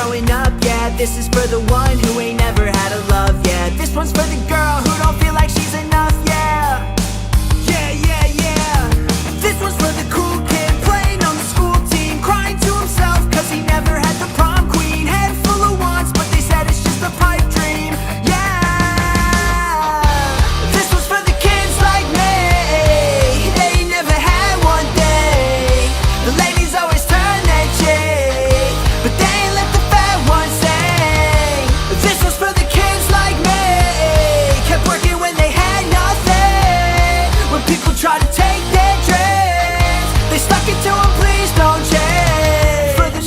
growing up, yeah. This is for the one who ain't never had a love, yeah. This one's for the girl who don't feel like she's enough, yeah. Yeah, yeah, yeah. This one's for the cool kid playing on the school team, crying to himself cause he never had the prom queen. Head full of wants, but they said it's just a pipe dream, yeah. This one's for the kids like me, they ain't never had one day. The ladies always turn their cheek, but they ain't let the fat ones sing. This one's for the kids like me, kept working when they had nothing. When people try to take their dreams, they stuck it to them, please don't change. For the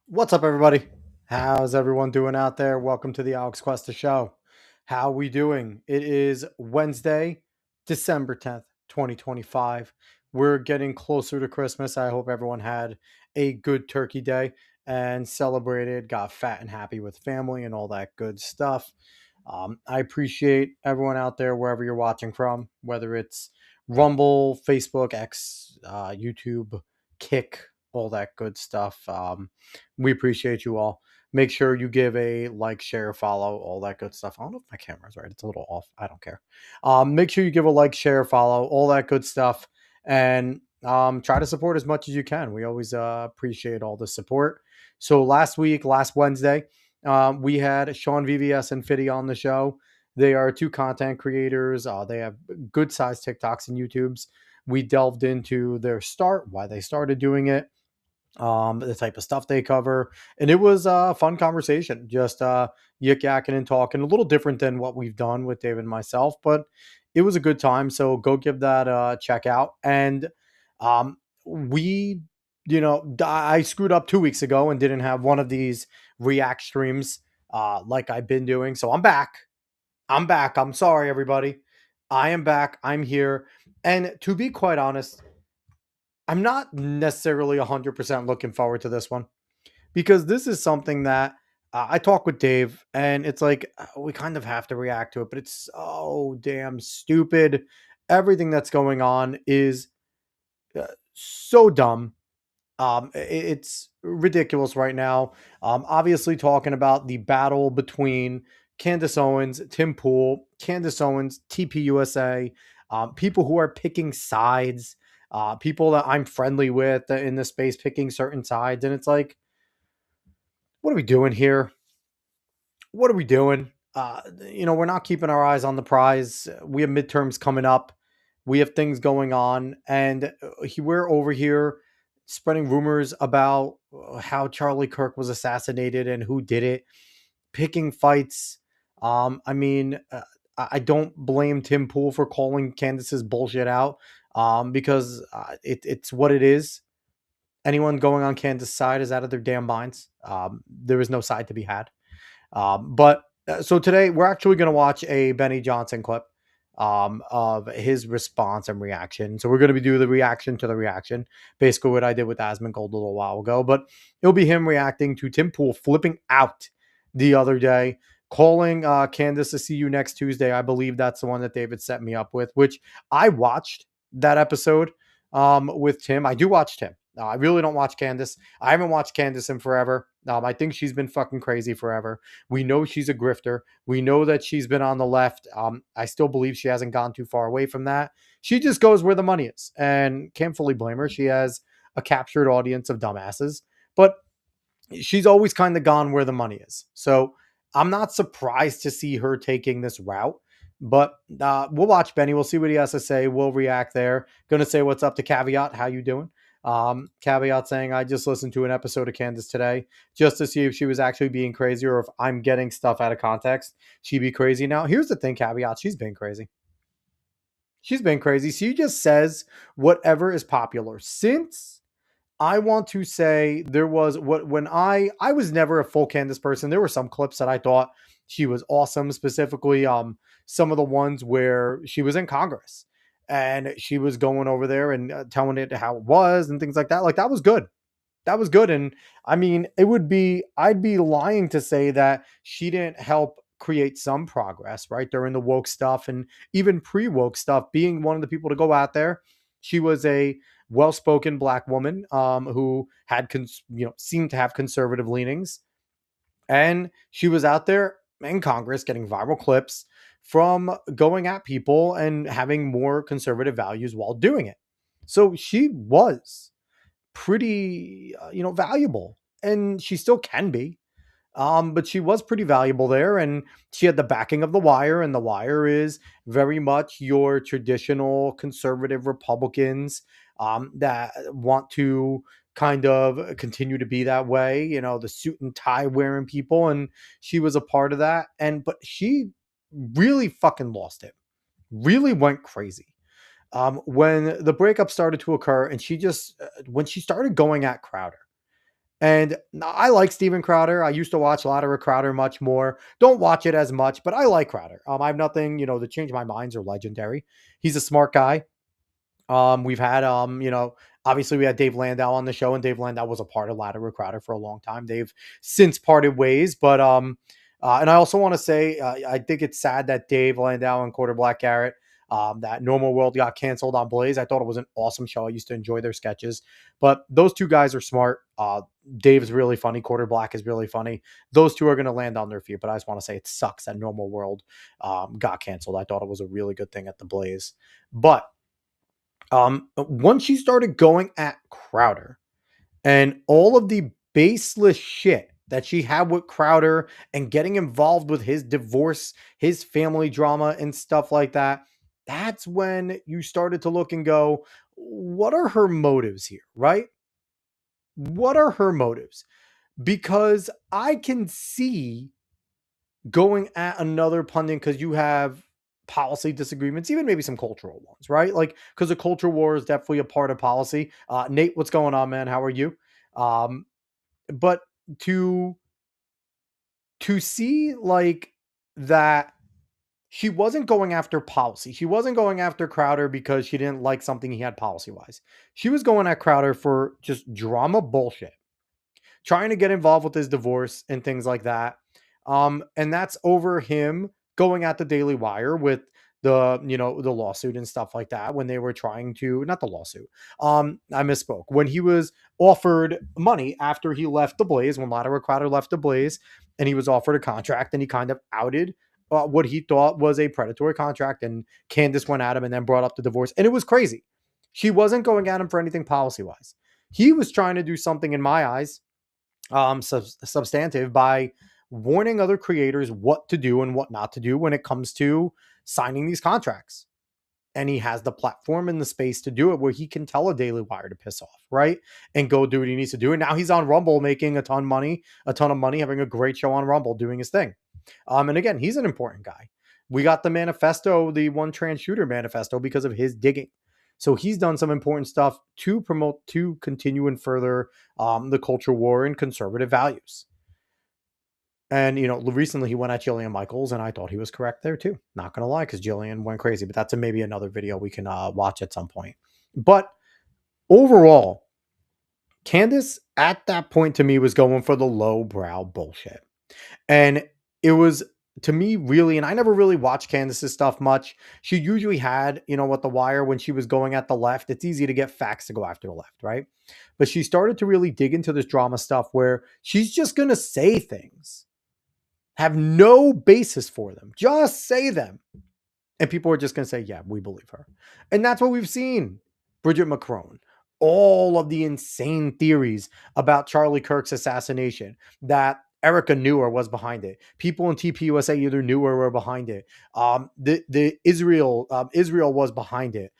What's up, everybody? How's everyone doing out there? Welcome to the Alex Cuesta Show. How we doing? It is Wednesday, December 10th, 2025. We're getting closer to Christmas. I hope everyone had a good turkey day and celebrated, got fat and happy with family and all that good stuff. I appreciate everyone out there, wherever you're watching from, whether it's Rumble, Facebook, X, YouTube, Kick, all that good stuff. We appreciate you all. Make sure you give a like, share, follow, all that good stuff. I don't know if my camera's right. It's a little off. I don't care. Make sure you give a like, share, follow, all that good stuff. And try to support as much as you can. We always appreciate all the support. So last Wednesday, we had Sean VVS and Fiddy on the show. They are two content creators. They have good sized TikToks and YouTubes. We delved into their start, why they started doing it, the type of stuff they cover, and it was a fun conversation, just yik-yakking and talking, a little different than what we've done with David and myself, but it was a good time. So go give that a check out. And we, I screwed up 2 weeks ago and didn't have one of these react streams like I've been doing. So I'm back. I'm sorry, everybody. I am back. I'm here. And to be quite honest, I'm not necessarily 100% looking forward to this one, because this is something that I talk with Dave, and it's like we kind of have to react to it, but it's so damn stupid. Everything that's going on is so dumb. It's ridiculous right now. Obviously, talking about the battle between Candace Owens, Tim Pool, Candace Owens, TPUSA, people who are picking sides, people that I'm friendly with in the space picking certain sides. And it's like, what are we doing here? What are we doing? We're not keeping our eyes on the prize. We have midterms coming up. We have things going on. And we're over here spreading rumors about how Charlie Kirk was assassinated and who did it, picking fights. I don't blame Tim Pool for calling Candace's bullshit out, because it's what it is. Anyone going on Candace's side is out of their damn minds. There is no side to be had. So today we're actually going to watch a Benny Johnson clip of his response and reaction. So we're going to do the reaction to the reaction, basically what I did with Asmongold a little while ago. But it'll be him reacting to Tim Pool flipping out the other day, calling Candace to see you next Tuesday. I believe that's the one that David set me up with, which I watched that episode with Tim. I do watch Tim. I really don't watch Candace. I haven't watched Candace in forever. I think she's been fucking crazy forever. We know she's a grifter. We know that she's been on the left. I still believe she hasn't gone too far away from that. She just goes where the money is, and can't fully blame her. She has a captured audience of dumbasses, but she's always kind of gone where the money is. So I'm not surprised to see her taking this route. But we'll watch Benny. We'll see what he has to say. We'll react there. Going to say what's up to Caveat. How you doing? Caveat saying, I just listened to an episode of Candace today just to see if she was actually being crazy or if I'm getting stuff out of context. She'd be crazy. Now, here's the thing, Caveat. She's been crazy. She's been crazy. She just says whatever is popular. Since I want to say there was when I was never a full Candace person. There were some clips that I thought She was awesome, specifically some of the ones where she was in Congress and she was going over there and telling it how it was and things like that. Like that was good. That was good. And I mean, I'd be lying to say that she didn't help create some progress, right? During the woke stuff and even pre woke stuff, being one of the people to go out there. She was a well spoken Black woman who had, seemed to have conservative leanings. And she was out there in Congress getting viral clips from going at people and having more conservative values while doing it. So she was pretty, valuable, and she still can be. But she was pretty valuable there, and she had the backing of The Wire, and The Wire is very much your traditional conservative Republicans that want to kind of continue to be that way, the suit and tie wearing people, and she was a part of that. And but she really fucking lost it, really went crazy when the breakup started to occur, and she just when she started going at Crowder. And I like Steven Crowder. I used to watch a lot of Crowder much more. Don't watch it as much, but I like Crowder. I have nothing, to change my minds are legendary. He's a smart guy. We've had, obviously we had Dave Landau on the show, and Dave Landau was a part of Ladder Crowder for a long time. They've since parted ways, but and I also want to say I think it's sad that Dave Landau and Quarter Black Garrett, that Normal World got canceled on Blaze. I thought it was an awesome show. I used to enjoy their sketches, but those two guys are smart. Dave is really funny. Quarter Black is really funny. Those two are going to land on their feet, but I just want to say it sucks that Normal World got canceled. I thought it was a really good thing at the Blaze, but once she started going at Crowder and all of the baseless shit that she had with Crowder and getting involved with his divorce, his family drama and stuff like that, that's when you started to look and go, what are her motives here, right? What are her motives? Because I can see going at another pundit because you have policy disagreements, even maybe some cultural ones, right? Like, because the culture war is definitely a part of policy. Nate, what's going on, man? How are you? Um, but to see like that she wasn't going after policy. She wasn't going after Crowder because she didn't like something he had policy wise. She was going at Crowder for just drama bullshit, trying to get involved with his divorce and things like that. And that's over him going at the Daily Wire with the lawsuit and stuff like that when they were trying to, not the lawsuit. I misspoke. When he was offered money after he left the Blaze, when Latimer Crowder left the Blaze and he was offered a contract, and he kind of outed what he thought was a predatory contract, and Candace went at him and then brought up the divorce. And it was crazy. She wasn't going at him for anything policy wise. He was trying to do something, in my eyes, substantive by warning other creators what to do and what not to do when it comes to signing these contracts. And he has the platform and the space to do it where he can tell a Daily Wire to piss off, right? And go do what he needs to do. And now he's on Rumble making a ton of money, having a great show on Rumble, doing his thing. And again, he's an important guy. We got the manifesto, the One Trans Shooter manifesto, because of his digging. So he's done some important stuff to promote, to continue and further the culture war and conservative values. And, recently he went at Jillian Michaels, and I thought he was correct there too. Not going to lie, because Jillian went crazy, but that's maybe another video we can watch at some point. But overall, Candace at that point to me was going for the lowbrow bullshit. And it was, to me, really, and I never really watched Candace's stuff much. She usually had, with The Wire, when she was going at the left, it's easy to get facts to go after the left, right? But she started to really dig into this drama stuff where she's just going to say things, have no basis for them, just say them. And people are just going to say, yeah, we believe her. And that's what we've seen. Bridget McCrone, all of the insane theories about Charlie Kirk's assassination, that Erica knew or was behind it. People in TPUSA either knew or were behind it. The Israel was behind it.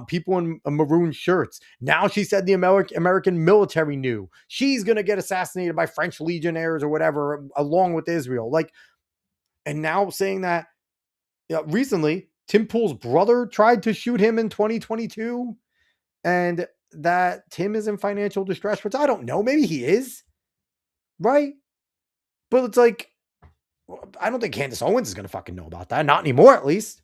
People in maroon shirts. Now she said the American military knew. She's going to get assassinated by French legionnaires or whatever, along with Israel. And now saying that recently Tim Pool's brother tried to shoot him in 2022, and that Tim is in financial distress, which I don't know. Maybe he is, right? But it's like, I don't think Candace Owens is going to fucking know about that. Not anymore, at least.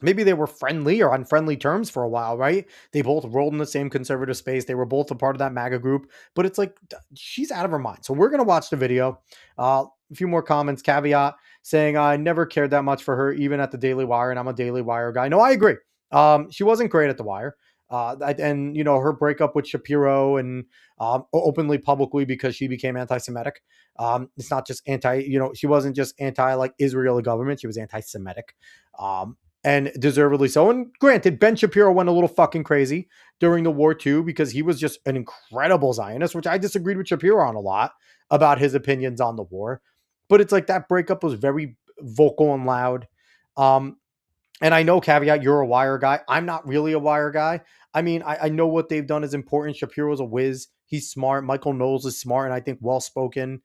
Maybe they were friendly or on friendly terms for a while, right? They both rolled in the same conservative space. They were both a part of that MAGA group, but it's like she's out of her mind. So we're going to watch the video. A few more comments. Caveat saying, I never cared that much for her, even at the Daily Wire, and I'm a Daily Wire guy. No, I agree. She wasn't great at the Wire. And her breakup with Shapiro and openly publicly because she became anti-Semitic. It's not just she wasn't just anti like Israeli government. She was anti-Semitic. And deservedly so. And granted, Ben Shapiro went a little fucking crazy during the war too, because he was just an incredible Zionist, which I disagreed with Shapiro on a lot about his opinions on the war. But it's like that breakup was very vocal and loud. Um, and I know, caveat, you're a Wire guy. I'm not really a Wire guy. I mean, I know what they've done is important. Shapiro's a whiz. He's smart. Michael Knowles is smart and I think well-spoken.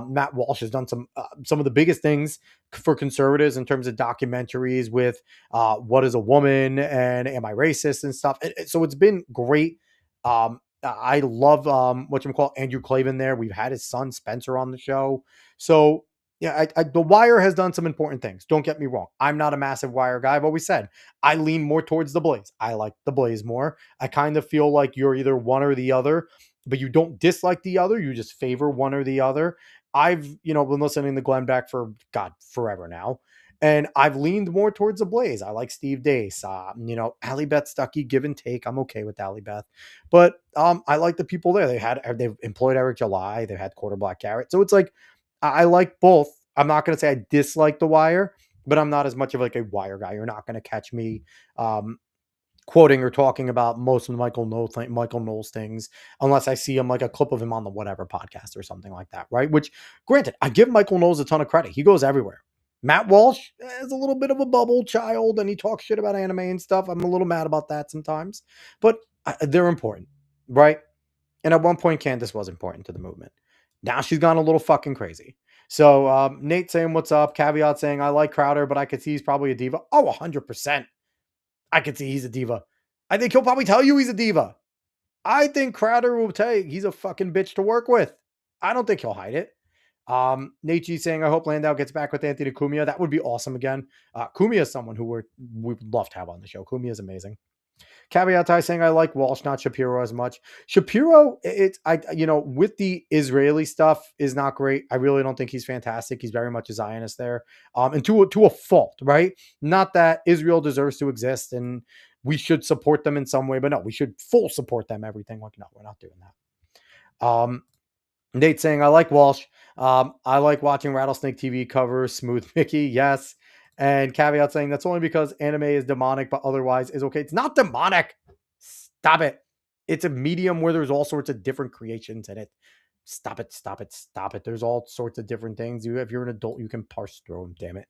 Matt Walsh has done some of the biggest things for conservatives in terms of documentaries with What is a Woman and Am I Racist and stuff. So it's been great. I love what you call Andrew Klavan there. We've had his son Spencer on the show. So yeah, the Wire has done some important things. Don't get me wrong. I'm not a massive Wire guy. I've always said I lean more towards the Blaze. I like the Blaze more. I kind of feel like you're either one or the other, but you don't dislike the other. You just favor one or the other. I've, been listening to Glenn Beck for forever now. And I've leaned more towards the Blaze. I like Steve Dace. Allie Beth Stuckey, give and take. I'm okay with Allie Beth. But I like the people there. They've employed Eric July. They've had Quarter Black Garrett. So it's like, I like both. I'm not going to say I dislike The Wire, but I'm not as much of like a Wire guy. You're not going to catch me quoting or talking about most of the Michael Knowles things unless I see him like a clip of him on the whatever podcast or something like that, right? Which, granted, I give Michael Knowles a ton of credit. He goes everywhere. Matt Walsh is a little bit of a bubble child and he talks shit about anime and stuff. I'm a little mad about that sometimes, but they're important, right? And at one point, Candace was important to the movement. Now she's gone a little fucking crazy. So Nate saying, what's up? Caveat saying, I like Crowder, but I could see he's probably a diva. Oh, 100%. I could see he's a diva. I think he'll probably tell you he's a diva. I think Crowder will tell you he's a fucking bitch to work with. I don't think he'll hide it. Nate G saying, I hope Landau gets back with Anthony Cumia. That would be awesome again. Cumia is someone who we would love to have on the show. Cumia is amazing. Caveat saying I like Walsh, not Shapiro as much. Shapiro, with the Israeli stuff is not great. I really don't think he's fantastic. He's very much a Zionist there, and to a fault, right? Not that Israel deserves to exist and we should support them in some way, but no, we should full support them. Everything like no, we're not doing that. Nate saying I like Walsh. I like watching Rattlesnake TV cover Smooth Mickey. Yes. And caveat saying that's only because anime is demonic, but otherwise is okay. It's not demonic. Stop it. It's a medium where there's all sorts of different creations in it. Stop it. Stop it. Stop it. There's all sorts of different things. If you're an adult, you can parse through them. Damn it.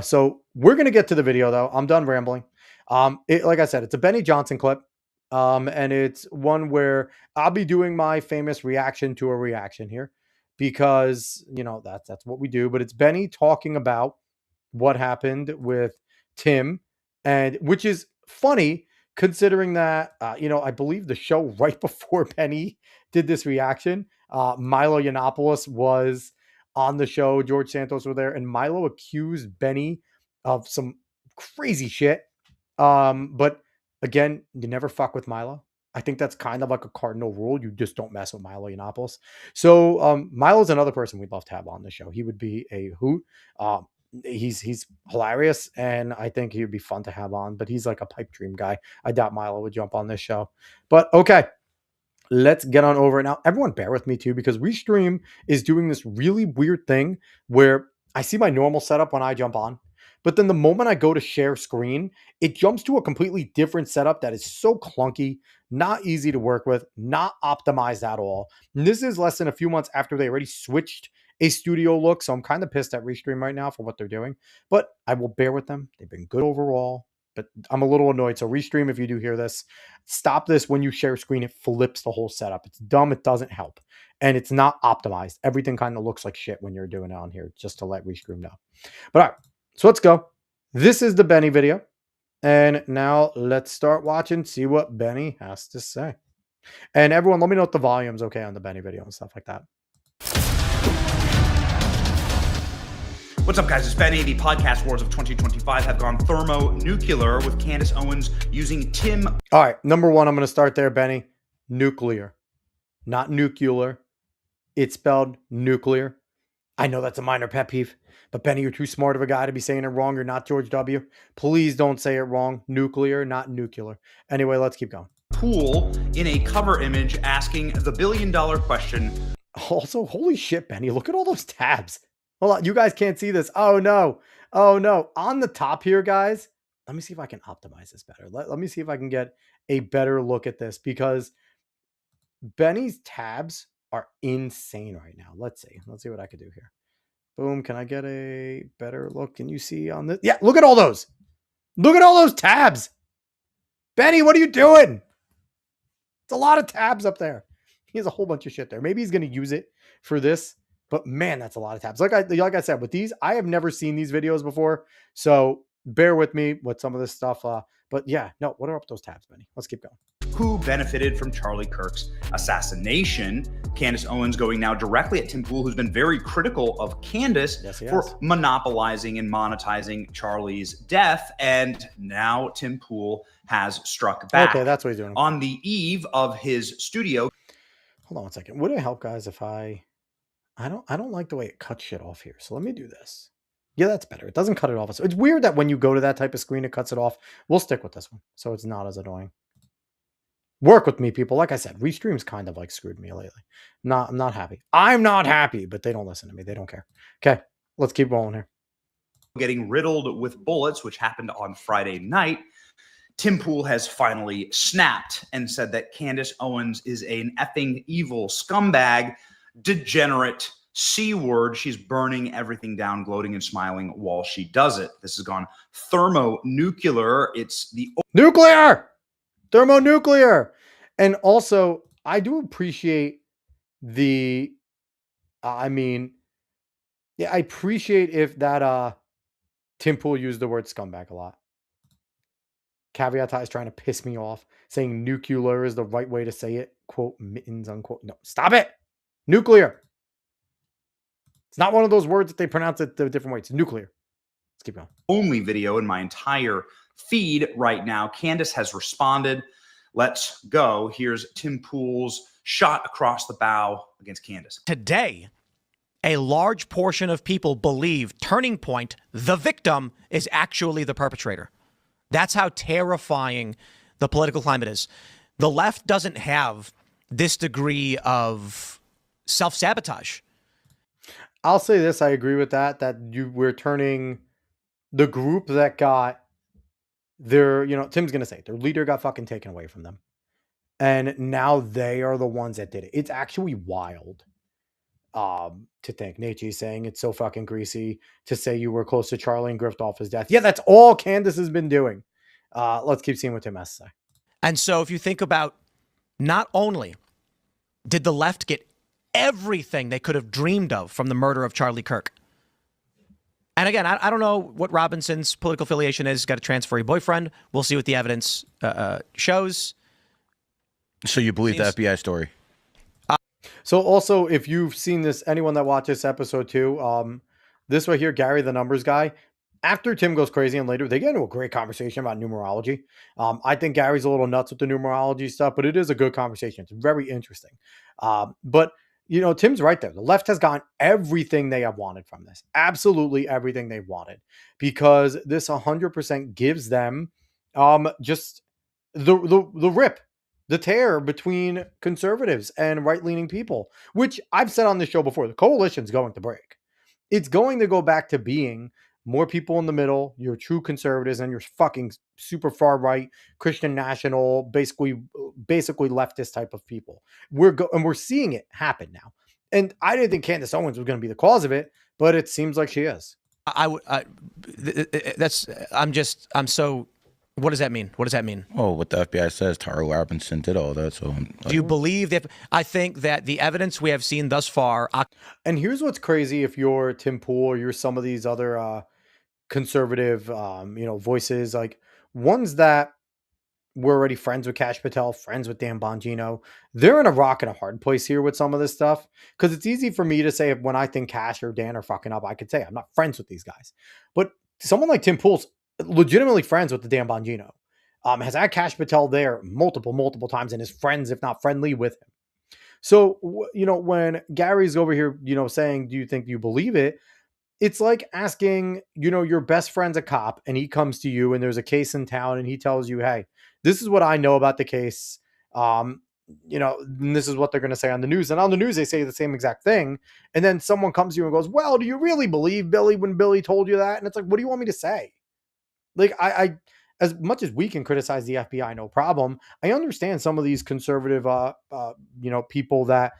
So we're gonna get to the video though. I'm done rambling. Like I said, it's a Benny Johnson clip. And it's one where I'll be doing my famous reaction to a reaction here because, that's what we do. But it's Benny talking about what happened with Tim, and which is funny considering that, I believe the show right before Benny did this reaction, Milo Yiannopoulos was on the show. George Santos were there, and Milo accused Benny of some crazy shit. But again, you never fuck with Milo. I think that's kind of like a cardinal rule. You just don't mess with Milo Yiannopoulos. So Milo's another person we'd love to have on the show. He would be a hoot. He's hilarious, and I think he would be fun to have on. But he's like a pipe dream guy. I doubt Milo would jump on this show. But okay, let's get on over it now. Everyone bear with me too, because Restream is doing this really weird thing where I see my normal setup when I jump on. But then the moment I go to share screen, it jumps to a completely different setup that is so clunky, not easy to work with, not optimized at all. And this is less than a few months after they already switched a studio look. So I'm kind of pissed at Restream right now for what they're doing. But I will bear with them. They've been good overall. But I'm a little annoyed. So Restream, if you do hear this, stop this when you share screen. It flips the whole setup. It's dumb. It doesn't help. And it's not optimized. Everything kind of looks like shit when you're doing it on here, just to let Restream know. But all right. So let's go. This is the Benny video. And now let's start watching, see what Benny has to say. And everyone, let me know if the volume's okay on the Benny video and stuff like that. What's up, guys? It's Benny. The podcast wars of 2025 have gone thermonuclear with Candace Owens using Tim. All right, number one, I'm going to start there, Benny. Nuclear, not nuclear. It's spelled nuclear. I know that's a minor pet peeve, but Benny, you're too smart of a guy to be saying it wrong. You're not George W. Please don't say it wrong. Nuclear, not nuclear. Anyway, let's keep going. Pool in a cover image asking the billion-dollar question. Also, holy shit, Benny, look at all those tabs. Hold on, you guys can't see this. Oh no. Oh no. On the top here, guys, let me see if I can optimize this better. Let me see if I can get a better look at this because Benny's tabs are insane right now. Let's see. Let's see what I can do here. Boom. Can I get a better look? Can you see on this? Yeah, look at all those. Look at all those tabs. Benny, what are you doing? It's a lot of tabs up there. He has a whole bunch of shit there. Maybe he's going to use it for this. But man, that's a lot of tabs. Like I said, with these, I have never seen these videos before. So bear with me with some of this stuff. But yeah, no, what are up those tabs, Benny? Let's keep going. Who benefited from Charlie Kirk's assassination? Candace Owens going now directly at Tim Pool, who's been very critical of Candace for monopolizing and monetizing Charlie's death. And now Tim Pool has struck back. Okay, that's what he's doing. On the eve of his studio. Hold on one second. Would it help, guys, if I don't like the way it cuts shit off here. So let me do this. Yeah, that's better. It doesn't cut it off. So it's weird that when you go to that type of screen, it cuts it off. We'll stick with this one. So it's not as annoying. Work with me, people. Like I said, Restream's kind of like screwed me lately. I'm not happy. I'm not happy, but they don't listen to me. They don't care. Okay, let's keep rolling here. Getting riddled with bullets, which happened on Friday night. Tim Pool has finally snapped and said that Candace Owens is an effing evil scumbag, degenerate C-word. She's burning everything down, gloating and smiling while she does it. This has gone thermonuclear. It's the nuclear, thermonuclear. And also, I do appreciate the, I appreciate if that Tim Pool used the word scumbag a lot. Caveat is trying to piss me off, saying nuclear is the right way to say it. Quote, mittens, unquote. No, stop it. Nuclear. It's not one of those words that they pronounce it the different way. It's nuclear. Let's keep going. Only video in my entire feed right now. Candace has responded. Let's go. Here's Tim Pool's shot across the bow against Candace. Today, a large portion of people believe Turning Point, the victim, is actually the perpetrator. That's how terrifying the political climate is. The left doesn't have this degree of self-sabotage. I'll say this. I agree with that we're turning the group that got their, Tim's going to say it, their leader got fucking taken away from them. And now they are the ones that did it. It's actually wild to think. Nate's saying it's so fucking greasy to say you were close to Charlie and grift off his death. Yeah, that's all Candace has been doing. Let's keep seeing what Tim has to say. And so if you think about, not only did the left get everything they could have dreamed of from the murder of Charlie Kirk. And again, I don't know what Robinson's political affiliation is. He's got a transferee boyfriend. We'll see what the evidence shows. So you believe the FBI story? So also, if you've seen this, anyone that watched this episode too, this right here, Gary, the numbers guy, after Tim goes crazy and later, they get into a great conversation about numerology. I think Gary's a little nuts with the numerology stuff, but it is a good conversation. It's very interesting. But Tim's right there. The left has gotten everything they have wanted from this. Absolutely everything they wanted. Because this 100% gives them just the rip, the tear between conservatives and right-leaning people, which I've said on this show before, the coalition's going to break. It's going to go back to being more people in the middle, your true conservatives and your fucking super far right, Christian national, basically leftist type of people. We're seeing it happen now. And I didn't think Candace Owens was going to be the cause of it, but it seems like she is. What does that mean? What does that mean? Oh, what the FBI says, Tara Robinson did all that. So do you believe that? I think that the evidence we have seen thus far. And here's what's crazy: if you're Tim Pool or you're some of these other conservative, voices, like ones that we're already friends with Cash Patel, friends with Dan Bongino. They're in a rock and a hard place here with some of this stuff because it's easy for me to say when I think Cash or Dan are fucking up, I could say I'm not friends with these guys. But someone like Tim Pool's legitimately friends with the Dan Bongino. Has had Cash Patel there multiple times and is friends, if not friendly, with him. So, when Gary's over here, saying, do you believe it? It's like asking, your best friend's a cop and he comes to you and there's a case in town and he tells you, hey, this is what I know about the case. And this is what they're going to say on the news. And on the news, they say the same exact thing. And then someone comes to you and goes, well, do you really believe Billy when Billy told you that? And it's like, what do you want me to say? Like, I as much as we can criticize the FBI, no problem. I understand some of these conservative, people that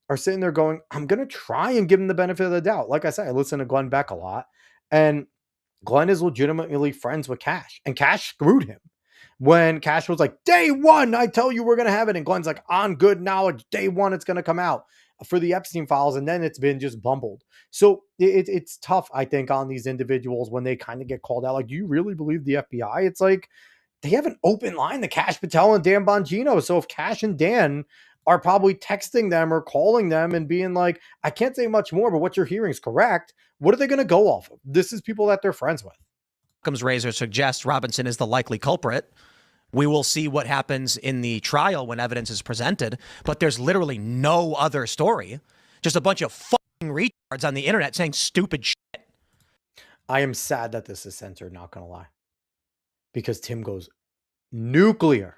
are sitting there going, I'm going to try and give them the benefit of the doubt. Like I said, I listen to Glenn Beck a lot, and Glenn is legitimately friends with Cash, and Cash screwed him when Cash was like, day one, I tell you we're going to have it. And Glenn's like, on good knowledge, day one, it's going to come out for the Epstein files. And then it's been just bumbled. So it's tough, I think, on these individuals when they kind of get called out. Like, do you really believe the FBI? It's like they have an open line to Cash Patel and Dan Bongino. So if Cash and Dan are probably texting them or calling them and being like, I can't say much more, but what you're hearing is correct, what are they going to go off of? This is people that they're friends with. Occam's razor suggests Robinson is the likely culprit. We will see what happens in the trial when evidence is presented, but there's literally no other story. Just a bunch of fucking retards on the internet saying stupid shit. I am sad that this is censored, not going to lie. Because Tim goes nuclear.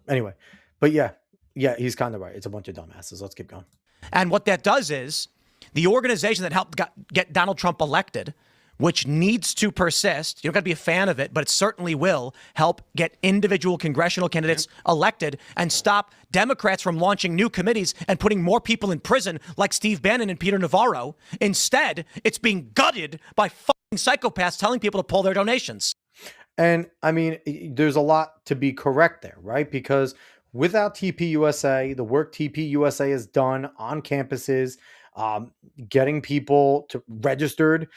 Anyway, but yeah, he's kind of right. It's a bunch of dumbasses. Let's keep going. And what that does is the organization that helped get Donald Trump elected, which needs to persist. You don't got to be a fan of it, but it certainly will help get individual congressional candidates elected and stop Democrats from launching new committees and putting more people in prison like Steve Bannon and Peter Navarro. Instead, it's being gutted by fucking psychopaths telling people to pull their donations. And I mean, there's a lot to be correct there, right? Because without TPUSA, the work TPUSA has done on campuses, getting people to registered,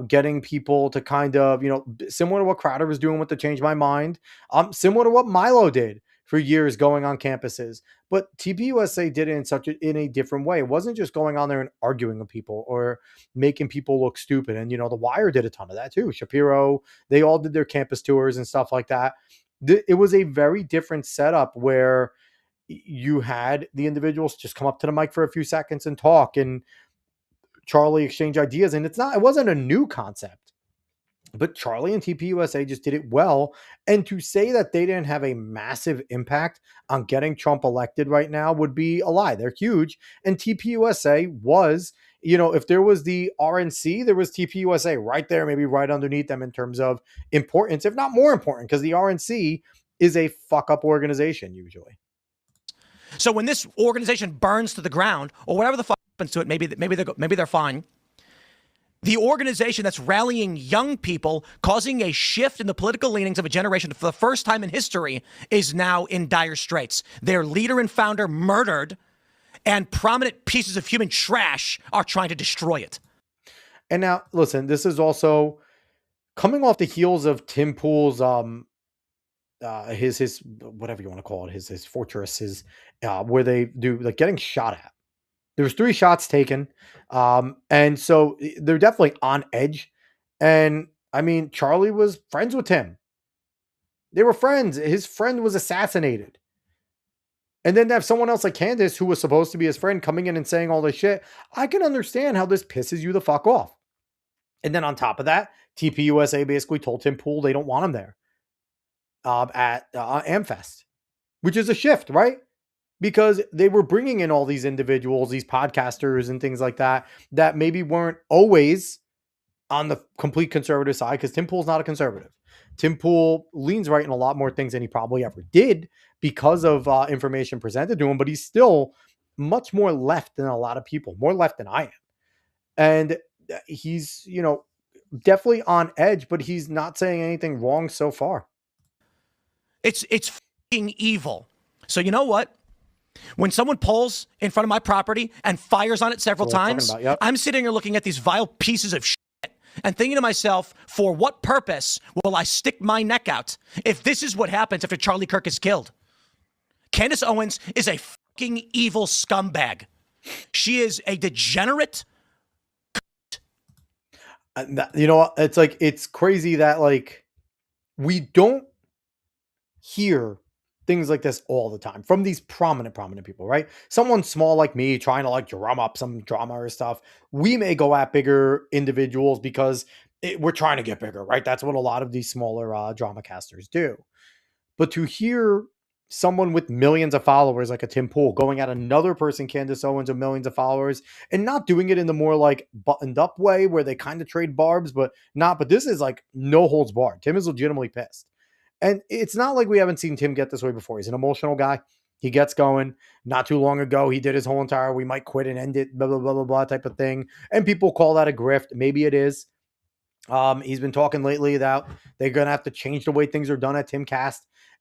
getting people to kind of, similar to what Crowder was doing with the Change My Mind, similar to what Milo did for years going on campuses. But TPUSA did it in a different way. It wasn't just going on there and arguing with people or making people look stupid. And, The Wire did a ton of that too. Shapiro, they all did their campus tours and stuff like that. It was a very different setup where you had the individuals just come up to the mic for a few seconds and talk and Charlie exchange ideas. And it wasn't a new concept, but Charlie and TPUSA just did it well. And to say that they didn't have a massive impact on getting Trump elected right now would be a lie. They're huge. And TPUSA was, if there was the RNC, there was TPUSA right there, maybe right underneath them in terms of importance, if not more important, because the RNC is a fuck up organization usually. So when this organization burns to the ground or whatever the fuck happens to it, maybe they're fine. The organization that's rallying young people, causing a shift in the political leanings of a generation for the first time in history, is now in dire straits. Their leader and founder murdered, and prominent pieces of human trash are trying to destroy it. And now, listen, this is also coming off the heels of Tim Pool's his whatever you want to call it, his fortress, where they do like getting shot at. There was 3 shots taken. And so they're definitely on edge. And I mean, Charlie was friends with Tim. They were friends. His friend was assassinated. And then to have someone else like Candace, who was supposed to be his friend, coming in and saying all this shit, I can understand how this pisses you the fuck off. And then on top of that, TPUSA basically told Tim Pool they don't want him there at AmFest, which is a shift, right? Because they were bringing in all these individuals, these podcasters and things like that, that maybe weren't always on the complete conservative side, because Tim Pool's not a conservative. Tim Pool leans right in a lot more things than he probably ever did because of information presented to him, but he's still much more left than a lot of people, more left than I am. And he's, definitely on edge, but he's not saying anything wrong so far. It's fucking evil. So you know what? When someone pulls in front of my property and fires on it several times, Yep. I'm sitting here looking at these vile pieces of shit and thinking to myself, for what purpose will I stick my neck out if this is what happens after Charlie Kirk is killed? Candace Owens is a fucking evil scumbag. She is a degenerate. You know, it's like, it's crazy that like we don't hear things like this all the time from these prominent people, right? Someone small like me trying to like drum up some drama or stuff. We may go at bigger individuals because we're trying to get bigger, right? That's what a lot of these smaller drama casters do. But to hear someone with millions of followers like a Tim Pool going at another person, Candace Owens, with millions of followers, and not doing it in the more like buttoned up way where they kind of trade barbs, but this is like no holds barred. Tim is legitimately pissed. And it's not like we haven't seen Tim get this way before. He's an emotional guy. He gets going. Not too long ago, he did his whole entire "we might quit and end it," blah, blah, blah, blah, blah type of thing. And people call that a grift. Maybe it is. He's been talking lately about they're going to have to change the way things are done at Timcast.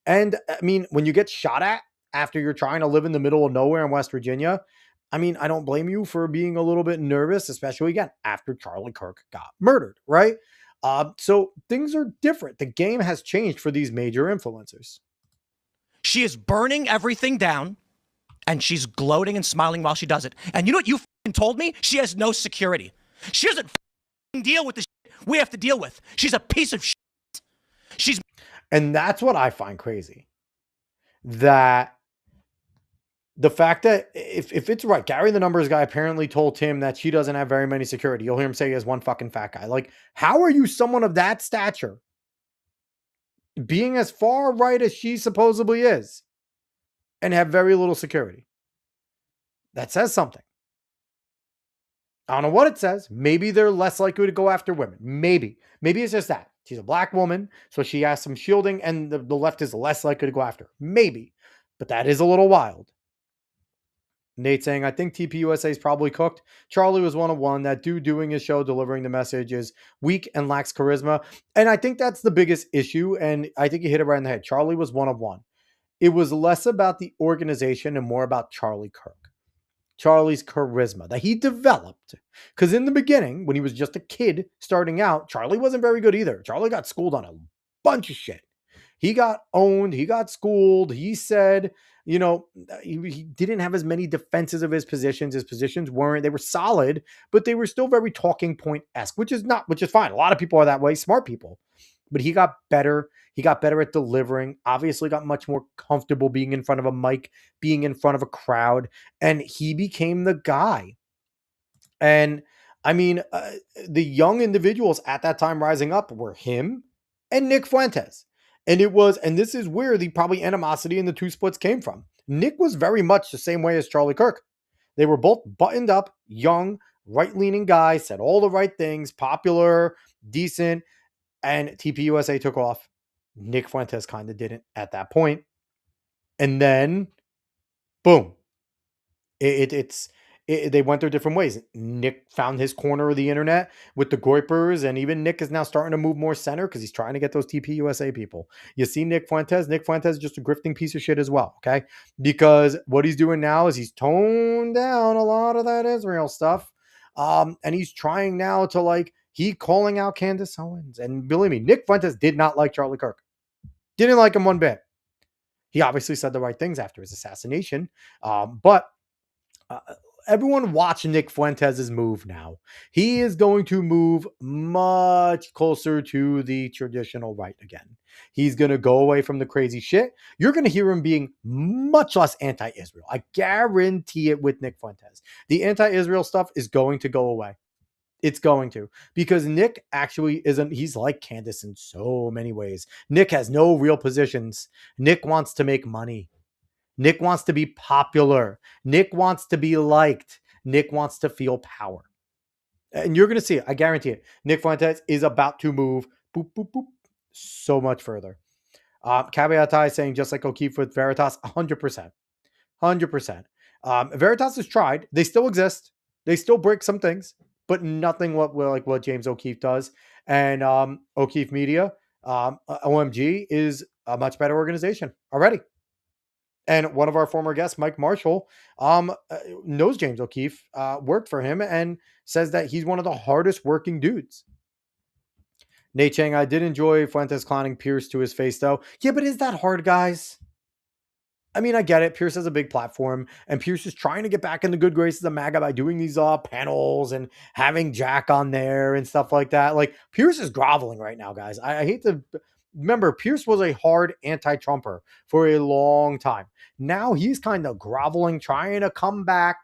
And I mean, when you get shot at after you're trying to live in the middle of nowhere in West Virginia, I mean, I don't blame you for being a little bit nervous, especially again, after Charlie Kirk got murdered, right? So things are different. The game has changed for these major influencers. She is burning everything down, and she's gloating and smiling while she does it. And you know what you told me? She has no security. She doesn't deal with the shit we have to deal with. She's a piece of shit. And that's what I find crazy. That the fact that if it's right, Gary the numbers guy apparently told Tim that she doesn't have very many security. You'll hear him say he has one fucking fat guy. Like, how are you someone of that stature being as far right as she supposedly is and have very little security? That says something. I don't know what it says. Maybe they're less likely to go after women. Maybe it's just that. She's a black woman, so she has some shielding, and the left is less likely to go after her. Maybe. But that is a little wild. Nate saying, I think TPUSA is probably cooked. Charlie was one. That dude doing his show, delivering the message is weak and lacks charisma. And I think that's the biggest issue. And I think you hit it right in the head. Charlie was one. It was less about the organization and more about Charlie Kirk. Charlie's charisma that he developed. Because in the beginning, when he was just a kid starting out, Charlie wasn't very good either. Charlie got schooled on a bunch of shit. He got owned. He got schooled. He said, you know, he didn't have as many defenses of his positions. His positions they were solid, but they were still very talking point-esque, which is fine. A lot of people are that way, smart people. But he got better. He got better at delivering, obviously got much more comfortable being in front of a mic, being in front of a crowd, and he became the guy. And I mean, the young individuals at that time rising up were him and Nick Fuentes. And this is where the probably animosity in the two splits came from. Nick was very much the same way as Charlie Kirk. They were both buttoned up, young, right-leaning guys, said all the right things, popular, decent, and TPUSA took off. Nick Fuentes kind of didn't at that point. And then, boom. They went their different ways. Nick found his corner of the internet with the Goipers, and even Nick is now starting to move more center because he's trying to get those TPUSA people. You see Nick Fuentes is just a grifting piece of shit as well, okay? Because what he's doing now is he's toned down a lot of that Israel stuff, and he's trying now to he calling out Candace Owens. And believe me, Nick Fuentes did not like Charlie Kirk. Didn't like him one bit. He obviously said the right things after his assassination, but everyone watch Nick Fuentes' move now. He is going to move much closer to the traditional right again. He's going to go away from the crazy shit. You're going to hear him being much less anti-Israel. I guarantee it with Nick Fuentes. The anti-Israel stuff is going to go away. It's going to, because Nick actually he's like Candace in so many ways. Nick has no real positions. Nick wants to make money. Nick wants to be popular. Nick wants to be liked. Nick wants to feel power. And you're going to see it. I guarantee it. Nick Fuentes is about to move boop, boop, boop, so much further. Caveat is saying, just like O'Keefe with Veritas, 100%. 100%. Veritas has tried. They still exist. They still break some things, but nothing what James O'Keefe does. And O'Keefe Media, OMG, is a much better organization already. And one of our former guests, Mike Marshall, knows James O'Keefe, worked for him, and says that he's one of the hardest working dudes. Nate Chang, I did enjoy Fuentes clowning Pierce to his face, though. Yeah, but is that hard, guys? I mean, I get it. Pierce has a big platform, and Pierce is trying to get back in the good graces of MAGA by doing these panels and having Jack on there and stuff like that. Like, Pierce is groveling right now, guys. I hate to remember, Pierce was a hard anti-Trumper for a long time. Now he's kind of groveling, trying to come back,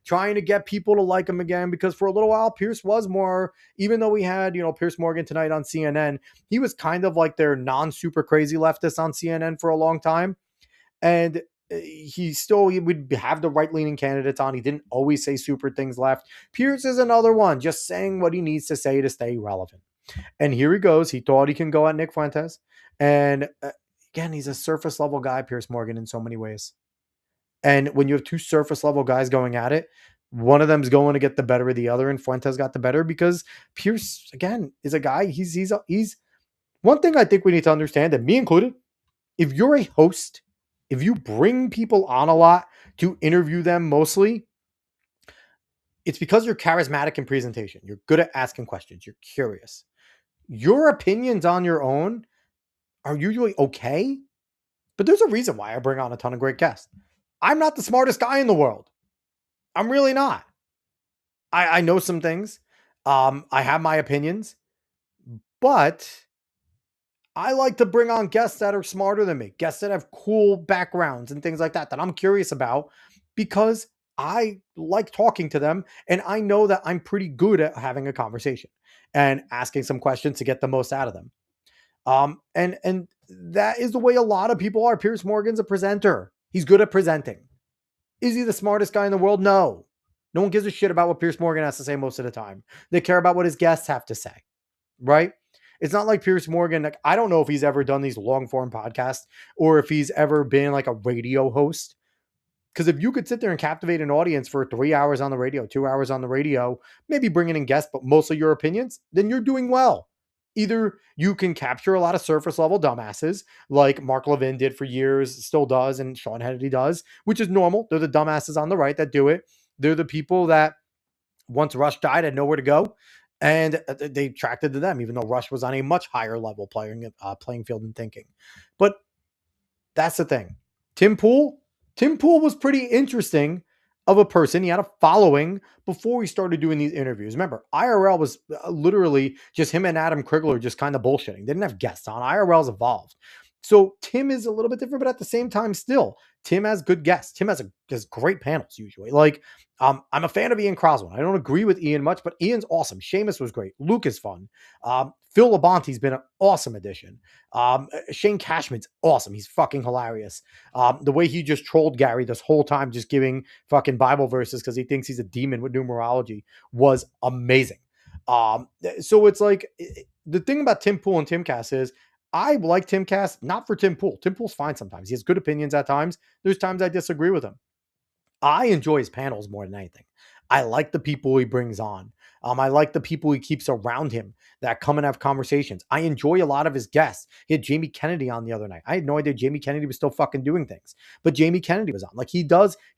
trying to get people to like him again, because for a little while, Pierce was more, even though we had, Pierce Morgan tonight on CNN, he was kind of like their non-super crazy leftist on CNN for a long time. And he would have the right-leaning candidates on. He didn't always say super things left. Pierce is another one, just saying what he needs to say to stay relevant. And here he goes. He thought he can go at Nick Fuentes. And again, he's a surface level guy, Pierce Morgan, in so many ways. And when you have two surface level guys going at it, one of them's going to get the better of the other, and Fuentes got the better because Pierce, again, is a guy. He's one thing I think we need to understand, and me included, if you're a host, if you bring people on a lot to interview them mostly, it's because you're charismatic in presentation. You're good at asking questions. You're curious. Your opinions on your own are usually okay, but there's a reason why I bring on a ton of great guests. I'm not the smartest guy in the world. I'm really not. I know some things. I have my opinions, but I like to bring on guests that are smarter than me, guests that have cool backgrounds and things like that I'm curious about, because I like talking to them and I know that I'm pretty good at having a conversation and asking some questions to get the most out of them. And that is the way a lot of people are. Pierce Morgan's a presenter. He's good at presenting. Is he the smartest guy in the world? No. No one gives a shit about what Pierce Morgan has to say most of the time. They care about what his guests have to say, right? It's not like Pierce Morgan. Like, I don't know if he's ever done these long form podcasts or if he's ever been like a radio host. Because if you could sit there and captivate an audience for 3 hours on the radio, 2 hours on the radio, maybe bringing in guests, but mostly your opinions, then you're doing well. Either you can capture a lot of surface level dumbasses like Mark Levin did for years, still does, and Sean Hannity does, which is normal. They're the dumbasses on the right that do it. They're the people that once Rush died had nowhere to go, and they attracted to them, even though Rush was on a much higher level playing field and thinking. But that's the thing. Tim Pool was pretty interesting of a person. He had a following before he started doing these interviews. Remember, IRL was literally just him and Adam Krigler just kind of bullshitting. They didn't have guests on. IRL's evolved. So Tim is a little bit different, but at the same time, still, Tim has good guests. Tim has great panels usually. Like, I'm a fan of Ian Croswell. I don't agree with Ian much, but Ian's awesome. Seamus was great. Luke is fun. Phil Labonte's been an awesome addition. Shane Cashman's awesome. He's fucking hilarious. The way he just trolled Gary this whole time, just giving fucking Bible verses because he thinks he's a demon with numerology, was amazing. So it's like, the thing about Tim Pool and Tim Cass is, I like Tim Cass, not for Tim Pool. Tim Pool's fine sometimes. He has good opinions at times. There's times I disagree with him. I enjoy his panels more than anything. I like the people he brings on. I like the people he keeps around him that come and have conversations. I enjoy a lot of his guests. He had Jamie Kennedy on the other night. I had no idea Jamie Kennedy was still fucking doing things, but Jamie Kennedy was on. Like, he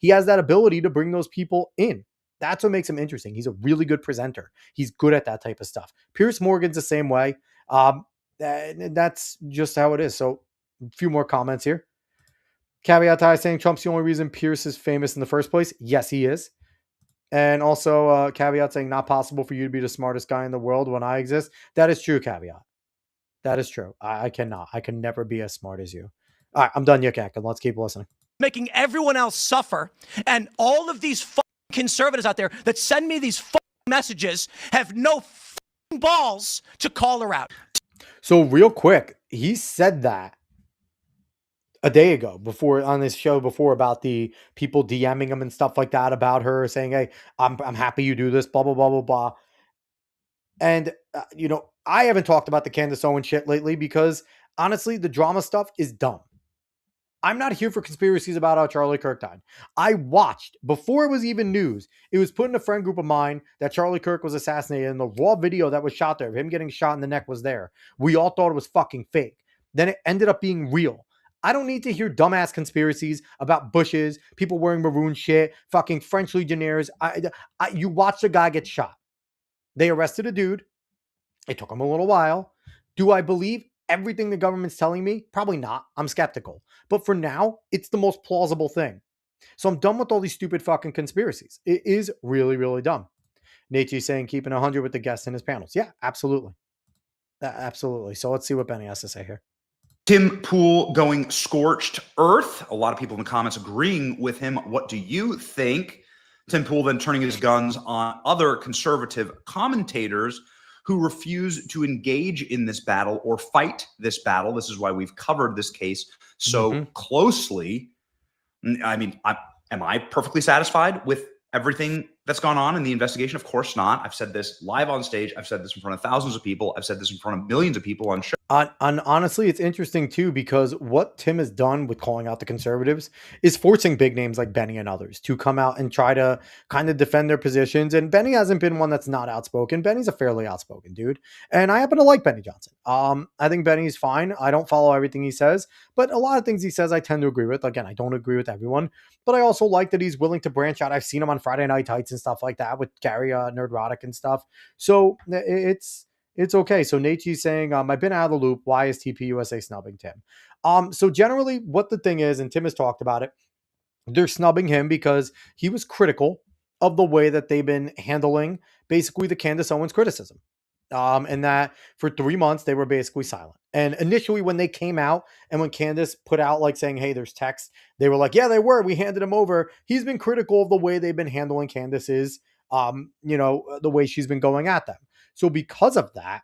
has that ability to bring those people in. That's what makes him interesting. He's a really good presenter. He's good at that type of stuff. Pierce Morgan's the same way. That's just how it is. So a few more comments here. Caveat Ty saying Trump's the only reason Pierce is famous in the first place. Yes, he is. And also Caveat saying not possible for you to be the smartest guy in the world when I exist. That is true, Caveat. That is true. I cannot. I can never be as smart as you. All right, I'm done yakking. Let's keep listening. Making everyone else suffer, and all of these conservatives out there that send me these messages have no balls to call her out. So real quick, he said that a day ago before on this show before about the people DMing him and stuff like that about her saying, hey, I'm happy you do this, blah, blah, blah, blah, blah. And, I haven't talked about the Candace Owens shit lately because honestly, the drama stuff is dumb. I'm not here for conspiracies about how Charlie Kirk died. I watched, before it was even news, it was put in a friend group of mine that Charlie Kirk was assassinated, and the raw video that was shot there of him getting shot in the neck was there. We all thought it was fucking fake. Then it ended up being real. I don't need to hear dumbass conspiracies about bushes, people wearing maroon shit, fucking French Legionnaires. You watch the guy get shot. They arrested a dude. It took him a little while, Do I believe everything the government's telling me? Probably not. I'm skeptical. But for now, it's the most plausible thing. So I'm done with all these stupid fucking conspiracies. It is really, really dumb. Nate's saying keeping 100 with the guests in his panels. Yeah, absolutely. Absolutely. So let's see what Benny has to say here. Tim Pool going scorched earth. A lot of people in the comments agreeing with him. What do you think? Tim Pool then turning his guns on other conservative commentators who refuse to engage in this battle or fight this battle. This is why we've covered this case so closely. I mean, am I perfectly satisfied with everything that's gone on in the investigation? Of course not. I've said this live on stage. I've said this in front of thousands of people. I've said this in front of millions of people on show. And honestly, it's interesting too, because what Tim has done with calling out the conservatives is forcing big names like Benny and others to come out and try to kind of defend their positions. And Benny hasn't been one that's not outspoken. Benny's a fairly outspoken dude. And I happen to like Benny Johnson. I think Benny's fine. I don't follow everything he says, but a lot of things he says I tend to agree with. Again, I don't agree with everyone, but I also like that he's willing to branch out. I've seen him on Friday Night Tights and stuff like that with Gary Nerdrotic and stuff. So it's okay. So Nate's saying, I've been out of the loop. Why is TPUSA snubbing Tim? So generally what the thing is, and Tim has talked about it, they're snubbing him because he was critical of the way that they've been handling basically the Candace Owens criticism. And that for 3 months, they were basically silent. And initially when they came out and when Candace put out like saying, hey, there's text, they were like, yeah, they were. We handed him over. He's been critical of the way they've been handling Candace's, the way she's been going at them. So because of that,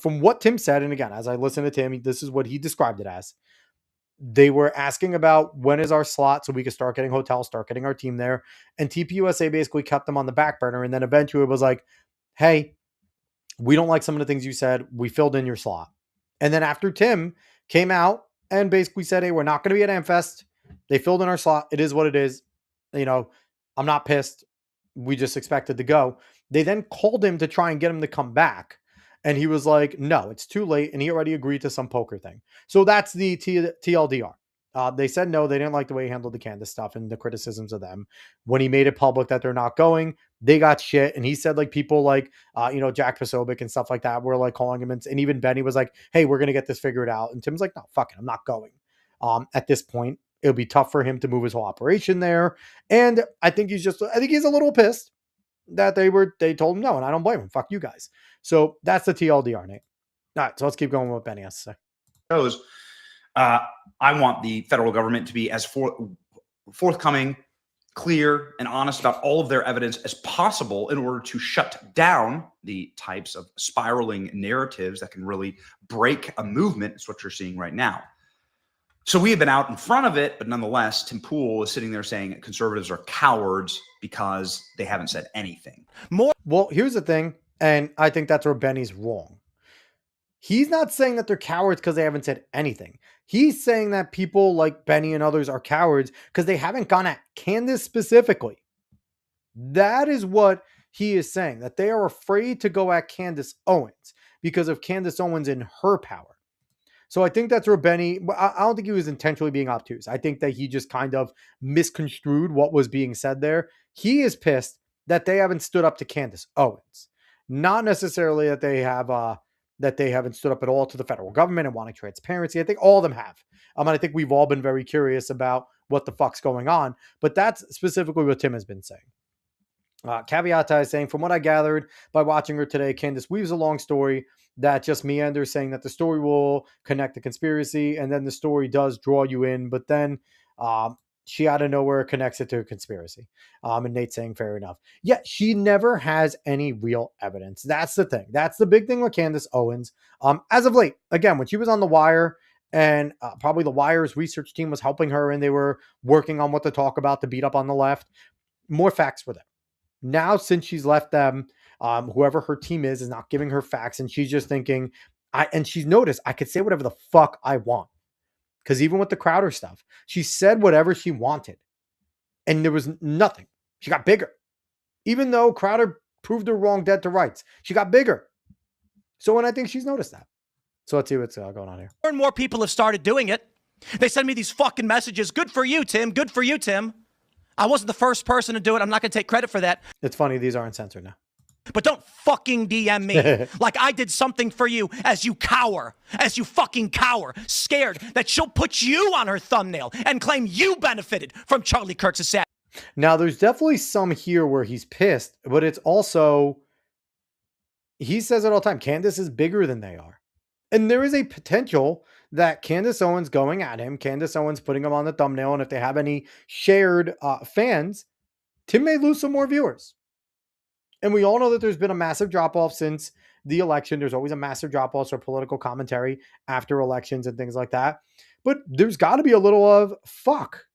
from what Tim said, and again, as I listen to Tim, this is what he described it as. They were asking about when is our slot so we could start getting hotels, start getting our team there. And TPUSA basically kept them on the back burner. And then eventually it was like, hey, we don't like some of the things you said. We filled in your slot. And then after Tim came out and basically said, hey, we're not going to be at AmFest. They filled in our slot. It is what it is. I'm not pissed. We just expected to go. They then called him to try and get him to come back. And he was like, no, it's too late. And he already agreed to some poker thing. So that's the TLDR. They said no, they didn't like the way he handled the Candace stuff and the criticisms of them. When he made it public that they're not going, they got shit. And he said like people like, Jack Posobiec and stuff like that were like calling him. And even Benny was like, hey, we're going to get this figured out. And Tim's like, no, fuck it, I'm not going. At this point, it'll be tough for him to move his whole operation there. And I think he's a little pissed that they told him no, and I don't blame him. Fuck you guys. So that's the TLDR, Nate. All right, so let's keep going with what Benny has to say. I want the federal government to be as forthcoming, clear, and honest about all of their evidence as possible in order to shut down the types of spiraling narratives that can really break a movement. It's what you're seeing right now. So we have been out in front of it, but nonetheless, Tim Pool is sitting there saying conservatives are cowards because they haven't said anything. Well, here's the thing, and I think that's where Benny's wrong. He's not saying that they're cowards because they haven't said anything. He's saying that people like Benny and others are cowards because they haven't gone at Candace specifically. That is what he is saying, that they are afraid to go at Candace Owens because of Candace Owens and her power. So I think that's where Benny, I don't think he was intentionally being obtuse. I think that he just kind of misconstrued what was being said there. He is pissed that they haven't stood up to Candace Owens. Not necessarily that they haven't stood up at all to the federal government and wanting transparency. I think all of them have. And I think we've all been very curious about what the fuck's going on. But that's specifically what Tim has been saying. Caveata is saying, from what I gathered by watching her today, Candace weaves a long story that just meanders, saying that the story will connect the conspiracy, and then the story does draw you in, but then she out of nowhere connects it to a conspiracy. And Nate's saying, fair enough. Yet she never has any real evidence. That's the thing. That's the big thing with Candace Owens. As of late, again, when she was on The Wire, and probably The Wire's research team was helping her, and they were working on what to talk about to beat up on the left, more facts were there. Now, since she's left them, whoever her team is not giving her facts, and she's just thinking, and she's noticed, I could say whatever the fuck I want. Because even with the Crowder stuff, she said whatever she wanted. And there was nothing. She got bigger. Even though Crowder proved her wrong dead to rights, she got bigger. So, and I think she's noticed that. So let's see what's going on here. More and more people have started doing it. They send me these fucking messages. Good for you, Tim. Good for you, Tim. I wasn't the first person to do it. I'm not going to take credit for that. It's funny. These aren't censored now. but don't fucking DM me like I did something for you as you fucking cower, scared that she'll put you on her thumbnail and claim you benefited from Charlie Kirk's assassination. Now, there's definitely some here where he's pissed, but it's also, he says it all the time, Candace is bigger than they are. And there is a potential that Candace Owens going at him, Candace Owens putting him on the thumbnail, and if they have any shared fans, Tim may lose some more viewers. And we all know that there's been a massive drop-off since the election. There's always a massive drop-off for political commentary after elections and things like that. But there's got to be a little of, fuck.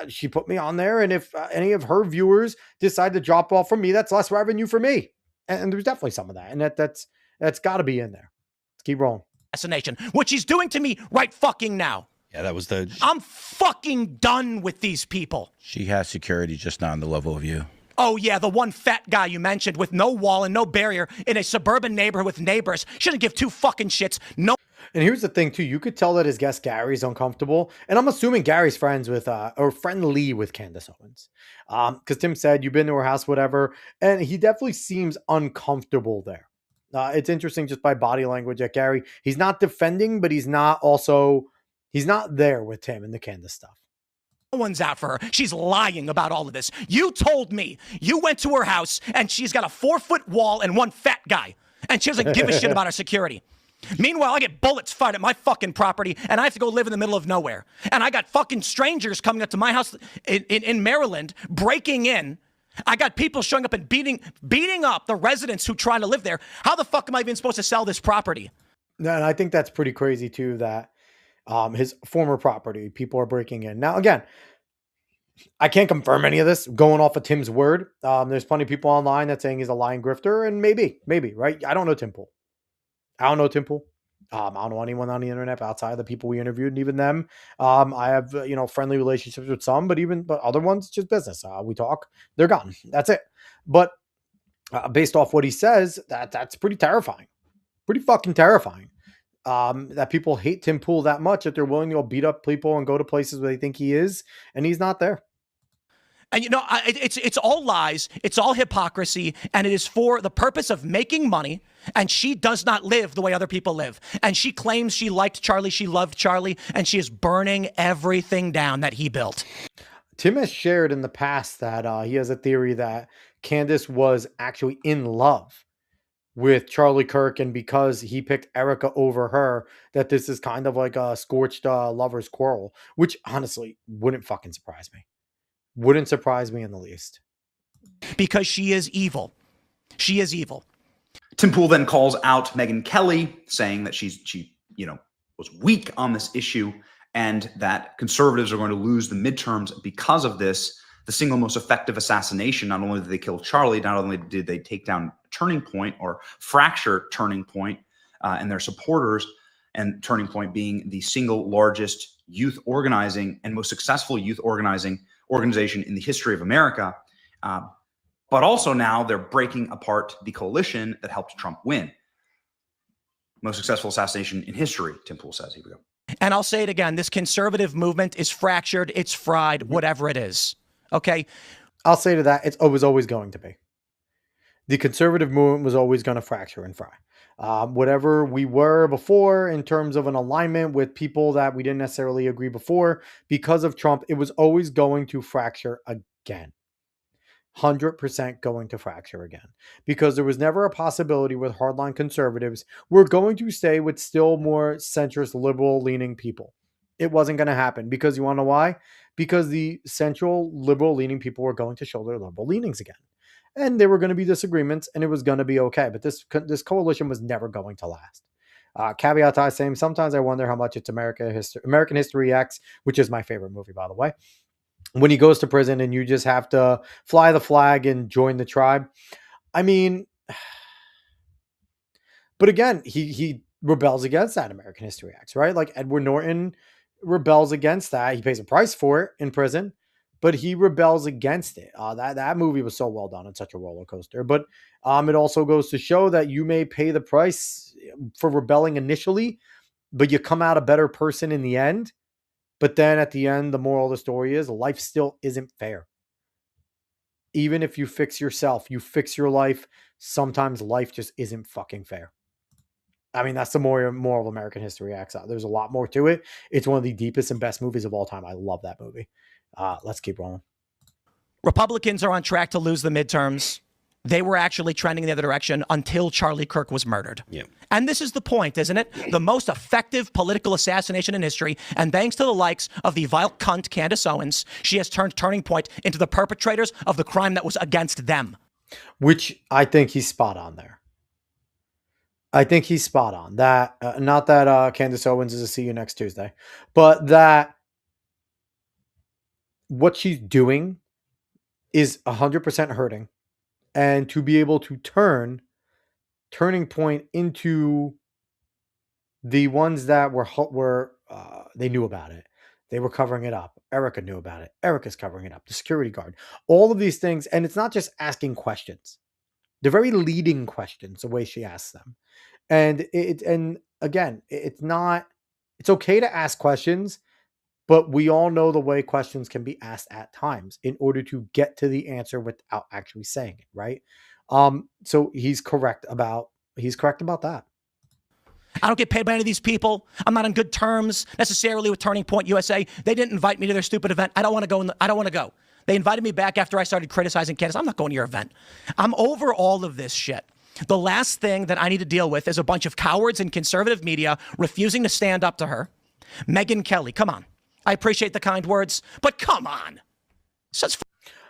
She put me on there, and if any of her viewers decide to drop off from me, that's less revenue for me. And there's definitely some of that. And that's got to be in there. Let's keep rolling. Assassination, which he's doing to me right fucking now. Yeah, that was the. I'm fucking done with these people. She has security, just not on the level of you. Oh, yeah, the one fat guy you mentioned with no wall and no barrier in a suburban neighborhood with neighbors shouldn't give two fucking shits. No. And here's the thing, too. You could tell that his guest Gary's uncomfortable. And I'm assuming Gary's friends with, or friendly with Candace Owens. Because Tim said, you've been to her house, whatever. And he definitely seems uncomfortable there. It's interesting just by body language at Gary. He's not defending, but he's not there with Tim and the Candace stuff. No one's out for her. She's lying about all of this. You told me you went to her house and she's got a 4-foot wall and one fat guy. And she doesn't give a shit about her security. Meanwhile, I get bullets fired at my fucking property and I have to go live in the middle of nowhere. And I got fucking strangers coming up to my house in Maryland, breaking in. I got people showing up and beating up the residents who trying to live there. How the fuck am I even supposed to sell this property? And I think that's pretty crazy too, that his former property, people are breaking in. Now, again, I can't confirm any of this going off of Tim's word. There's plenty of people online that saying he's a lying grifter, and maybe, right? I don't know Tim Pool. I don't know anyone on the internet outside of the people we interviewed, and even them. I have, friendly relationships with some, but other ones, just business. We talk, they're gone. That's it. But based off what he says, that's pretty terrifying. Pretty fucking terrifying. That people hate Tim Pool that much that they're willing to go beat up people and go to places where they think he is, and he's not there. And it's all lies, it's all hypocrisy, and it is for the purpose of making money. And she does not live the way other people live. And she claims she liked Charlie, she loved Charlie, and she is burning everything down that he built. Tim has shared in the past that he has a theory that Candace was actually in love with Charlie Kirk, and because he picked Erica over her, that this is kind of like a scorched lover's quarrel, which honestly wouldn't fucking surprise me. Wouldn't surprise me in the least. Because she is evil. She is evil. Tim Pool then calls out Megyn Kelly, saying that she was weak on this issue and that conservatives are going to lose the midterms because of this. The single most effective assassination, not only did they kill Charlie, not only did they take down Turning Point or fracture Turning Point and their supporters, and Turning Point being the single largest youth organizing and most successful youth organization in the history of America. But also now they're breaking apart the coalition that helped Trump win. Most successful assassination in history, Tim Pool says. Here we go. And I'll say it again. This conservative movement is fractured. It's fried, whatever it is. Okay? I'll say to that, it was always going to be. The conservative movement was always going to fracture and fry. Whatever we were before in terms of an alignment with people that we didn't necessarily agree before, because of Trump, it was always going to fracture again. 100% going to fracture again, because there was never a possibility with hardline conservatives we're going to stay with still more centrist liberal leaning people. It wasn't going to happen, because you want to know why? Because the central liberal leaning people were going to show their liberal leanings again, and there were going to be disagreements, and it was going to be okay. But this coalition was never going to last. Caveat I say, sometimes I wonder how much it's American History X, which is my favorite movie, by the way. When he goes to prison and you just have to fly the flag and join the tribe. I mean, but again, he rebels against that American History X, right? Like Edward Norton rebels against that. He pays a price for it in prison, but he rebels against it. That movie was so well done and such a roller coaster. But it also goes to show that you may pay the price for rebelling initially, but you come out a better person in the end. But then at the end, the moral of the story is life still isn't fair. even if you fix yourself, you fix your life, sometimes life just isn't fucking fair. I mean, that's the more of American History X. There's a lot more to it. It's one of the deepest and best movies of all time. I love that movie. Let's keep rolling. Republicans are on track to lose the midterms. They were actually trending in the other direction until Charlie Kirk was murdered. Yep. And this is the point, isn't it? The most effective political assassination in history. And thanks to the likes of the vile cunt Candace Owens, she has turned Turning Point into the perpetrators of the crime that was against them. Which I think he's spot on there. I think he's spot on. That not that Candace Owens is a see you next Tuesday, but that what she's doing is 100% hurting. And to be able to Turning Point into the ones that were they knew about it. They were covering it up. Erica knew about it. Erica's covering it up. The security guard. All of these things. And it's not just asking questions. They're very leading questions, the way she asks them. And it's okay to ask questions, but we all know the way questions can be asked at times in order to get to the answer without actually saying it, right? So he's correct about that. I don't get paid by any of these people. I'm not on good terms necessarily with Turning Point USA. They didn't invite me to their stupid event. I don't want to go. I don't want to go. They invited me back after I started criticizing Candace. I'm not going to your event. I'm over all of this shit. The last thing that I need to deal with is a bunch of cowards in conservative media refusing to stand up to her. Megyn Kelly, come on. I appreciate the kind words, but come on.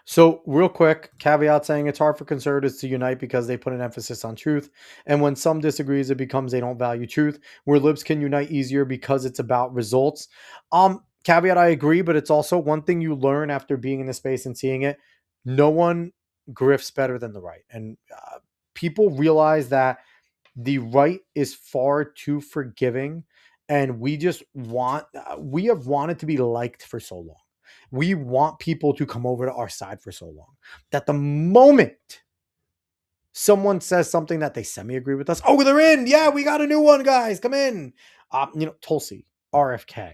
So real quick, caveat saying it's hard for conservatives to unite because they put an emphasis on truth. And when some disagrees, it becomes they don't value truth. Where libs can unite easier because it's about results. Caveat, I agree, but it's also one thing you learn after being in the space and seeing it. No one grifts better than the right. And people realize that the right is far too forgiving. And we have wanted to be liked for so long. We want people to come over to our side for so long that the moment someone says something that they semi-agree with us, oh, they're in. Yeah, we got a new one, guys. Come in. Tulsi, RFK,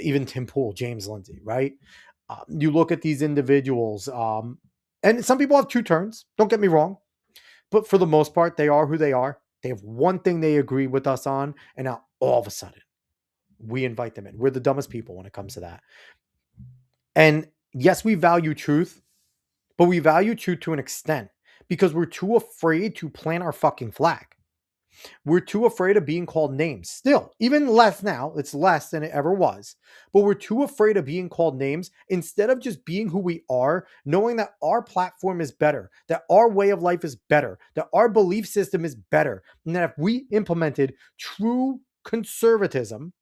even Tim Pool, James Lindsay, right? You look at these individuals, and some people have true turns. Don't get me wrong. But for the most part, they are who they are. They have one thing they agree with us on, and now all of a sudden, we invite them in. We're the dumbest people when it comes to that. And yes, we value truth, but we value truth to an extent because we're too afraid to plant our fucking flag. We're too afraid of being called names. Still, even less now. It's less than it ever was. But we're too afraid of being called names instead of just being who we are, knowing that our platform is better, that our way of life is better, that our belief system is better, and that if we implemented true conservatism,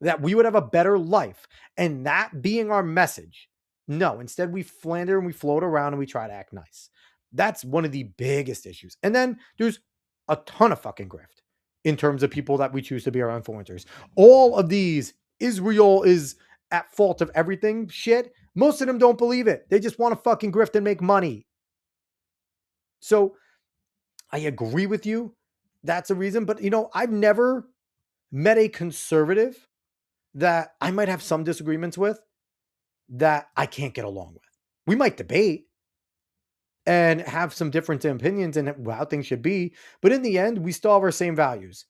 that we would have a better life. And that being our message. No, instead we flounder and we float around and we try to act nice. That's one of the biggest issues. And then there's a ton of fucking grift in terms of people that we choose to be our influencers. All of these, Israel is at fault of everything shit. Most of them don't believe it. They just want to fucking grift and make money. So I agree with you. That's a reason. But, I've never met a conservative that I might have some disagreements with that I can't get along with. We might debate and have some different opinions and how things should be, but in the end, we still have our same values.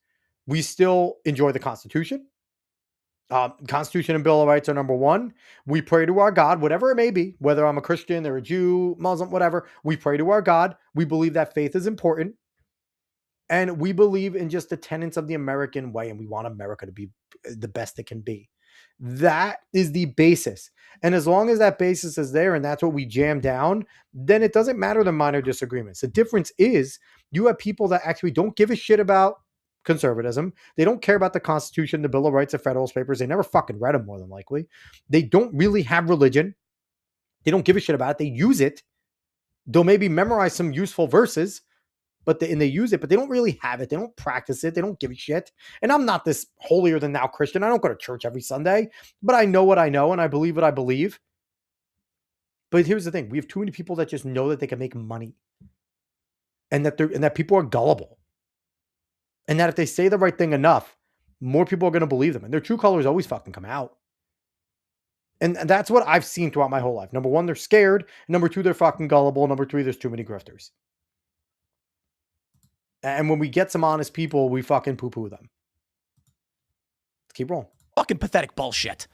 We still enjoy the Constitution. Constitution and Bill of Rights are number one. We pray to our God, whatever it may be, whether I'm a Christian or a Jew, Muslim, whatever. We pray to our God. We believe that faith is important. And we believe in just the tenets of the American way, and we want America to be the best it can be. That is the basis. And as long as that basis is there and that's what we jam down, then it doesn't matter the minor disagreements. The difference is you have people that actually don't give a shit about conservatism. They don't care about the Constitution, the Bill of Rights, the Federalist Papers. They never fucking read them, more than likely. They don't really have religion. They don't give a shit about it. They use it. They'll maybe memorize some useful verses, but they use it, but they don't really have it. They don't practice it. They don't give a shit. And I'm not this holier than thou Christian. I don't go to church every Sunday, but I know what I know and I believe what I believe. But here's the thing. We have too many people that just know that they can make money and that people are gullible. And that if they say the right thing enough, more people are going to believe them. And their true colors always fucking come out. And that's what I've seen throughout my whole life. Number one, they're scared. Number two, they're fucking gullible. Number three, there's too many grifters. And when we get some honest people, we fucking poo-poo them. Let's keep rolling. Fucking pathetic bullshit.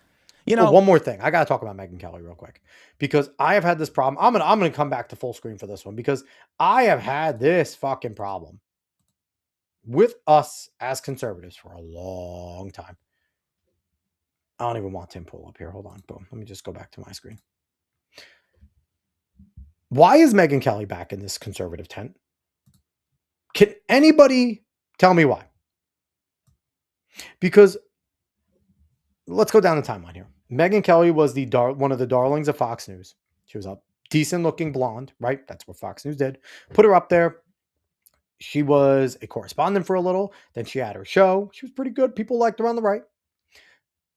You Oh, know, one more thing. I got to talk about Megyn Kelly real quick because I have had this problem. I'm gonna come back to full screen for this one because I have had this fucking problem with us as conservatives for a long time. I don't even want Tim Pool up here. Hold on. Boom. Let me just go back to my screen. Why is Megyn Kelly back in this conservative tent? Can anybody tell me why? Because let's go down the timeline here. Megyn Kelly was one of the darlings of Fox News. She was a decent looking blonde, right? That's what Fox News did. Put her up there. She was a correspondent for a little. Then she had her show. She was pretty good. People liked her on the right.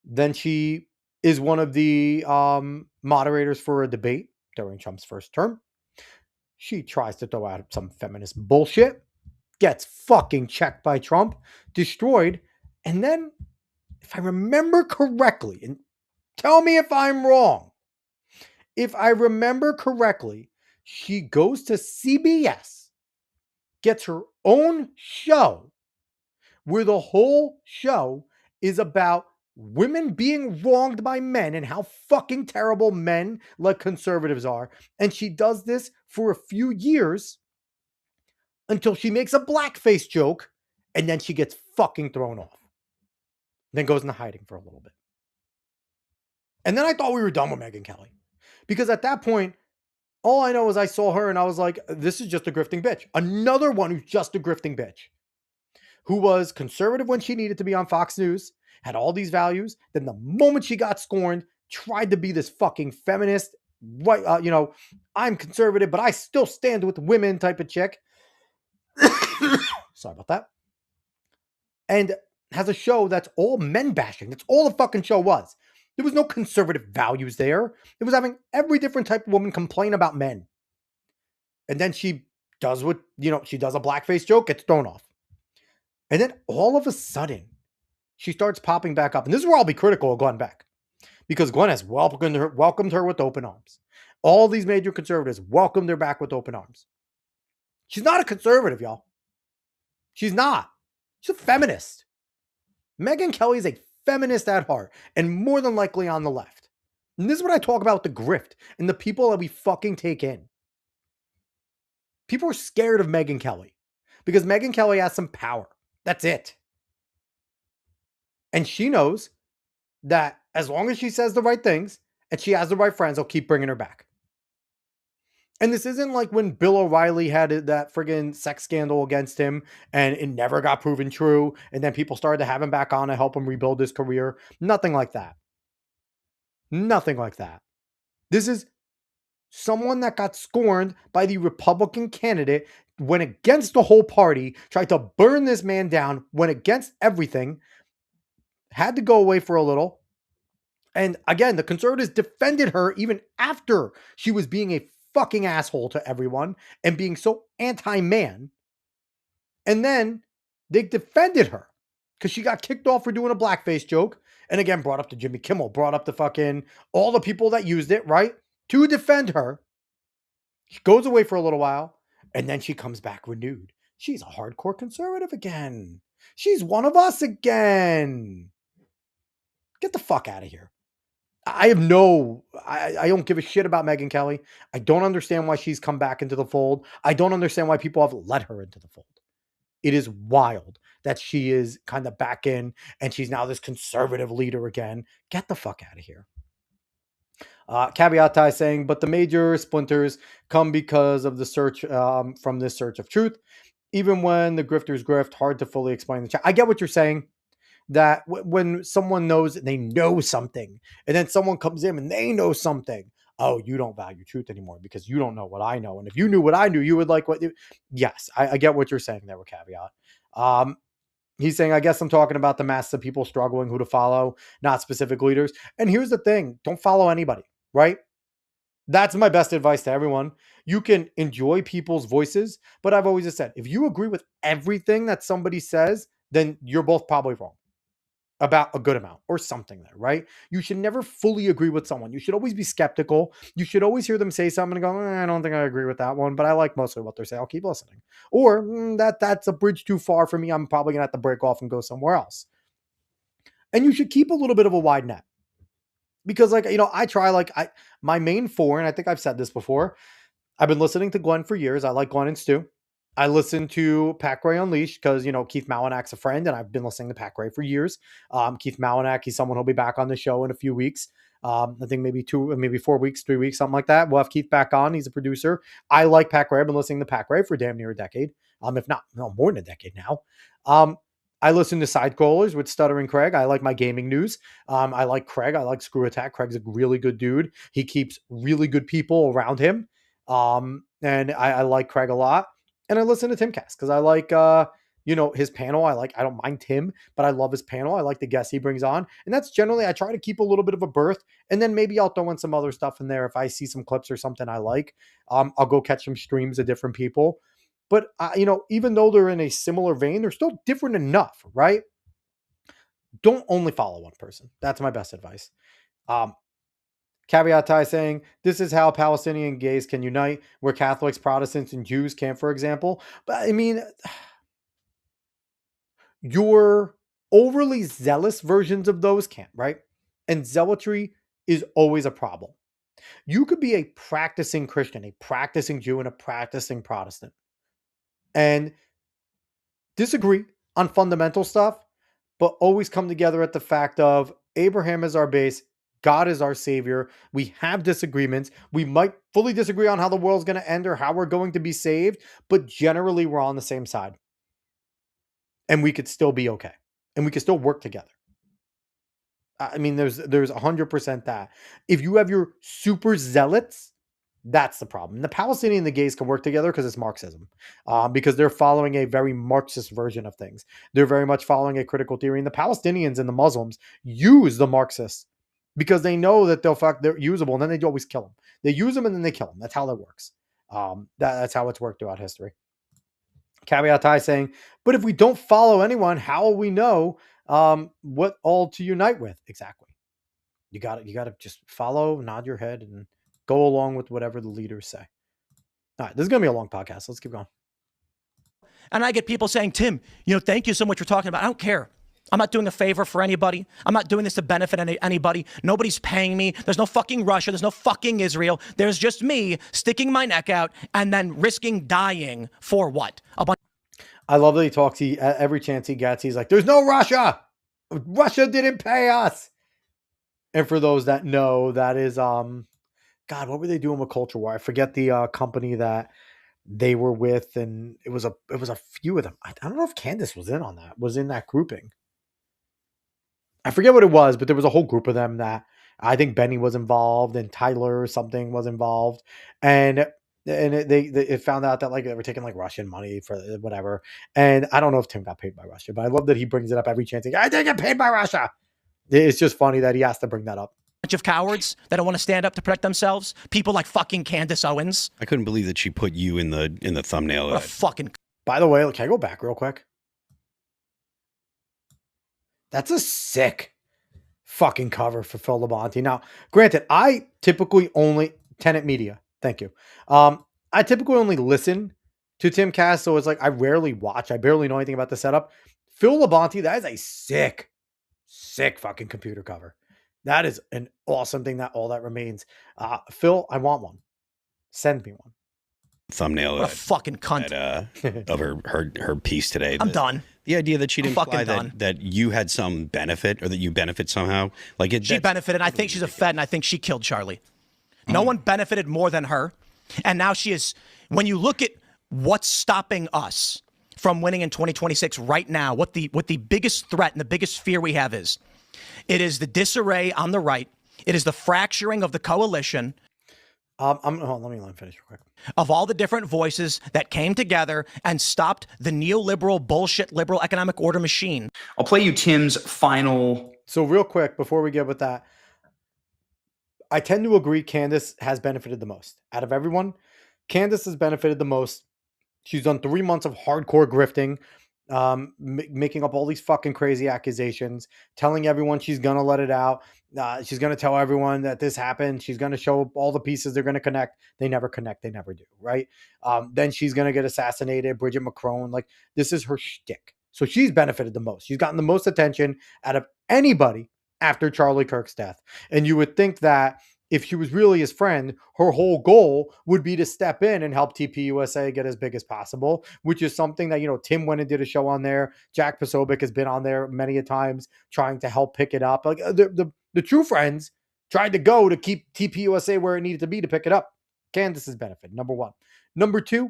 Then she is one of the moderators for a debate during Trump's first term. She tries to throw out some feminist bullshit. Gets fucking checked by Trump. Destroyed. And then, if I remember correctly, and tell me if I'm wrong. If I remember correctly, she goes to CBS, gets her own show, where the whole show is about women being wronged by men and how fucking terrible men like conservatives are. And she does this for a few years until she makes a blackface joke and then she gets fucking thrown off. Then goes into hiding for a little bit. And then I thought we were done with Megyn Kelly. Because at that point, all I know is I saw her and I was like, this is just a grifting bitch. Another one who's just a grifting bitch. Who was conservative when she needed to be on Fox News, had all these values. Then the moment she got scorned, tried to be this fucking feminist, white, I'm conservative, but I still stand with women type of chick. Sorry about that. And has a show that's all men bashing. That's all the fucking show was. There was no conservative values there. It was having every different type of woman complain about men. And then she does she does a blackface joke, gets thrown off. And then all of a sudden, she starts popping back up. And this is where I'll be critical of Glenn Beck. Because Glenn has welcomed her with open arms. All these major conservatives welcomed her back with open arms. She's not a conservative, y'all. She's not. She's a feminist. Megyn Kelly is a feminist at heart and more than likely on the left. And this is what I talk about the grift and the people that we fucking take in. People are scared of Megyn Kelly because Megyn Kelly has some power. That's it. And she knows that as long as she says the right things and she has the right friends, they'll keep bringing her back. And this isn't like when Bill O'Reilly had that friggin' sex scandal against him and it never got proven true. And then people started to have him back on to help him rebuild his career. Nothing like that. Nothing like that. This is someone that got scorned by the Republican candidate, went against the whole party, tried to burn this man down, went against everything, had to go away for a little. And again, the conservatives defended her even after she was being a fucking asshole to everyone and being so anti-man. And then they defended her because she got kicked off for doing a blackface joke. And again, brought up to Jimmy Kimmel, brought up to fucking all the people that used it, right? To defend her. She goes away for a little while and then she comes back renewed. She's a hardcore conservative again. She's one of us again. Get the fuck out of here. I don't give a shit about Megyn Kelly. I don't understand why she's come back into the fold. I don't understand why people have let her into the fold. It is wild that she is kind of back in and she's now this conservative leader again. Get the fuck out of here. Caveat is saying, but the major splinters come because of the search from this search of truth. Even when the grifters grift, hard to fully explain the chat. I get what you're saying. That when someone knows they know something and then someone comes in and they know something, oh, you don't value truth anymore because you don't know what I know. And if you knew what I knew, you would like what you... Yes, I get what you're saying there with caveat. He's saying, I guess I'm talking about the masses of people struggling who to follow, not specific leaders. And here's the thing. Don't follow anybody, right? That's my best advice to everyone. You can enjoy people's voices, but I've always said, if you agree with everything that somebody says, then you're both probably wrong. about a good amount or something there, right? You should never fully agree with someone. You should always be skeptical. You should always hear them say something and go, I don't think I agree with that one, but I like mostly what they're saying. I'll keep listening. Or that's a bridge too far for me. I'm probably going to have to break off and go somewhere else. And you should keep a little bit of a wide net. Because I try my main four, and I think I've said this before, I've been listening to Glenn for years. I like Glenn and Stu. I listen to Pat Gray Unleashed because, Keith Malinak's a friend, and I've been listening to Pat Gray for years. Keith Malinak, he's someone who'll be back on the show in a few weeks. I think maybe 4 weeks, 3 weeks, something like that. We'll have Keith back on. He's a producer. I like Pat Gray. I've been listening to Pat Gray for damn near a decade, if not more than a decade now. I listen to Side Scrollers with Stuttering Craig. I like my gaming news. I like Craig. I like Screw Attack. Craig's a really good dude. He keeps really good people around him. And I like Craig a lot. And I listen to Timcast because I like, his panel. I don't mind Tim, but I love his panel. I like the guests he brings on. And that's generally, I try to keep a little bit of a berth. And then maybe I'll throw in some other stuff in there. If I see some clips or something I like, I'll go catch some streams of different people. But, even though they're in a similar vein, they're still different enough, right? Don't only follow one person. That's my best advice. Caveat Ty saying, this is how Palestinian gays can unite, where Catholics, Protestants, and Jews can't, for example. But your overly zealous versions of those can't, right? And zealotry is always a problem. You could be a practicing Christian, a practicing Jew, and a practicing Protestant, and disagree on fundamental stuff, but always come together at the fact of Abraham is our base. God is our savior. We have disagreements. We might fully disagree on how the world's going to end or how we're going to be saved, but generally we're on the same side. And we could still be okay. And we could still work together. There's 100% that. If you have your super zealots, that's the problem. The Palestinian and the gays can work together because it's Marxism, because they're following a very Marxist version of things. They're very much following a critical theory. And the Palestinians and the Muslims use the Marxists because they know that they're usable, and then they always kill them. They use them and then they kill them. That's how that works. That's how it's worked throughout history. Caveat Ty saying, but if we don't follow anyone, how will we know what all to unite with? Exactly. You got to just follow, nod your head, and go along with whatever the leaders say. All right, this is going to be a long podcast. Let's keep going. And I get people saying, Tim, thank you so much for talking about it. I don't care. I'm not doing a favor for anybody. I'm not doing this to benefit anybody. Nobody's paying me. There's no fucking Russia. There's no fucking Israel. There's just me sticking my neck out and then risking dying for what? I love that he talks. Every chance he gets, he's like, there's no Russia. Russia didn't pay us. And for those that know, that is, God, what were they doing with Culture War? I forget the company that they were with, and it was a few of them. I don't know if Candace was in that grouping. I forget what it was, but there was a whole group of them that I think Benny was involved and Tyler or something was involved. And they found out that they were taking Russian money for whatever. And I don't know if Tim got paid by Russia, but I love that he brings it up every chance. I didn't get paid by Russia. It's just funny that he has to bring that up. Bunch of cowards that don't want to stand up to protect themselves. People like fucking Candace Owens. I couldn't believe that she put you in the thumbnail. What a fucking... By the way, can I go back real quick? That's a sick fucking cover for Phil Labonte. Now, granted, I typically only... Tenet Media. Thank you. I typically only listen to Timcast, so it's I rarely watch. I barely know anything about the setup. Phil Labonte, that is a sick fucking computer cover. That is an awesome thing. All that remains. Phil, I want one. Send me one. Thumbnail. What a fucking cunt. Of her piece today. I'm done. The idea that she'd imply that you had some benefit or that you benefit somehow. She benefited. I think she's a Fed, and I think she killed Charlie. No one benefited more than her. And now she is, when you look at what's stopping us from winning in 2026 right now, what the biggest threat and the biggest fear we have is, it is the disarray on the right. It is the fracturing of the coalition. Let me finish real quick. Of all the different voices that came together and stopped the neoliberal bullshit liberal economic order machine. I'll play you Tim's final. So real quick, before we get with that, I tend to agree Candace has benefited the most. Out of everyone, Candace has benefited the most. She's done 3 months of hardcore grifting. making up all these fucking crazy accusations, telling everyone she's going to let it out. She's going to tell everyone that this happened. She's going to show all the pieces they're going to connect. They never connect. They never do. Right. Then she's going to get assassinated. Bridget McCrone. Like, this is her shtick. So she's benefited the most. She's gotten the most attention out of anybody after Charlie Kirk's death. And you would think that if she was really his friend, her whole goal would be to step in and help TPUSA get as big as possible, which is something that, Tim went and did a show on there. Jack Posobiec has been on there many a times trying to help pick it up. Like, the true friends tried to go to keep TPUSA where it needed to be to pick it up. Candace's benefit, number one. Number two,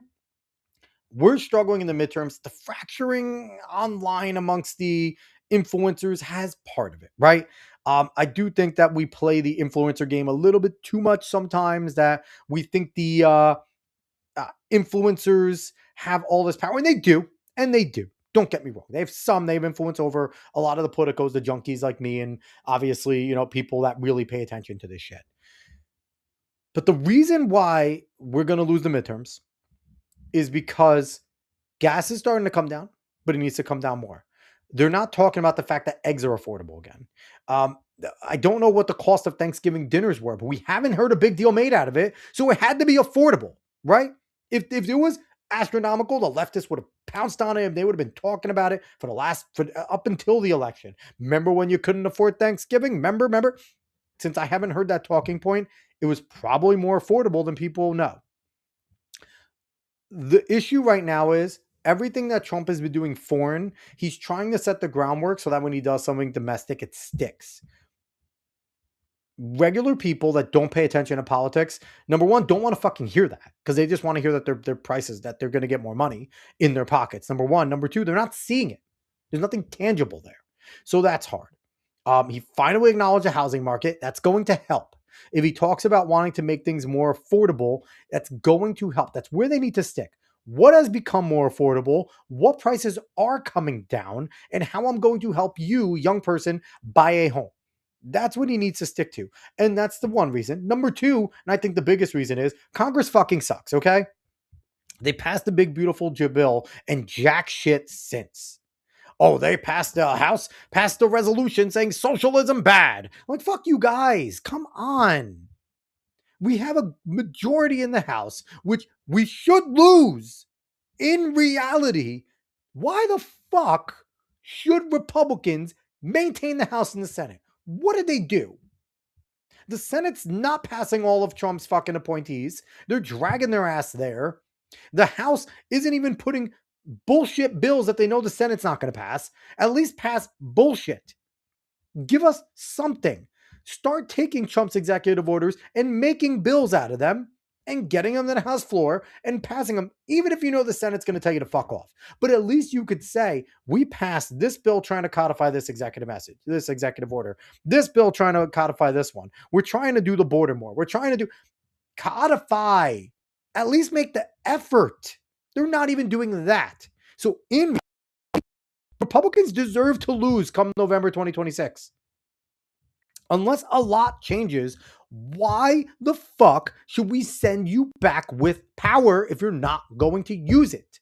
we're struggling in the midterms. The fracturing online amongst the influencers has part of it, right? I do think that we play the influencer game a little bit too much sometimes, that we think the influencers have all this power, and they do. Don't get me wrong. They have influence over a lot of the politicos, the junkies like me, and obviously, people that really pay attention to this shit. But the reason why we're going to lose the midterms is because gas is starting to come down, but it needs to come down more. They're not talking about the fact that eggs are affordable again. I don't know what the cost of Thanksgiving dinners were, but we haven't heard a big deal made out of it. So it had to be affordable, right? If it was astronomical, the leftists would have pounced on it, and they would have been talking about it for up until the election. Remember when you couldn't afford Thanksgiving? Remember? Since I haven't heard that talking point, it was probably more affordable than people know. The issue right now is everything that Trump has been doing foreign, he's trying to set the groundwork so that when he does something domestic, it sticks. Regular people that don't pay attention to politics, number one, don't want to fucking hear that, because they just want to hear that their prices, that they're going to get more money in their pockets. Number one. Number two, they're not seeing it. There's nothing tangible there. So that's hard. He finally acknowledged the housing market. That's going to help. If he talks about wanting to make things more affordable, that's going to help. That's where they need to stick. What has become more affordable? What prices are coming down? And how I'm going to help you, young person, buy a home. That's what he needs to stick to. And that's the one reason. Number two, and I think the biggest reason, is Congress fucking sucks, okay? They passed the big, beautiful bill and jack shit since. Oh, they passed a resolution saying socialism bad. I'm like, fuck you guys. Come on. We have a majority in the House, which we should lose. In reality, why the fuck should Republicans maintain the House and the Senate? What did they do? The Senate's not passing all of Trump's fucking appointees. They're dragging their ass there. The House isn't even putting bullshit bills that they know the Senate's not going to pass. At least pass bullshit. Give us something. Start taking Trump's executive orders and making bills out of them and getting them to the House floor and passing them, even if you know the Senate's going to tell you to fuck off. But at least you could say, we passed this bill trying to codify this executive order, this bill trying to codify this one. We're trying to do the border more. We're trying to do codify. At least make the effort. They're not even doing that. So Republicans deserve to lose come November 2026. Unless a lot changes, why the fuck should we send you back with power if you're not going to use it?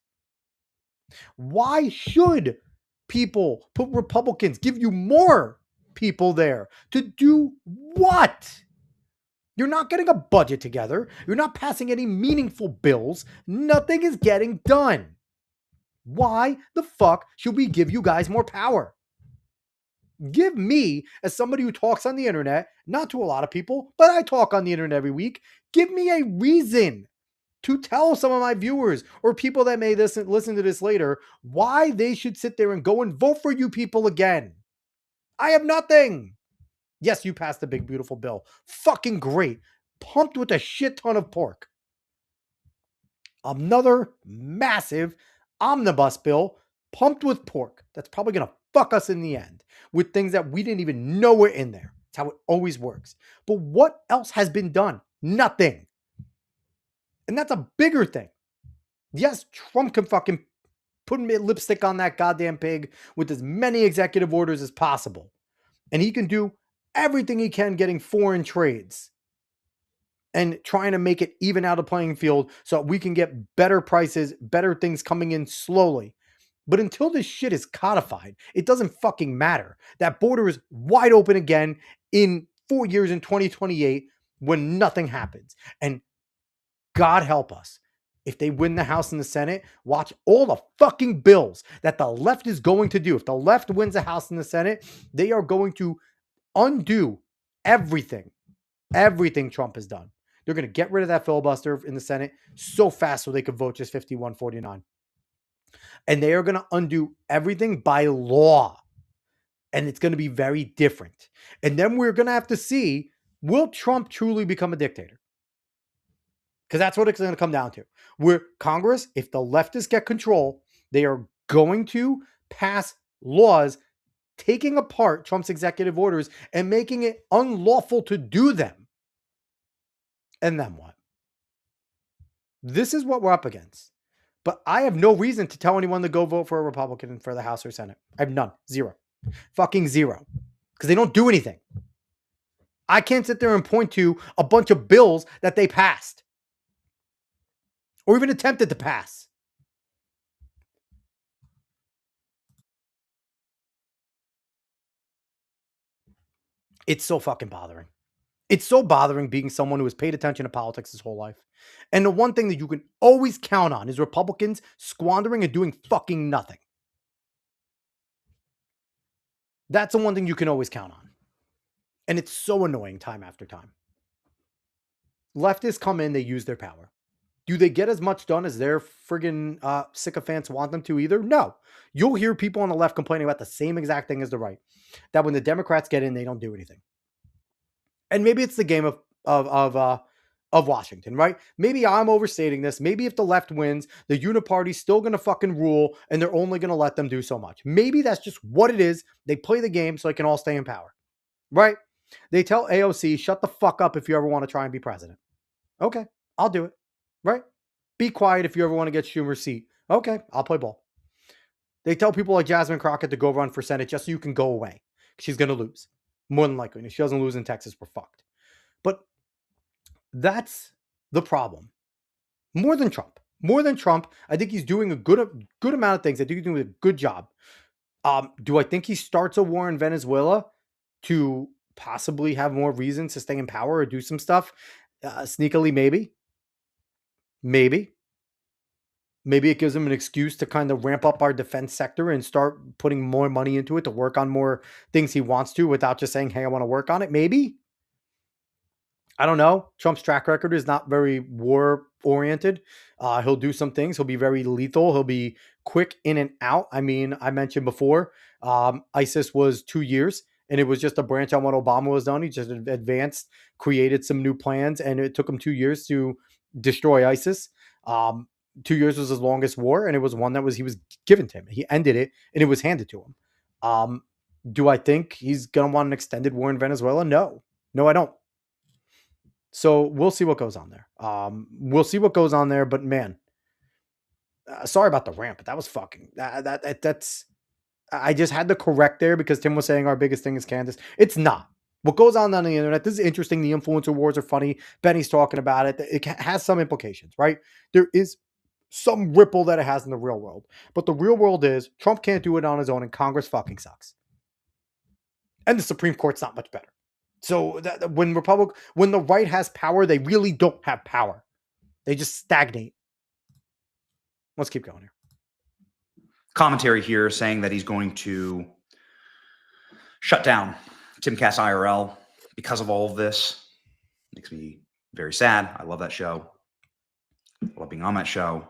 Why should people put Republicans, give you more people there to do what? You're not getting a budget together. You're not passing any meaningful bills. Nothing is getting done. Why the fuck should we give you guys more power? Give me, as somebody who talks on the internet, not to a lot of people, but I talk on the internet every week, give me a reason to tell some of my viewers or people that may listen to this later why they should sit there and go and vote for you people again. I have nothing. Yes, you passed the big, beautiful bill. Fucking great. Pumped with a shit ton of pork. Another massive omnibus bill pumped with pork. That's probably going to fuck us in the end with things that we didn't even know were in there. That's how it always works. But what else has been done? Nothing. And that's a bigger thing. Yes, Trump can fucking put lipstick on that goddamn pig with as many executive orders as possible. And he can do everything he can getting foreign trades and trying to make it even out the playing field so we can get better prices, better things coming in slowly. But until this shit is codified, it doesn't fucking matter. That border is wide open again in 4 years in 2028 when nothing happens. And God help us. If they win the House and the Senate, watch all the fucking bills that the left is going to do. If the left wins the House and the Senate, they are going to undo everything Trump has done. They're going to get rid of that filibuster in the Senate so fast so they could vote just 51-49. And they are going to undo everything by law. And it's going to be very different. And then we're going to have to see, will Trump truly become a dictator? Because that's what it's going to come down to. Where Congress, if the leftists get control, they are going to pass laws taking apart Trump's executive orders and making it unlawful to do them. And then what? This is what we're up against. But I have no reason to tell anyone to go vote for a Republican for the House or Senate. I have none. Zero. Fucking zero. Because they don't do anything. I can't sit there and point to a bunch of bills that they passed. Or even attempted to pass. It's so fucking bothering. It's so bothering being someone who has paid attention to politics his whole life. And the one thing that you can always count on is Republicans squandering and doing fucking nothing. That's the one thing you can always count on. And it's so annoying time after time. Leftists come in, they use their power. Do they get as much done as their friggin' sycophants want them to either? No. You'll hear people on the left complaining about the same exact thing as the right. That when the Democrats get in, they don't do anything. And maybe it's the game of Washington, right? Maybe I'm overstating this. Maybe if the left wins, the uniparty's still going to fucking rule and they're only going to let them do so much. Maybe that's just what it is. They play the game so they can all stay in power, right? They tell AOC, shut the fuck up if you ever want to try and be president. Okay, I'll do it, right? Be quiet if you ever want to get Schumer's seat. Okay, I'll play ball. They tell people like Jasmine Crockett to go run for Senate just so you can go away. She's going to lose. More than likely. And if she doesn't lose in Texas, we're fucked. But that's the problem. More than Trump. I think he's doing a good amount of things. I think he's doing a good job. Do I think he starts a war in Venezuela to possibly have more reasons to stay in power or do some stuff? Sneakily, maybe. Maybe it gives him an excuse to kind of ramp up our defense sector and start putting more money into it to work on more things he wants to without just saying, hey, I want to work on it. Maybe. I don't know. Trump's track record is not very war oriented. He'll do some things. He'll be very lethal. He'll be quick in and out. I mean, I mentioned before, ISIS was 2 years and it was just a branch on what Obama was done. He just advanced, created some new plans, and it took him 2 years to destroy ISIS. 2 years was his longest war, and it was one that he was given to him. He ended it, and it was handed to him. Do I think he's going to want an extended war in Venezuela? No, I don't. So we'll see what goes on there. But man, sorry about the rant, but that was fucking that's. I just had to correct there because Tim was saying our biggest thing is Candace. It's not. What goes on the internet, this is interesting. The influencer wars are funny. Benny's talking about it. It has some implications, right? There is some ripple that it has in the real world. But the real world is Trump can't do it on his own and Congress fucking sucks. And the Supreme Court's not much better. So when the right has power, they really don't have power. They just stagnate. Let's keep going here. Commentary here saying that he's going to shut down Timcast IRL because of all of this. Makes me very sad. I love that show. I love being on that show.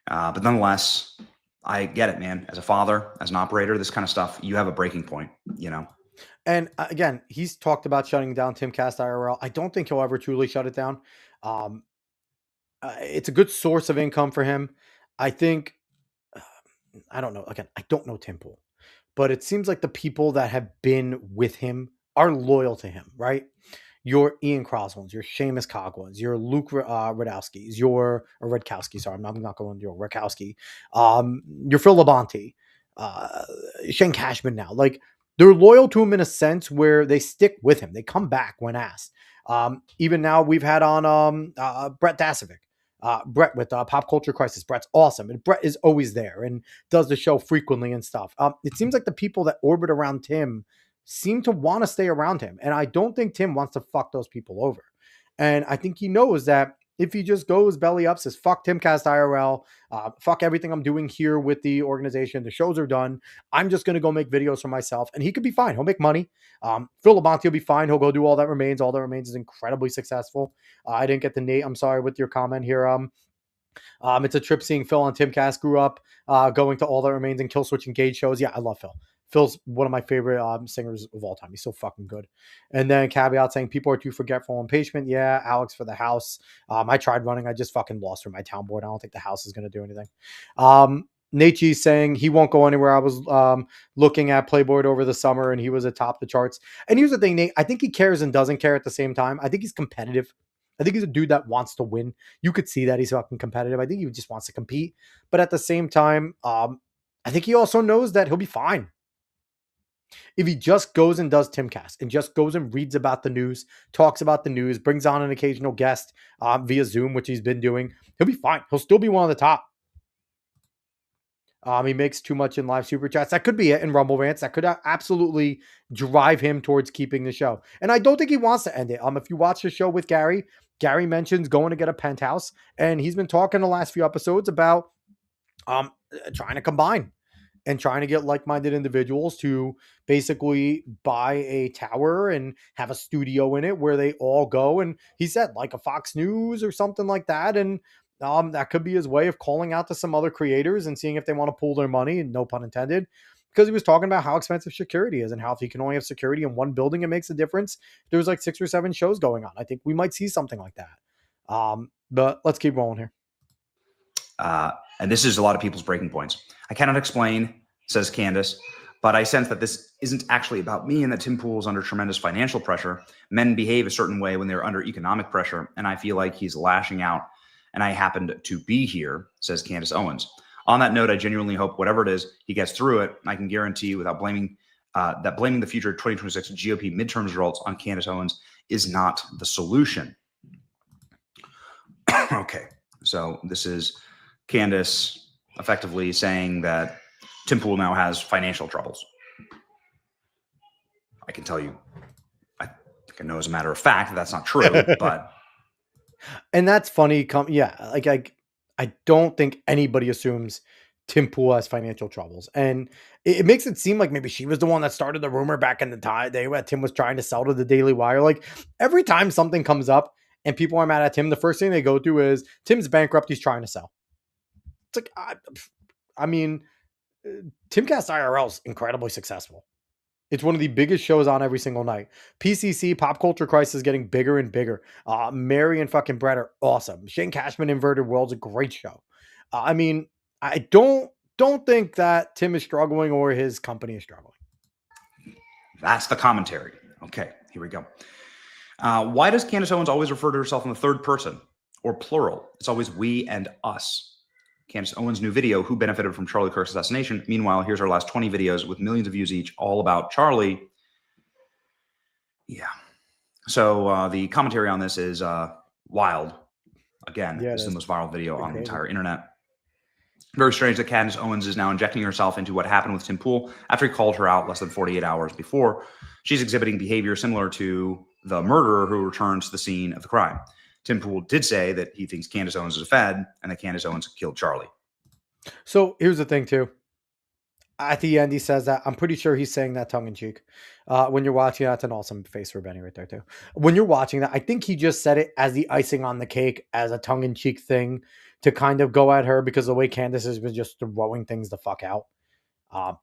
But nonetheless, I get it, man. As a father, as an operator, this kind of stuff, you have a breaking point, you know? And again, he's talked about shutting down Timcast IRL. I don't think he'll ever truly shut it down. It's a good source of income for him. I think, I don't know. Again, I don't know Tim Pool, but it seems like the people that have been with him are loyal to him, right? Your Ian Croslands, your Seamus Cogwins, your Luke Radkowski's, your Redkowski. Sorry, I'm not going to your Redkowski. Your Phil Labonte, Shane Cashman. Now, like, they're loyal to him in a sense where they stick with him. They come back when asked. Even now, we've had on Brett Dasovic. Brett with Pop Culture Crisis. Brett's awesome, and Brett is always there and does the show frequently and stuff. It seems like the people that orbit around Tim seem to want to stay around him, and I don't think Tim wants to fuck those people over. And I think he knows that if he just goes belly up, says fuck Timcast IRL, fuck everything I'm doing here with the organization, the shows are done, I'm just going to go make videos for myself, and he could be fine. He'll make money. Phil Labonte will be fine. He'll go do All That Remains. All That Remains is incredibly successful. I didn't get the Nate. I'm sorry with your comment here. It's a trip seeing Phil on Timcast. Grew up going to All That Remains and Kill Switch Engage shows. Yeah, I love Phil. Phil's one of my favorite singers of all time. He's so fucking good. And then caveat saying people are too forgetful and patient. Yeah, Alex for the house. I tried running. I just fucking lost for my town board. I don't think the house is going to do anything. Nate G saying he won't go anywhere. I was looking at Playboy over the summer and he was atop the charts. And here's the thing, Nate. I think he cares and doesn't care at the same time. I think he's competitive. I think he's a dude that wants to win. You could see that he's fucking competitive. I think he just wants to compete. But at the same time, I think he also knows that he'll be fine. If he just goes and does Timcast and just goes and reads about the news, talks about the news, brings on an occasional guest via Zoom, which he's been doing, he'll be fine. He'll still be one of the top. He makes too much in live super chats. That could be it in Rumble rants. That could absolutely drive him towards keeping the show. And I don't think he wants to end it. If you watch the show with Gary, Gary mentions going to get a penthouse, and he's been talking the last few episodes about trying to combine and trying to get like-minded individuals to basically buy a tower and have a studio in it where they all go. And he said like a Fox News or something like that. And that could be his way of calling out to some other creators and seeing if they want to pool their money, and no pun intended, because he was talking about how expensive security is and how if he can only have security in one building, it makes a difference. There's like 6 or 7 shows going on. I think we might see something like that. But let's keep rolling here. And this is a lot of people's breaking points. I cannot explain, says Candace, but I sense that this isn't actually about me and that Tim Pool is under tremendous financial pressure. Men behave a certain way when they're under economic pressure, and I feel like he's lashing out, and I happened to be here, says Candace Owens. On that note, I genuinely hope whatever it is, he gets through it. I can guarantee you without blaming the future 2026 GOP midterm results on Candace Owens is not the solution. Okay, so this is Candace effectively saying that Tim Pool now has financial troubles. I can tell you, I think I know as a matter of fact that that's not true, but. And that's funny. Yeah, like I don't think anybody assumes Tim Pool has financial troubles. And it makes it seem like maybe she was the one that started the rumor back in the day where Tim was trying to sell to the Daily Wire. Like every time something comes up and people are mad at Tim, the first thing they go to is Tim's bankrupt, he's trying to sell. It's like, I mean, Timcast IRL is incredibly successful. It's one of the biggest shows on every single night. PCC, Pop Culture Crisis, is getting bigger and bigger. Mary and fucking Brett are awesome. Shane Cashman Inverted World's a great show. I mean, I don't think that Tim is struggling or his company is struggling. That's the commentary. Okay, here we go. Why does Candace Owens always refer to herself in the third person or plural? It's always we and us. Candace Owens' new video, Who Benefited from Charlie Kirk's Assassination? Meanwhile, here's our last 20 videos with millions of views each, all about Charlie. Yeah. So the commentary on this is wild. Again, yeah, this is the most viral video on the entire internet. Very strange that Candace Owens is now injecting herself into what happened with Tim Pool after he called her out less than 48 hours before. She's exhibiting behavior similar to the murderer who returns to the scene of the crime. Tim Pool did say that he thinks Candace Owens is a fed and that Candace Owens killed Charlie. So here's the thing, too. At the end, he says that. I'm pretty sure he's saying that tongue-in-cheek. When you're watching, that's an awesome face for Benny right there, too. When you're watching that, I think he just said it as the icing on the cake, as a tongue-in-cheek thing to kind of go at her because the way Candace has been just throwing things the fuck out.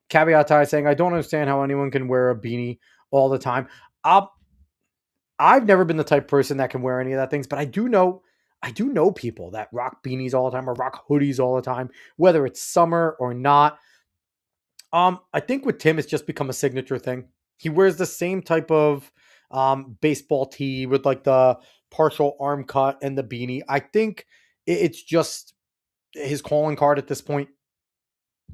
Caveat Ty saying, I don't understand how anyone can wear a beanie all the time. I've never been the type of person that can wear any of that things, but I do know people that rock beanies all the time or rock hoodies all the time, whether it's summer or not. I think with Tim, it's just become a signature thing. He wears the same type of baseball tee with like the partial arm cut and the beanie. I think it's just his calling card at this point.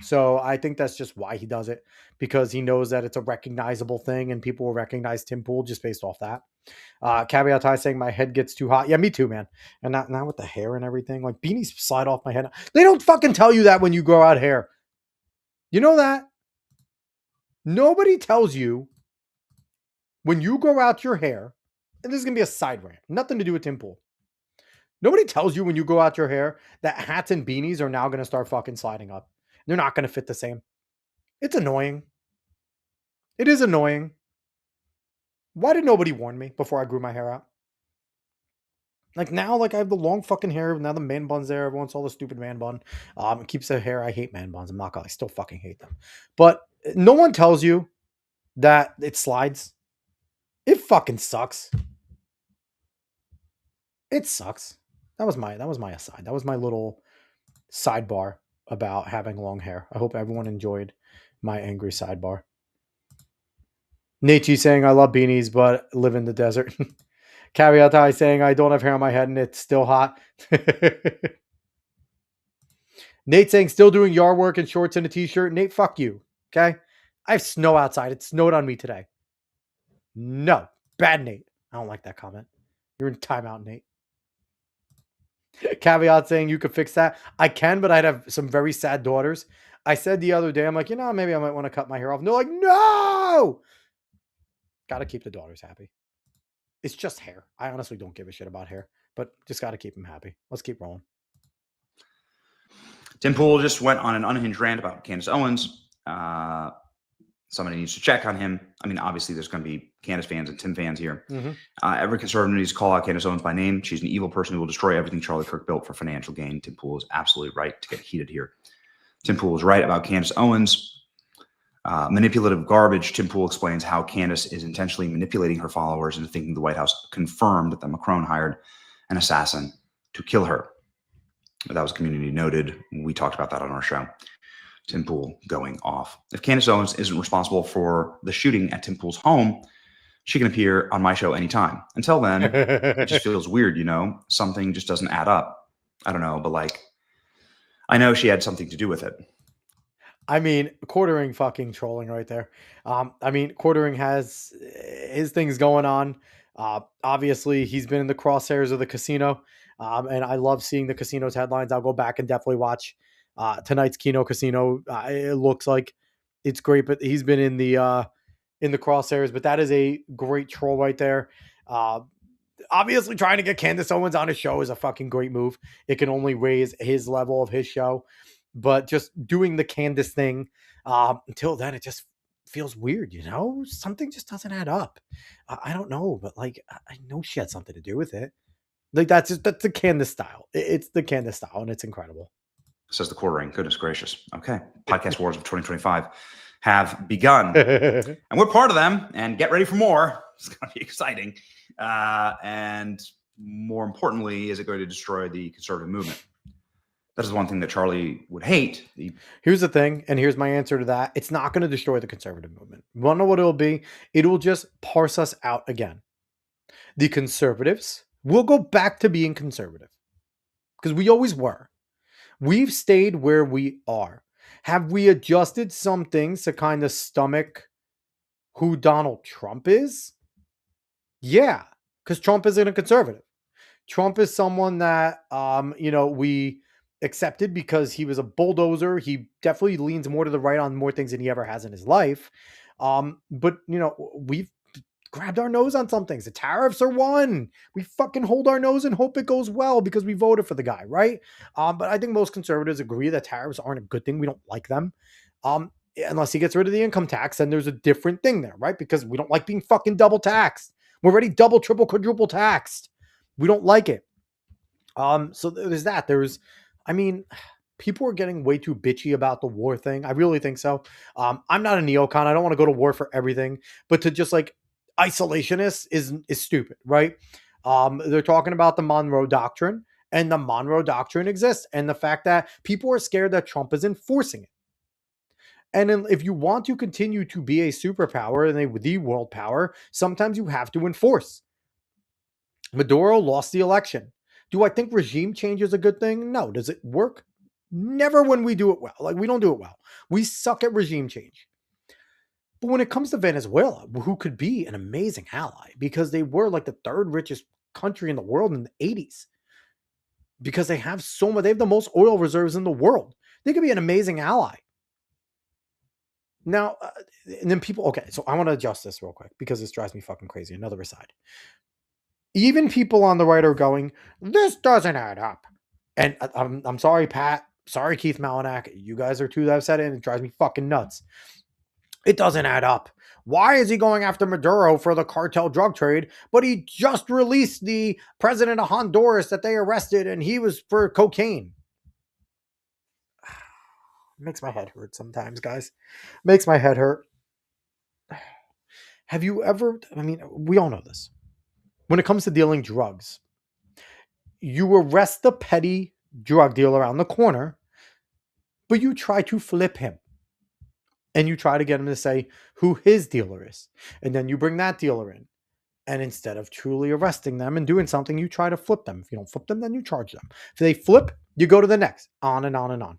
So I think that's just why he does it, because he knows that it's a recognizable thing and people will recognize Tim Pool just based off that. Caveat Ty saying my head gets too hot. Yeah, me too, man. And not now with the hair and everything. Like beanies slide off my head. They don't fucking tell you that when you grow out hair. You know that? Nobody tells you when you grow out your hair, and this is gonna be a side rant, nothing to do with Tim Pool. Nobody tells you when you grow out your hair that hats and beanies are now gonna start fucking sliding up. They're not gonna fit the same. It's annoying. It is annoying. Why did nobody warn me before I grew my hair out? Like now, like I have the long fucking hair. Now the man bun's there. Everyone saw the stupid man bun. It keeps the hair. I hate man buns. I'm not gonna. I still fucking hate them. But no one tells you that it slides. It fucking sucks. It sucks. That was my aside. That was my little sidebar about having long hair. I hope everyone enjoyed my angry sidebar. Nachi saying I love beanies, but live in the desert. Caveat I saying I don't have hair on my head and it's still hot. Nate saying still doing yard work in shorts and a t-shirt. Nate, fuck you. Okay. I have snow outside. It snowed on me today. No. Bad Nate. I don't like that comment. You're in timeout, Nate. Caveat saying you could fix that. I can, but I'd have some very sad daughters. I said the other day, I'm like, maybe I might want to cut my hair off. And they're like, no. Gotta keep the daughters happy. It's just hair. I honestly don't give a shit about hair, but just got to keep them happy. Let's keep rolling. Tim Pool just went on an unhinged rant about Candace Owens. Somebody needs to check on him. I mean, obviously, there's going to be Candace fans and Tim fans here. Mm-hmm. Every conservative needs to call out Candace Owens by name. She's an evil person who will destroy everything Charlie Kirk built for financial gain. Tim Pool is absolutely right to get heated here. Tim Pool is right about Candace Owens. Manipulative garbage. Tim Pool explains how Candace is intentionally manipulating her followers into thinking the White House confirmed that Macron hired an assassin to kill her. That was community noted. We talked about that on our show. Tim Pool going off. If Candace Owens isn't responsible for the shooting at Tim Pool's home, she can appear on my show anytime. Until then, it just feels weird, Something just doesn't add up. I don't know, but I know she had something to do with it. I mean, Quartering fucking trolling right there. Quartering has his things going on. Obviously, he's been in the crosshairs of the casino. And I love seeing the casino's headlines. I'll go back and definitely watch tonight's Keno Casino. It looks like it's great, but he's been in the crosshairs. But that is a great troll right there. Obviously, trying to get Candace Owens on his show is a fucking great move. It can only raise his level of his show. But just doing the Candace thing until then, it just feels weird, Something just doesn't add up. I don't know, but I know she had something to do with it. That's the Candace style. It's the Candace style, and it's incredible. Says the Quartering. Goodness gracious. Okay. Podcast Wars of 2025 have begun. And we're part of them. And get ready for more. It's going to be exciting. And more importantly, is it going to destroy the conservative movement? That is one thing that Charlie would hate. Here's the thing, and here's my answer to that. It's not going to destroy the conservative movement. You want to know what it'll be? It will just parse us out again. The conservatives will go back to being conservative because we always were. We've stayed where we are. Have we adjusted some things to kind of stomach who Donald Trump is? Yeah, because Trump isn't a conservative. Trump is someone that, we accepted because he was a bulldozer. He definitely leans more to the right on more things than he ever has in his life. But we've grabbed our nose on some things. The tariffs are one. We fucking hold our nose and hope it goes well because we voted for the guy, right? But I think most conservatives agree that tariffs aren't a good thing. We don't like them. Unless he gets rid of the income tax, then there's a different thing there, right? Because we don't like being fucking double taxed. We're already double, triple, quadruple taxed. We don't like it. So there's that. People are getting way too bitchy about the war thing. I really think so. I'm not a neocon. I don't want to go to war for everything, but to just isolationists is stupid, right? They're talking about the Monroe Doctrine, and the Monroe Doctrine exists, and the fact that people are scared that Trump is enforcing it. And if you want to continue to be a superpower and the world power, sometimes you have to enforce. Maduro lost the election. Do I think regime change is a good thing? No. Does it work? Never when we do it well. Like, we don't do it well. We suck at regime change. But when it comes to Venezuela, who could be an amazing ally, because they were like the third richest country in the world in the 80s, because they have so much, they have the most oil reserves in the world. They could be an amazing ally. Now, and then people, okay, so I want to adjust this real quick because this drives me fucking crazy. Another aside. Even people on the right are going, this doesn't add up. And I'm sorry, Pat. Sorry, Keith Malinak. You guys are two that have said it, and it drives me fucking nuts. It doesn't add up. Why is he going after Maduro for the cartel drug trade, but he just released the president of Honduras that they arrested, and he was for cocaine? Makes my head hurt sometimes, guys. Makes my head hurt. Have you ever, I mean, we all know this. When it comes to dealing drugs, you arrest the petty drug dealer around the corner, but you try to flip him. And you try to get him to say who his dealer is. And then you bring that dealer in. And instead of truly arresting them and doing something, you try to flip them. If you don't flip them, then you charge them. If they flip, you go to the next. On and on and on.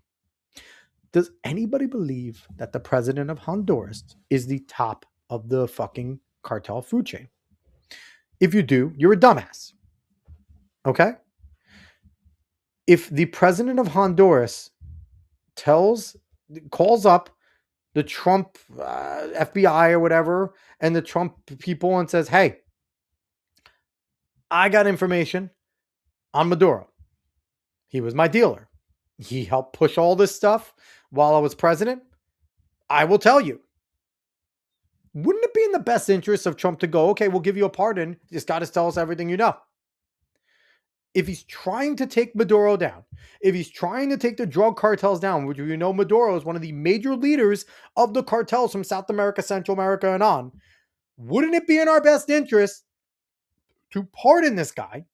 Does anybody believe that the president of Honduras is the top of the fucking cartel food chain? If you do, you're a dumbass. Okay? If the president of Honduras calls up the Trump FBI or whatever, and the Trump people, and says, hey, I got information on Maduro. He was my dealer. He helped push all this stuff while I was president. I will tell you. Wouldn't it be in the best interest of Trump to go, okay, we'll give you a pardon. You just got to tell us everything you know. If he's trying to take Maduro down, if he's trying to take the drug cartels down, which you know Maduro is one of the major leaders of the cartels from South America, Central America, and on, wouldn't it be in our best interest to pardon this guy,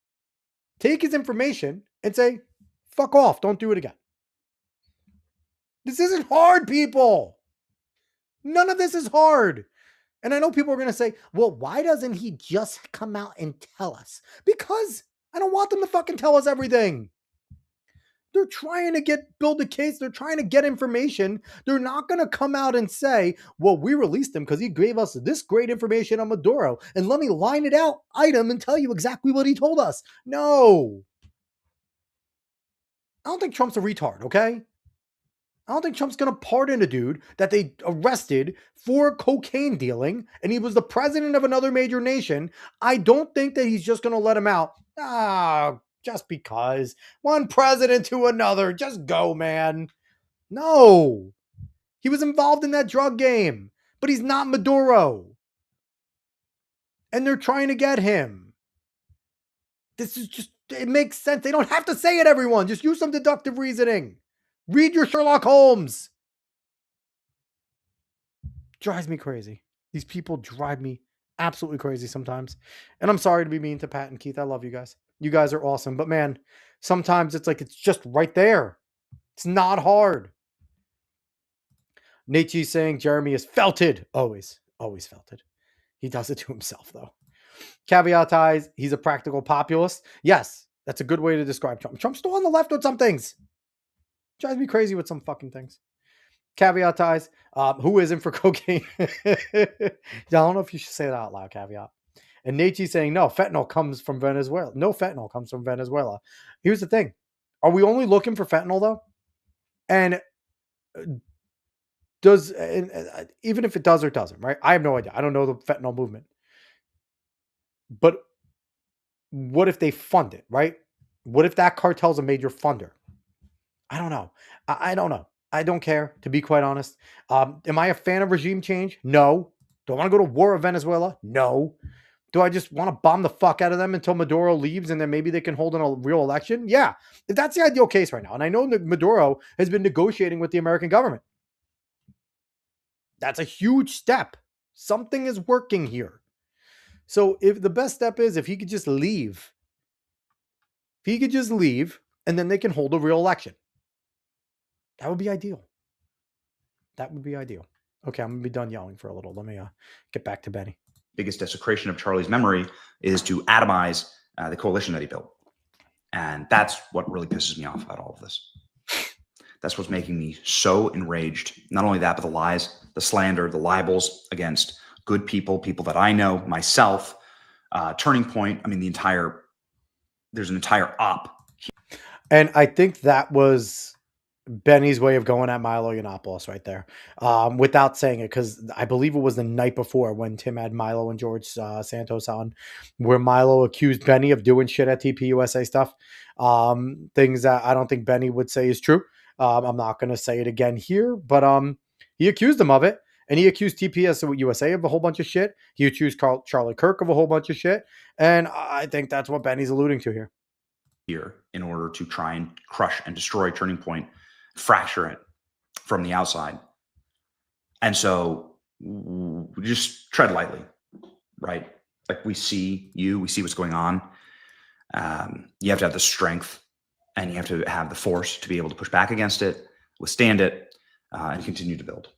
take his information, and say, fuck off, don't do it again? This isn't hard, people. None of this is hard. And I know people are going to say, well, why doesn't he just come out and tell us? Because I don't want them to fucking tell us everything. They're trying to build a case. They're trying to get information. They're not going to come out and say, well, we released him because he gave us this great information on Maduro. And let me line it out item and tell you exactly what he told us. No. I don't think Trump's a retard, okay? I don't think Trump's going to pardon a dude that they arrested for cocaine dealing, and he was the president of another major nation. I don't think that he's just going to let him out. Just because. One president to another. Just go, man. No. He was involved in that drug game, but he's not Maduro. And they're trying to get him. This is just, it makes sense. They don't have to say it, everyone. Just use some deductive reasoning. Read your Sherlock Holmes. Drives me crazy. These people drive me absolutely crazy sometimes. And I'm sorry to be mean to Pat and Keith. I love you guys. You guys are awesome. But man, sometimes it's like it's just right there. It's not hard. Nate G saying Jeremy is felted. Always felted. He does it to himself, though. Caveat eyes, he's a practical populist. Yes, that's a good way to describe Trump. Trump's still on the left with some things. Drives me crazy with some fucking things. Caveat eyes, who isn't for cocaine? I don't know if you should say that out loud, caveat. And Nate saying, no, fentanyl comes from Venezuela. No fentanyl comes from Venezuela. Here's the thing. Are we only looking for fentanyl, though? And even if it does or doesn't, right? I have no idea. I don't know the fentanyl movement. But what if they fund it, right? What if that cartel's a major funder? I don't know. I don't know. I don't care, to be quite honest. Am I a fan of regime change? No. Do I want to go to war with Venezuela? No. Do I just want to bomb the fuck out of them until Maduro leaves and then maybe they can hold a real election? Yeah. If that's the ideal case right now. And I know that Maduro has been negotiating with the American government. That's a huge step. Something is working here. So if the best step is if he could just leave. If he could just leave and then they can hold a real election. That would be ideal. That would be ideal. Okay, I'm going to be done yelling for a little. Let me get back to Benny. Biggest desecration of Charlie's memory is to atomize the coalition that he built. And that's what really pisses me off about all of this. That's what's making me so enraged. Not only that, but the lies, the slander, the libels against good people, people that I know, myself, Turning Point. I mean, there's an entire op. And I think that was Benny's way of going at Milo Yiannopoulos right there, without saying it, because I believe it was the night before when Tim had Milo and George Santos on, where Milo accused Benny of doing shit at TPUSA stuff, things that I don't think Benny would say is true. I'm not going to say it again here, but he accused him of it, and he accused TPUSA of a whole bunch of shit. He accused Charlie Kirk of a whole bunch of shit, and I think that's what Benny's alluding to here. In order to try and crush and destroy Turning Point, fracture it from the outside. And so just tread lightly, right? Like we see what's going on. You have to have the strength and you have to have the force to be able to push back against it, withstand it, and continue to build.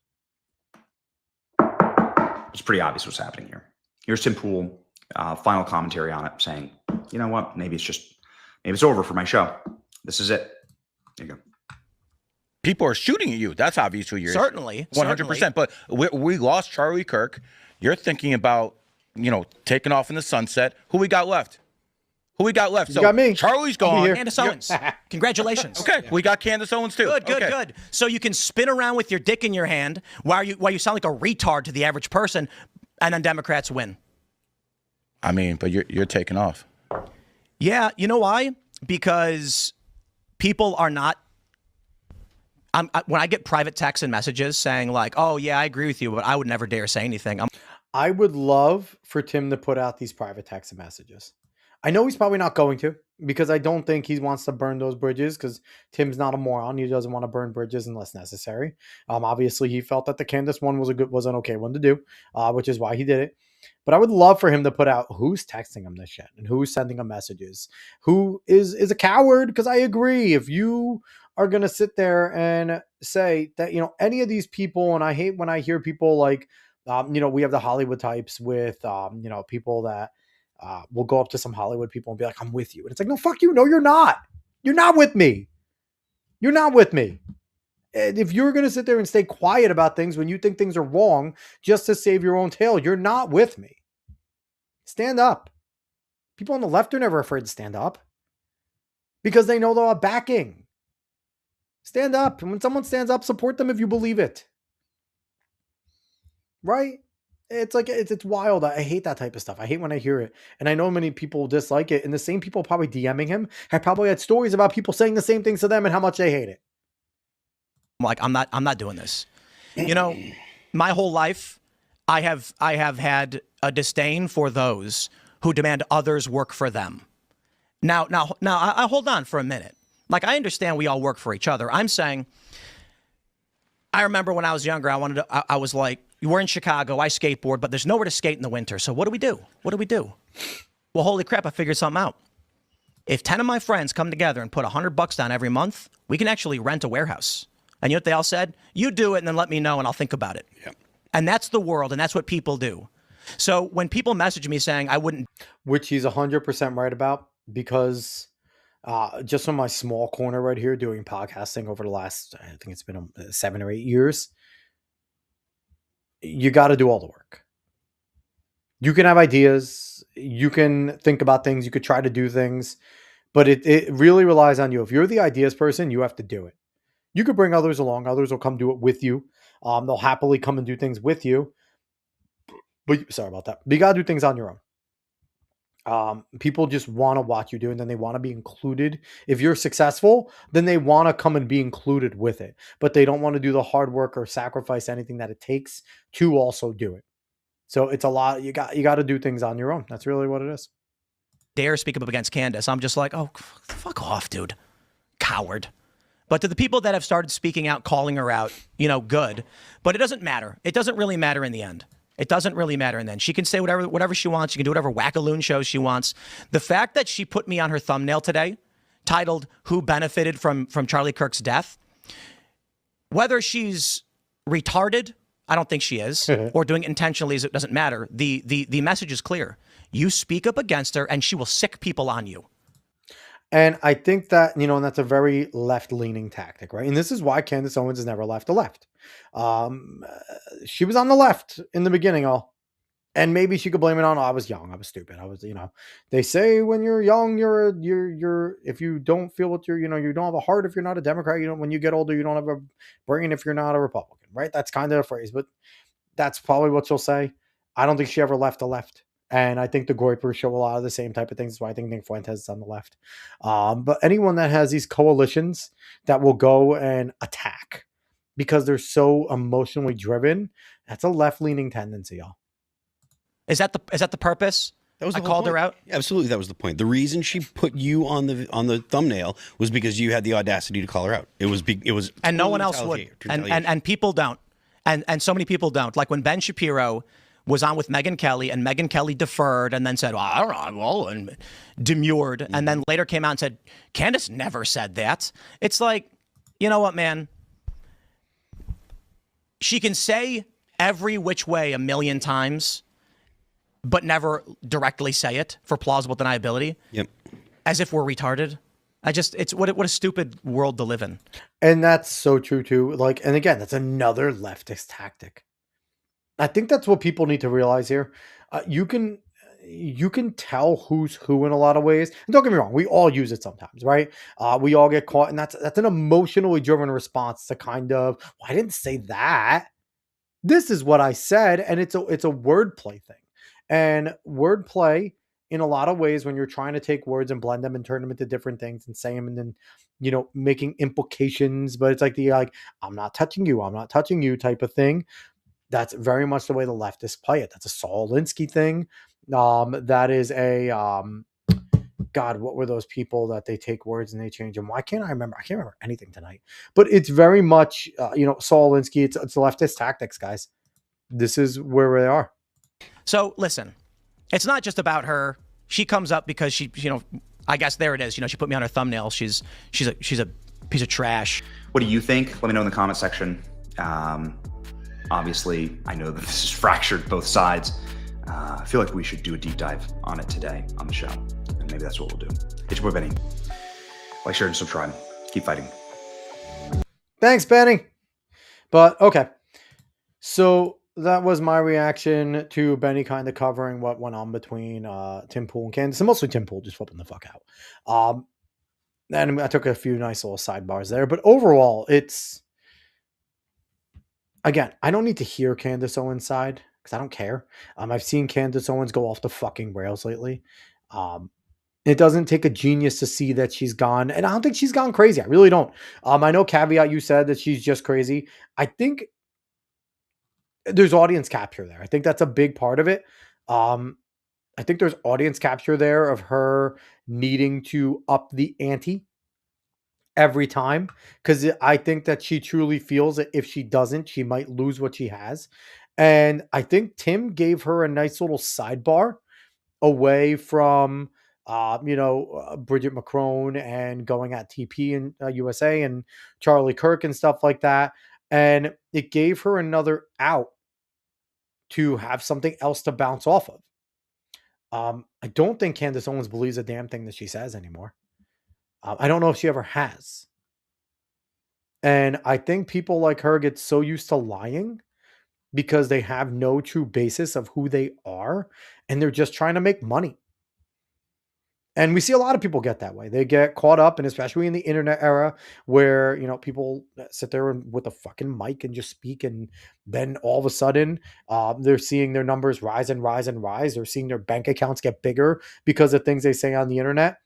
It's pretty obvious what's happening here. Here's Tim Pool, final commentary on it, saying, you know what, maybe it's over for my show. This is it. There you go. People are shooting at you. That's obviously your certainly 100%. But we lost Charlie Kirk. You're thinking about, taking off in the sunset. Who we got left? You got me. Charlie's gone. Candace Owens. Congratulations. Okay, we got Candace Owens too. Good. So you can spin around with your dick in your hand while you sound like a retard to the average person, and then Democrats win. I mean, but you're taking off. Yeah, you know why? Because people are not. When I get private texts and messages saying like, "Oh yeah, I agree with you, but I would never dare say anything." I would love for Tim to put out these private texts and messages. I know he's probably not going to, because I don't think he wants to burn those bridges, because Tim's not a moron. He doesn't want to burn bridges unless necessary. Obviously, he felt that the Candace one was an okay one to do, which is why he did it. But I would love for him to put out who's texting him this shit and who's sending him messages, who is a coward. Because I agree, if you are going to sit there and say that, any of these people, and I hate when I hear people like, we have the Hollywood types with, people that will go up to some Hollywood people and be like, I'm with you. And it's like, no, fuck you. No, you're not. You're not with me. You're not with me. And if you're going to sit there and stay quiet about things when you think things are wrong just to save your own tail, you're not with me. Stand up. People on the left are never afraid to stand up because they know they'll have backing. Stand up. And when someone stands up, support them if you believe it. Right? It's like, it's wild. I hate that type of stuff. I hate when I hear it. And I know many people dislike it. And the same people probably DMing him have probably had stories about people saying the same things to them and how much they hate it. I'm like, I'm not doing this. My whole life, I have had a disdain for those who demand others work for them. Now, I hold on for a minute. Like, I understand we all work for each other. I'm saying, I remember when I was younger, I was like, we're in Chicago, I skateboard, but there's nowhere to skate in the winter. So what do we do? Well, holy crap, I figured something out. If 10 of my friends come together and put $100 down every month, we can actually rent a warehouse. And you know what they all said? You do it and then let me know and I'll think about it. Yep. And that's the world, and that's what people do. So when people message me saying I wouldn't... Which he's 100% right about, because just on my small corner right here doing podcasting over the last, I think it's been 7 or 8 years, you got to do all the work. You can have ideas, you can think about things, you could try to do things, but it really relies on you. If you're the ideas person, you have to do it. You could bring others along. Others will come do it with you. They'll happily come and do things with you. But sorry about that. But you got to do things on your own. People just want to watch you do it, and then they want to be included. If you're successful, then they want to come and be included with it. But they don't want to do the hard work or sacrifice anything that it takes to also do it. So it's a lot. You got to do things on your own. That's really what it is. Dare speak up against Candace. I'm just like, oh, fuck off, dude. Coward. But to the people that have started speaking out, calling her out, good. But it doesn't matter. It doesn't really matter in the end. It doesn't really matter in the end. She can say whatever she wants. She can do whatever wackaloon show she wants. The fact that she put me on her thumbnail today, titled "Who Benefited from Charlie Kirk's Death," whether she's retarded, I don't think she is, or doing it intentionally, it doesn't matter. The message is clear. You speak up against her, and she will sick people on you. And I think that, and that's a very left-leaning tactic, right? And this is why Candace Owens has never left the left. She was on the left in the beginning, and maybe she could blame it on, I was young, I was stupid, I was, they say when you're young, you're if you don't feel what you don't have a heart if you're not a Democrat, when you get older, you don't have a brain if you're not a Republican, right? That's kind of a phrase, but that's probably what she'll say. I don't think she ever left the left. And I think the Goipers show a lot of the same type of things. That's why I think Nick Fuentes is on the left. But anyone that has these coalitions that will go and attack because they're so emotionally driven, that's a left-leaning tendency, y'all. Is that the purpose? That was I the whole called her point. out. Absolutely, that was the point. The reason she put you on the thumbnail was because you had the audacity to call her out. It was and no one else would, and people don't, and so many people don't. Like when Ben Shapiro was on with Megyn Kelly, and Megyn Kelly deferred and then said, well, I don't know, well, and demurred, and then later came out and said, Candace never said that. It's like, you know what, man? She can say every which way a million times, but never directly say it for plausible deniability. Yep. As if we're retarded. It's what a stupid world to live in. And that's so true too. And again, that's another leftist tactic. I think that's what people need to realize here. You can tell who's who in a lot of ways. And don't get me wrong, we all use it sometimes, right? We all get caught, and that's an emotionally driven response to kind of, well, I didn't say that. This is what I said, and it's a wordplay thing. And wordplay, in a lot of ways, when you're trying to take words and blend them and turn them into different things and say them and then, making implications, but it's like I'm not touching you type of thing. That's very much the way the leftists play it. That's a Saul Alinsky thing. That is a God. What were those people that they take words and they change them? Why can't I remember? I can't remember anything tonight. But it's very much Saul Alinsky. It's leftist tactics, guys. This is where they are. So listen, it's not just about her. She comes up because she, I guess there it is. She put me on her thumbnail. She's a piece of trash. What do you think? Let me know in the comment section. Obviously, I know that this is fractured both sides. I feel like we should do a deep dive on it today on the show. And maybe that's what we'll do. It's your boy, Benny. Like, share, and subscribe. Keep fighting. Thanks, Benny. But, okay. So that was my reaction to Benny kind of covering what went on between Tim Pool and Candace. And mostly Tim Pool just flipping the fuck out. And I took a few nice little sidebars there. But overall, it's... Again, I don't need to hear Candace Owens' side because I don't care. I've seen Candace Owens go off the fucking rails lately. It doesn't take a genius to see that she's gone, and I don't think she's gone crazy. I really don't. I know, Caveat, you said that she's just crazy. I think there's audience capture there. I think that's a big part of it. I think there's audience capture there of her needing to up the ante every time, because I think that she truly feels that if she doesn't, she might lose what she has. And I think Tim gave her a nice little sidebar away from Bridget Macron and going at TP and USA and Charlie Kirk and stuff like that. And it gave her another out to have something else to bounce off of. I don't think Candace Owens believes a damn thing that she says anymore. I don't know if she ever has. And I think people like her get so used to lying because they have no true basis of who they are, and they're just trying to make money. And we see a lot of people get that way. They get caught up, and especially in the internet era where, people sit there with a fucking mic and just speak, and then all of a sudden they're seeing their numbers rise and rise and rise. They're seeing their bank accounts get bigger because of things they say on the internet.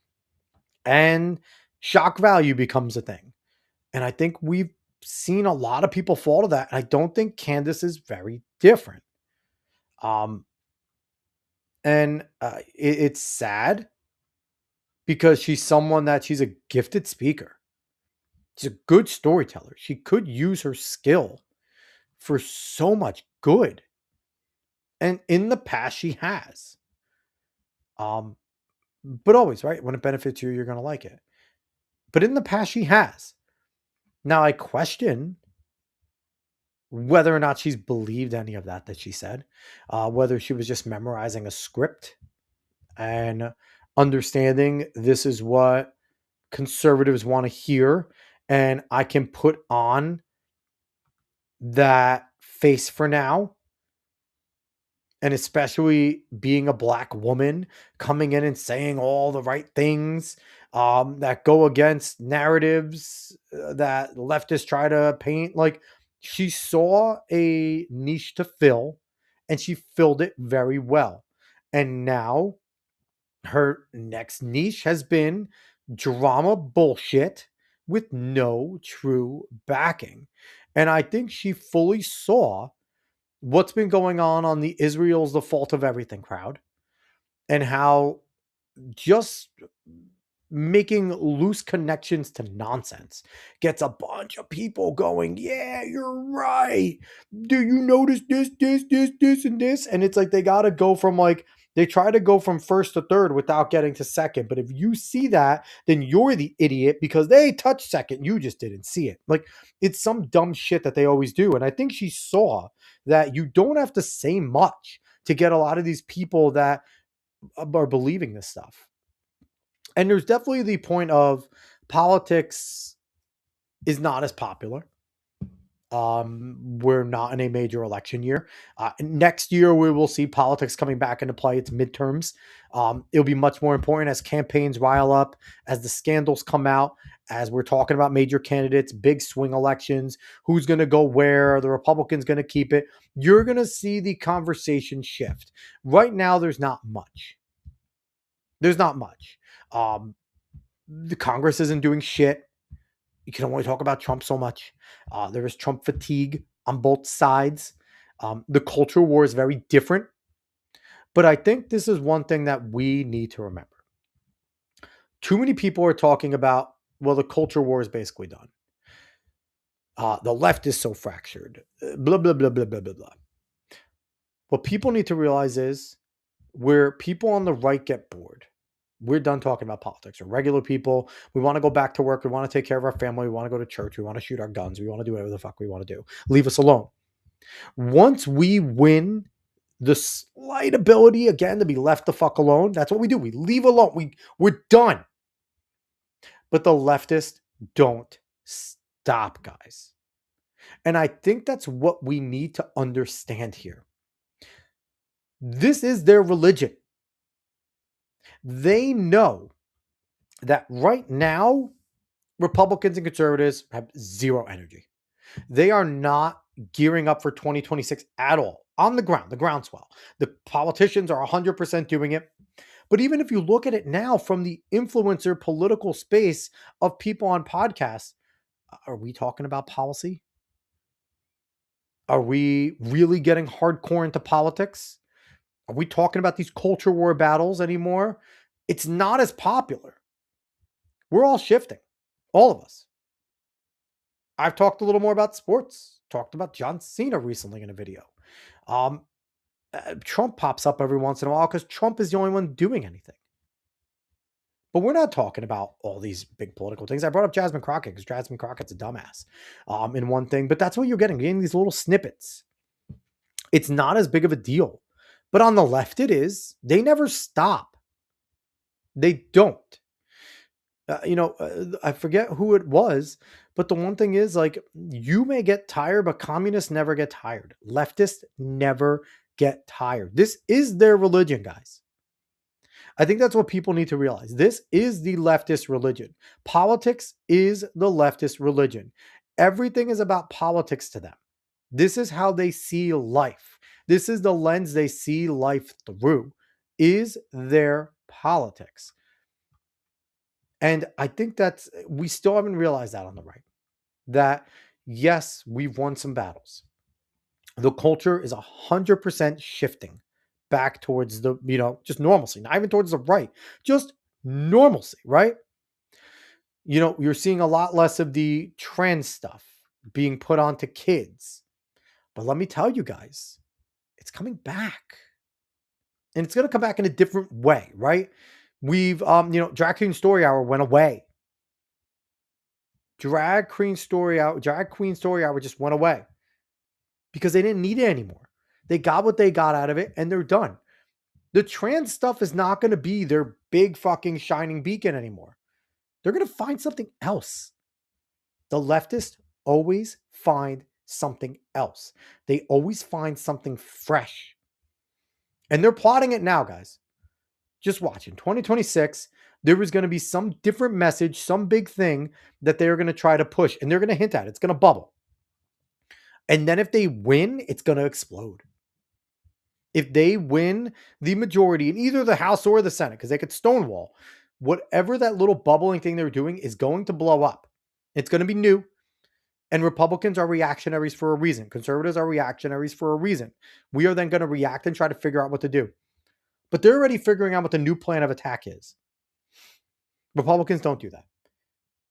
And shock value becomes a thing. And I think we've seen a lot of people fall to that. And I don't think Candace is very different. It's sad because she's a gifted speaker. She's a good storyteller. She could use her skill for so much good. And in the past, she has. But always, right? When it benefits you, you're going to like it. But in the past, she has. Now, I question whether or not she's believed any of that she said. Whether she was just memorizing a script and understanding this is what conservatives want to hear, and I can put on that face for now. And especially being a black woman coming in and saying all the right things that go against narratives that leftists try to paint. Like, she saw a niche to fill and she filled it very well. And now her next niche has been drama bullshit with no true backing. And I think she fully saw what's been going on the Israel's the fault of everything crowd, and how just making loose connections to nonsense gets a bunch of people going, yeah, you're right. Do you notice this, and this? And it's like they got to go from they try to go from first to third without getting to second. But if you see that, then you're the idiot because they touched second. You just didn't see it. Like, it's some dumb shit that they always do. And I think she saw that you don't have to say much to get a lot of these people that are believing this stuff. And there's definitely the point of politics is not as popular. We're not in a major election year. Next year, we will see politics coming back into play. It's midterms. It'll be much more important as campaigns rile up, as the scandals come out, as we're talking about major candidates, big swing elections, who's going to go where, the Republicans going to keep it. You're going to see the conversation shift. Right now, there's not much. There's not much. The Congress isn't doing shit. You can only talk about Trump so much. There is Trump fatigue on both sides. The culture war is very different. But I think this is one thing that we need to remember. Too many people are talking about, well, the culture war is basically done. The left is so fractured. Blah, blah, blah, blah, blah, blah, blah. What people need to realize is where people on the right get bored, we're done talking about politics. We're regular people. We want to go back to work. We want to take care of our family. We want to go to church. We want to shoot our guns. We want to do whatever the fuck we want to do. Leave us alone. Once we win the slight ability, again, to be left the fuck alone, that's what we do. We leave alone. We're done. But the leftists don't stop, guys. And I think that's what we need to understand here. This is their religion. They know that right now, Republicans and conservatives have zero energy. They are not gearing up for 2026 at all. On the groundswell. The politicians are 100% doing it. But even if you look at it now from the influencer political space of people on podcasts, are we talking about policy? Are we really getting hardcore into politics? Are we talking about these culture war battles anymore? It's not as popular. We're all shifting. All of us. I've talked a little more about sports. Talked about John Cena recently in a video. Trump pops up every once in a while because Trump is the only one doing anything. But we're not talking about all these big political things. I brought up Jasmine Crockett because Jasmine Crockett's a dumbass in one thing. But that's what you're getting. You're getting these little snippets. It's not as big of a deal. But on the left, it is. They never stop. They don't. I forget who it was, but the one thing is, like, you may get tired, but communists never get tired. Leftists never get tired. This is their religion, guys. I think that's what people need to realize. This is the leftist religion. Politics is the leftist religion. Everything is about politics to them. This is how they see life. This is the lens they see life through, is their politics. And I think we still haven't realized that on the right. That, yes, we've won some battles. The culture is 100% shifting back towards just normalcy, not even towards the right, just normalcy, right? You're seeing a lot less of the trans stuff being put onto kids. But let me tell you guys, it's coming back. And it's going to come back in a different way, right? We've, Drag Queen Story Hour went away. Drag Queen Story Hour just went away because they didn't need it anymore. They got what they got out of it and they're done. The trans stuff is not going to be their big fucking shining beacon anymore. They're going to find something else. The leftists always find something else. They always find something fresh. And they're plotting it now, guys. Just watch. In 2026, there is going to be some different message, some big thing that they're going to try to push, and they're going to hint at it. It's going to bubble. And then if they win, it's going to explode. If they win the majority in either the House or the Senate, because they could stonewall, whatever that little bubbling thing they're doing is going to blow up. It's going to be new. And Republicans are reactionaries for a reason. Conservatives are reactionaries for a reason. We are then going to react and try to figure out what to do. But they're already figuring out what the new plan of attack is. Republicans don't do that.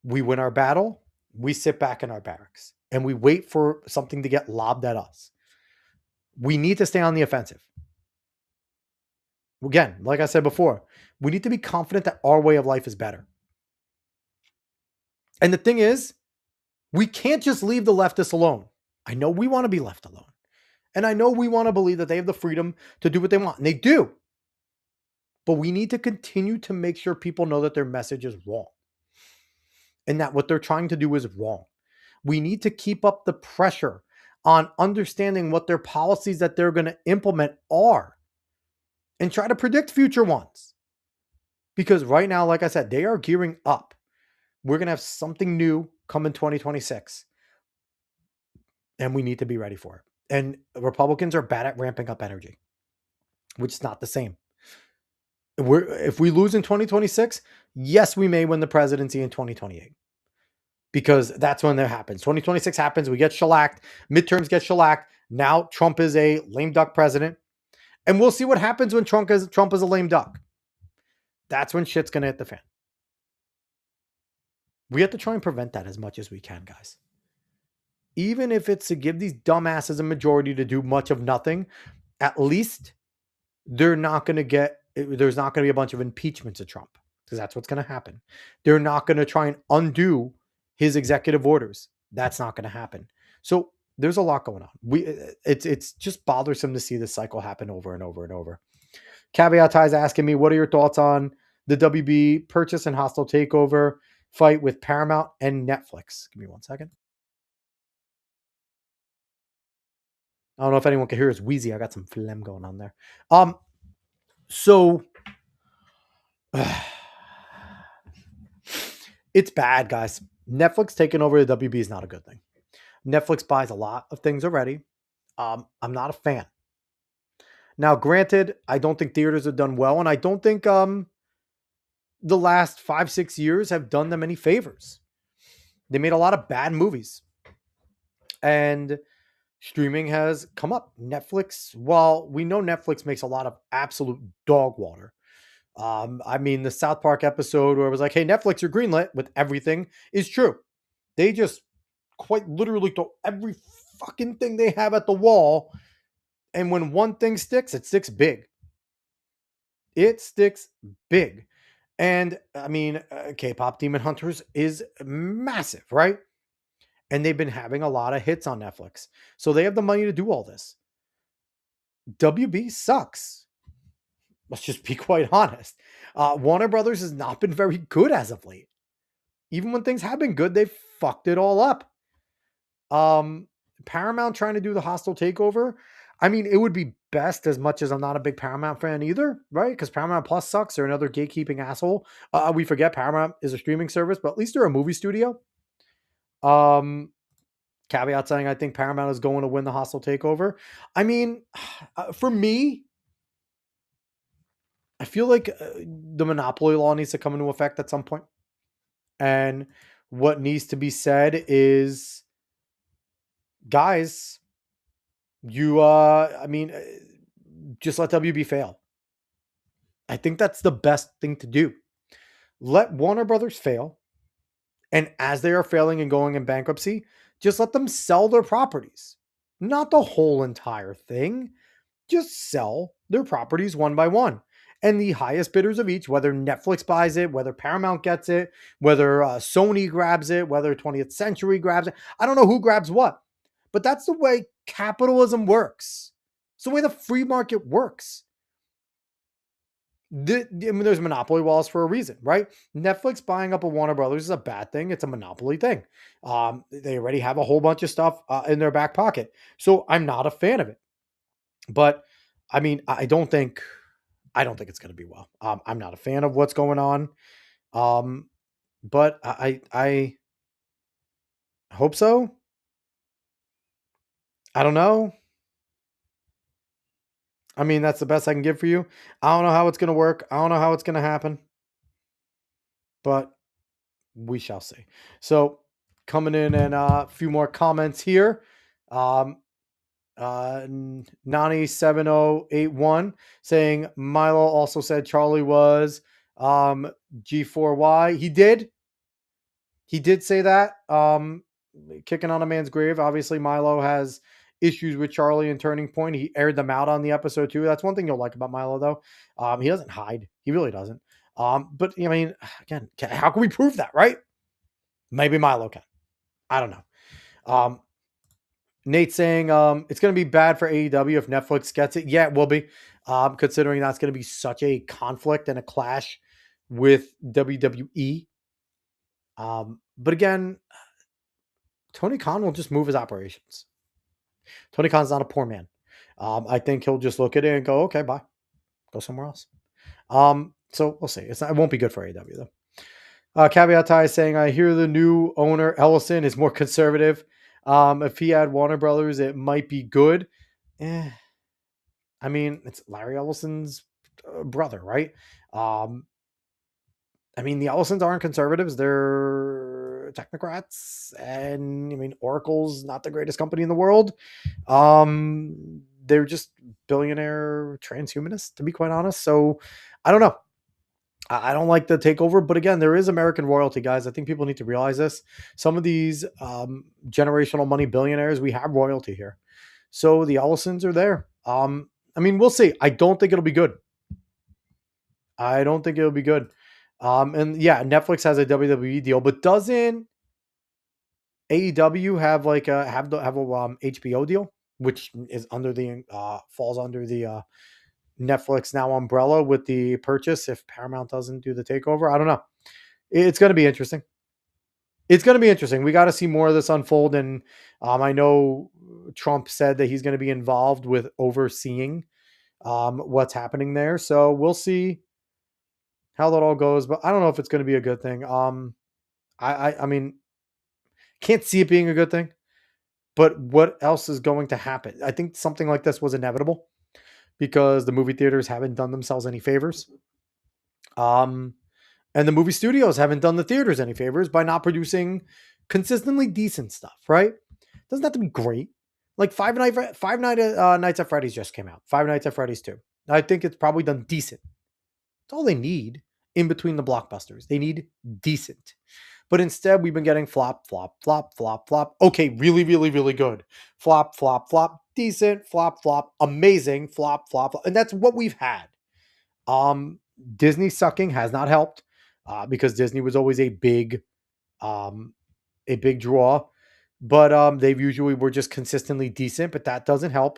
We win our battle, we sit back in our barracks, and we wait for something to get lobbed at us. We need to stay on the offensive. Again, like I said before, we need to be confident that our way of life is better. And the thing is, we can't just leave the leftists alone. I know we want to be left alone. And I know we want to believe that they have the freedom to do what they want. And they do. But we need to continue to make sure people know that their message is wrong. And that what they're trying to do is wrong. We need to keep up the pressure on understanding what their policies that they're going to implement are. And try to predict future ones. Because right now, like I said, they are gearing up. We're going to have something new come in 2026. And we need to be ready for it. And Republicans are bad at ramping up energy, which is not the same. If we lose in 2026, yes, we may win the presidency in 2028. Because that's when that happens. 2026 happens, we get shellacked, midterms get shellacked. Now Trump is a lame duck president. And we'll see what happens when Trump is a lame duck. That's when shit's going to hit the fan. We have to try and prevent that as much as we can, guys. Even if it's to give these dumbasses a majority to do much of nothing, at least there's not going to be a bunch of impeachments of Trump, because that's what's going to happen. They're not going to try and undo his executive orders. That's not going to happen. So there's a lot going on. It's just bothersome to see this cycle happen over and over and over. Caveat Ty's asking me, what are your thoughts on the WB purchase and hostile takeover fight with Paramount and Netflix? Give me 1 second. I don't know if anyone can hear us wheezy. I got some phlegm going on there. So it's bad, guys. Netflix taking over the WB is not a good thing. Netflix buys a lot of things already. I'm not a fan. Now, granted, I don't think theaters have done well, and I don't think the last 5-6 years have done them any favors. They made a lot of bad movies. And streaming has come up. Netflix, while we know Netflix makes a lot of absolute dog water. I mean, the South Park episode where it was like, hey, Netflix, you're greenlit with everything is true. They just quite literally throw every fucking thing they have at the wall. And when one thing sticks, it sticks big. It sticks big. And I mean, K-pop Demon Hunters is massive, right? And they've been having a lot of hits on Netflix. So they have the money to do all this. WB sucks. Let's just be quite honest. Warner Brothers has not been very good as of late. Even when things have been good, they've fucked it all up. Paramount trying to do the hostile takeover. I mean, it would be best, as much as I'm not a big Paramount fan either, right? Because Paramount Plus sucks. They're another gatekeeping asshole. We forget Paramount is a streaming service, but at least they're a movie studio. Caveat saying I think Paramount is going to win the hostile takeover. I mean, for me, I feel like the monopoly law needs to come into effect at some point. And what needs to be said is, guys, just let WB fail. I think that's the best thing to do. Let Warner Brothers fail. And as they are failing and going in bankruptcy, just let them sell their properties. Not the whole entire thing. Just sell their properties one by one. And the highest bidders of each, whether Netflix buys it, whether Paramount gets it, whether Sony grabs it, whether 20th Century grabs it. I don't know who grabs what. But that's the way capitalism works. It's the way the free market works. I mean, there's monopoly laws for a reason, right? Netflix buying up a Warner Brothers is a bad thing. It's a monopoly thing. They already have a whole bunch of stuff in their back pocket. So I'm not a fan of it. But I mean, I don't think it's going to be well. I'm not a fan of what's going on. But I hope so. I don't know. I mean, that's the best I can give for you. I don't know how it's going to work. I don't know how it's going to happen, but we shall see. So, coming in and a few more comments here. Um, Nani 7081 saying Milo also said Charlie was G4Y. He did say that. Kicking on a man's grave. Obviously, Milo has issues with Charlie and Turning Point. He aired them out on the episode too. That's one thing you'll like about Milo, though. He doesn't hide. He really doesn't. But I mean, again, how can we prove that, right? Maybe Milo can. I don't know. Nate saying it's going to be bad for AEW if Netflix gets it. Yeah, it will be, considering that's going to be such a conflict and a clash with WWE. But again, Tony Khan will just move his operations. Tony Khan's not a poor man. I think he'll just look at it and go, okay, bye. Go somewhere else. So we'll see. It won't be good for AEW, though. Caveat Ty is saying, I hear the new owner, Ellison, is more conservative. If he had Warner Brothers, it might be good. I mean, it's Larry Ellison's brother, right? I mean, the Ellisons aren't conservatives. They're technocrats. And I mean, Oracle's not the greatest company in the world. They're just billionaire transhumanists, to be quite honest. So I don't know. I don't like the takeover, but again, there is American royalty, guys. I think people need to realize this. Some of these generational money billionaires, we have royalty here. So the Ellisons are there. I mean, we'll see. I don't think it'll be good. And yeah, Netflix has a WWE deal, but doesn't AEW have like a HBO deal, which is under the falls under the Netflix now umbrella with the purchase if Paramount doesn't do the takeover? I don't know. It's going to be interesting. We got to see more of this unfold. And I know Trump said that he's going to be involved with overseeing what's happening there. So we'll see how that all goes. But I don't know if it's going to be a good thing. I mean, can't see it being a good thing. But what else is going to happen? I think something like this was inevitable because the movie theaters haven't done themselves any favors. And the movie studios haven't done the theaters any favors by not producing consistently decent stuff, right? Doesn't have to be great. Like Five Nights at Freddy's just came out. Five Nights at Freddy's 2. I think it's probably done decent. That's all they need in between the blockbusters. They need decent. But instead, we've been getting flop, flop, flop, flop, flop. Okay, really, really, really good. Flop, flop, flop, decent, flop, flop, amazing, flop, flop, flop. And that's what we've had. Disney sucking has not helped because Disney was always a big draw. But they've usually were just consistently decent, but that doesn't help.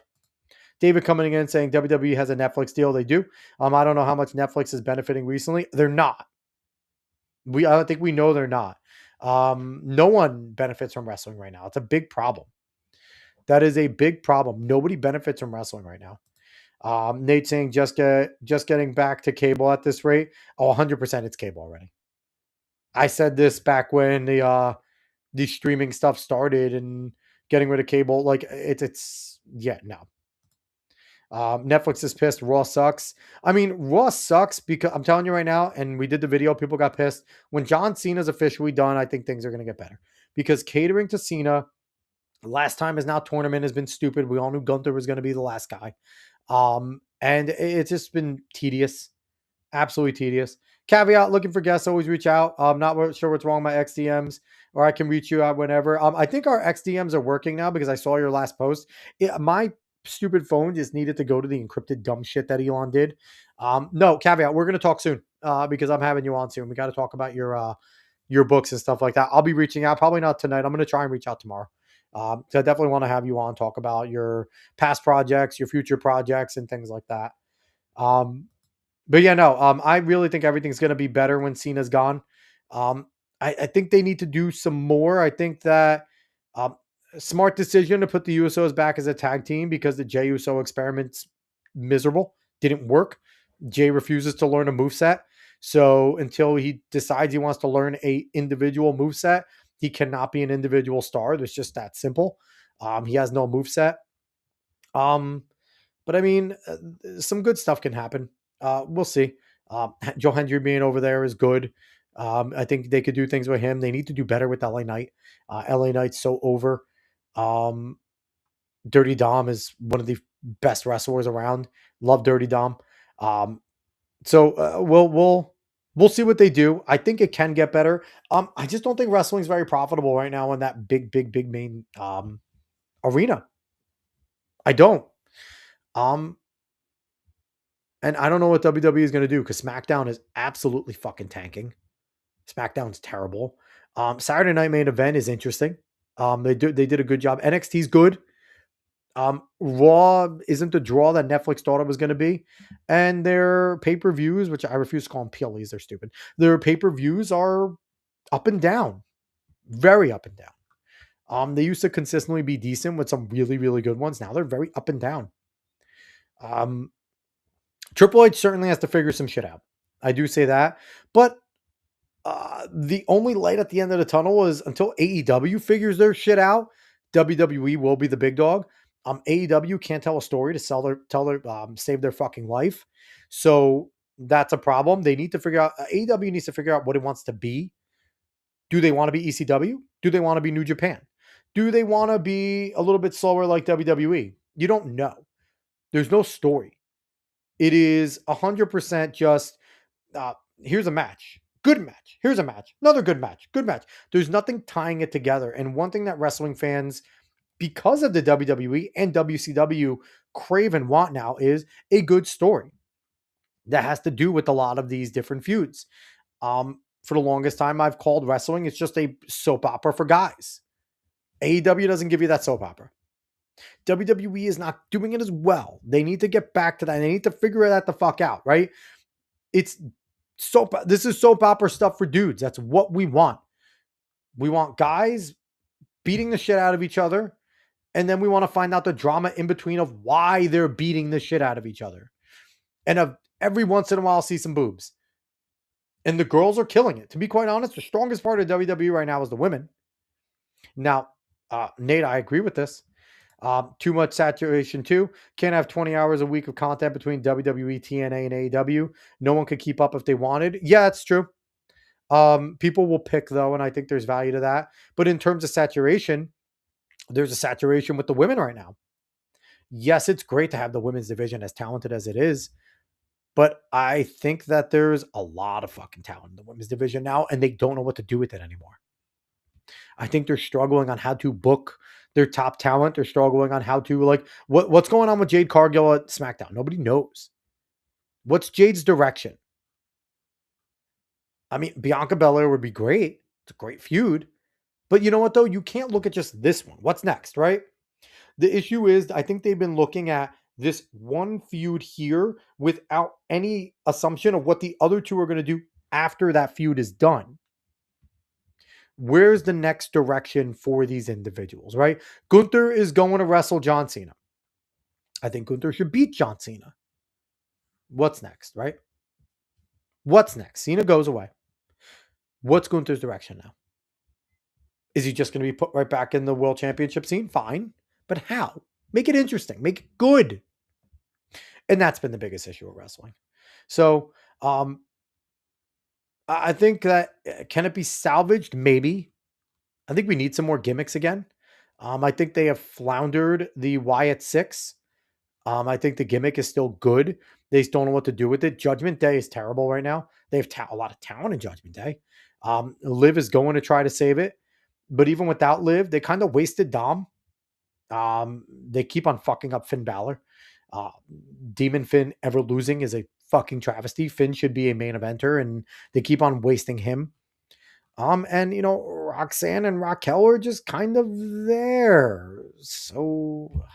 David coming in saying WWE has a Netflix deal. They do. I don't know how much Netflix is benefiting recently. They're not. I think we know they're not. No one benefits from wrestling right now. It's a big problem. That is a big problem. Nobody benefits from wrestling right now. Nate saying just getting back to cable at this rate. Oh, 100% it's cable already. I said this back when the streaming stuff started and getting rid of cable. Like it's no. Netflix is pissed. Raw sucks. I mean, Raw sucks because I'm telling you right now, and we did the video, people got pissed. When John Cena's officially done, I think things are going to get better because catering to Cena, last time is now tournament has been stupid. We all knew Gunther was going to be the last guy. And it's just been tedious, absolutely tedious. Caveat, looking for guests, always reach out. I'm not sure what's wrong with my XDMs, or I can reach you out whenever. I think our XDMs are working now because I saw your last post. My stupid phone just needed to go to the encrypted dumb shit that Elon did. No, caveat, we're going to talk soon because I'm having you on soon. We got to talk about your books and stuff like that. I'll be reaching out, probably not tonight. I'm going to try and reach out tomorrow. So I definitely want to have you on, talk about your past projects, your future projects, and things like that. But yeah, no, I really think everything's going to be better when Cena's gone. Um, I think they need to do some more. I think that um, smart decision to put the USOs back as a tag team because the Jey Uso experiment's miserable, didn't work. Jay refuses to learn a moveset. So until he decides he wants to learn a individual moveset, he cannot be an individual star. It's just that simple. He has no moveset. But I mean, some good stuff can happen. We'll see. Joe Hendry being over there is good. I think they could do things with him. They need to do better with LA Knight. LA Knight's so over. Um, Dirty Dom is one of the best wrestlers around. Love Dirty Dom. So we'll see what they do. I think it can get better. I just don't think wrestling's very profitable right now in that big main arena. I don't. Um, And I don't know what WWE is going to do because SmackDown is absolutely fucking tanking. SmackDown's terrible. Saturday Night Main Event is interesting. They did a good job. NXT's good. Raw isn't the draw that Netflix thought it was going to be, and their pay-per-views, which I refuse to call them PLEs, they're stupid. Their pay-per-views are up and down, very up and down. They used to consistently be decent with some really really good ones. Now they're very up and down. Triple H certainly has to figure some shit out. I do say that. But the only light at the end of the tunnel is until AEW figures their shit out, WWE will be the big dog. AEW can't tell a story to save their fucking life. So that's a problem. They need to figure out, AEW needs to figure out what it wants to be. Do they want to be ECW? Do they want to be New Japan? Do they want to be a little bit slower like WWE? You don't know. There's no story. It is 100% just here's a match, good match. Here's a match, another good match, good match. There's nothing tying it together. And one thing that wrestling fans, because of the WWE and WCW, crave and want now is a good story that has to do with a lot of these different feuds. For the longest time, I've called wrestling, it's just a soap opera for guys. AEW doesn't give you that soap opera. WWE is not doing it as well. They need to get back to that. They need to figure that the fuck out, right? This is soap opera stuff for dudes. That's what we want. We want guys beating the shit out of each other. And then we want to find out the drama in between of why they're beating the shit out of each other. And every once in a while, see some boobs. And the girls are killing it. To be quite honest, the strongest part of WWE right now is the women. Now, Nate, I agree with this. Too much saturation too. Can't have 20 hours a week of content between WWE, TNA, and AEW. No one could keep up if they wanted. Yeah, that's true. People will pick though, and I think there's value to that. But in terms of saturation, there's a saturation with the women right now. Yes, it's great to have the women's division as talented as it is, but I think that there's a lot of fucking talent in the women's division now, and they don't know what to do with it anymore. I think they're struggling on how to book their top talent. They're struggling on how to what's going on with Jade Cargill at SmackDown. Nobody knows. What's Jade's direction? I mean, Bianca Belair would be great. It's a great feud. But you know what, though? You can't look at just this one. What's next, right? The issue is, I think they've been looking at this one feud here without any assumption of what the other two are going to do after that feud is done. Where's the next direction for these individuals, right? Gunther is going to wrestle John Cena. I think Gunther should beat John Cena. What's next, right? What's next? Cena goes away. What's Gunther's direction now? Is he just going to be put right back in the world championship scene? Fine. But how? Make it interesting. Make it good. And that's been the biggest issue of wrestling. So I think that, can it be salvaged? Maybe. I think we need some more gimmicks again. I think they have floundered the Wyatt 6. I think the gimmick is still good. They just don't know what to do with it. Judgment Day is terrible right now. They have a lot of talent in Judgment Day. Liv is going to try to save it. But even without Liv, they kind of wasted Dom. They keep on fucking up Finn Balor. Demon Finn ever losing is a fucking travesty. Finn should be a main eventer, and they keep on wasting him. And Roxanne and Raquel are just kind of there. So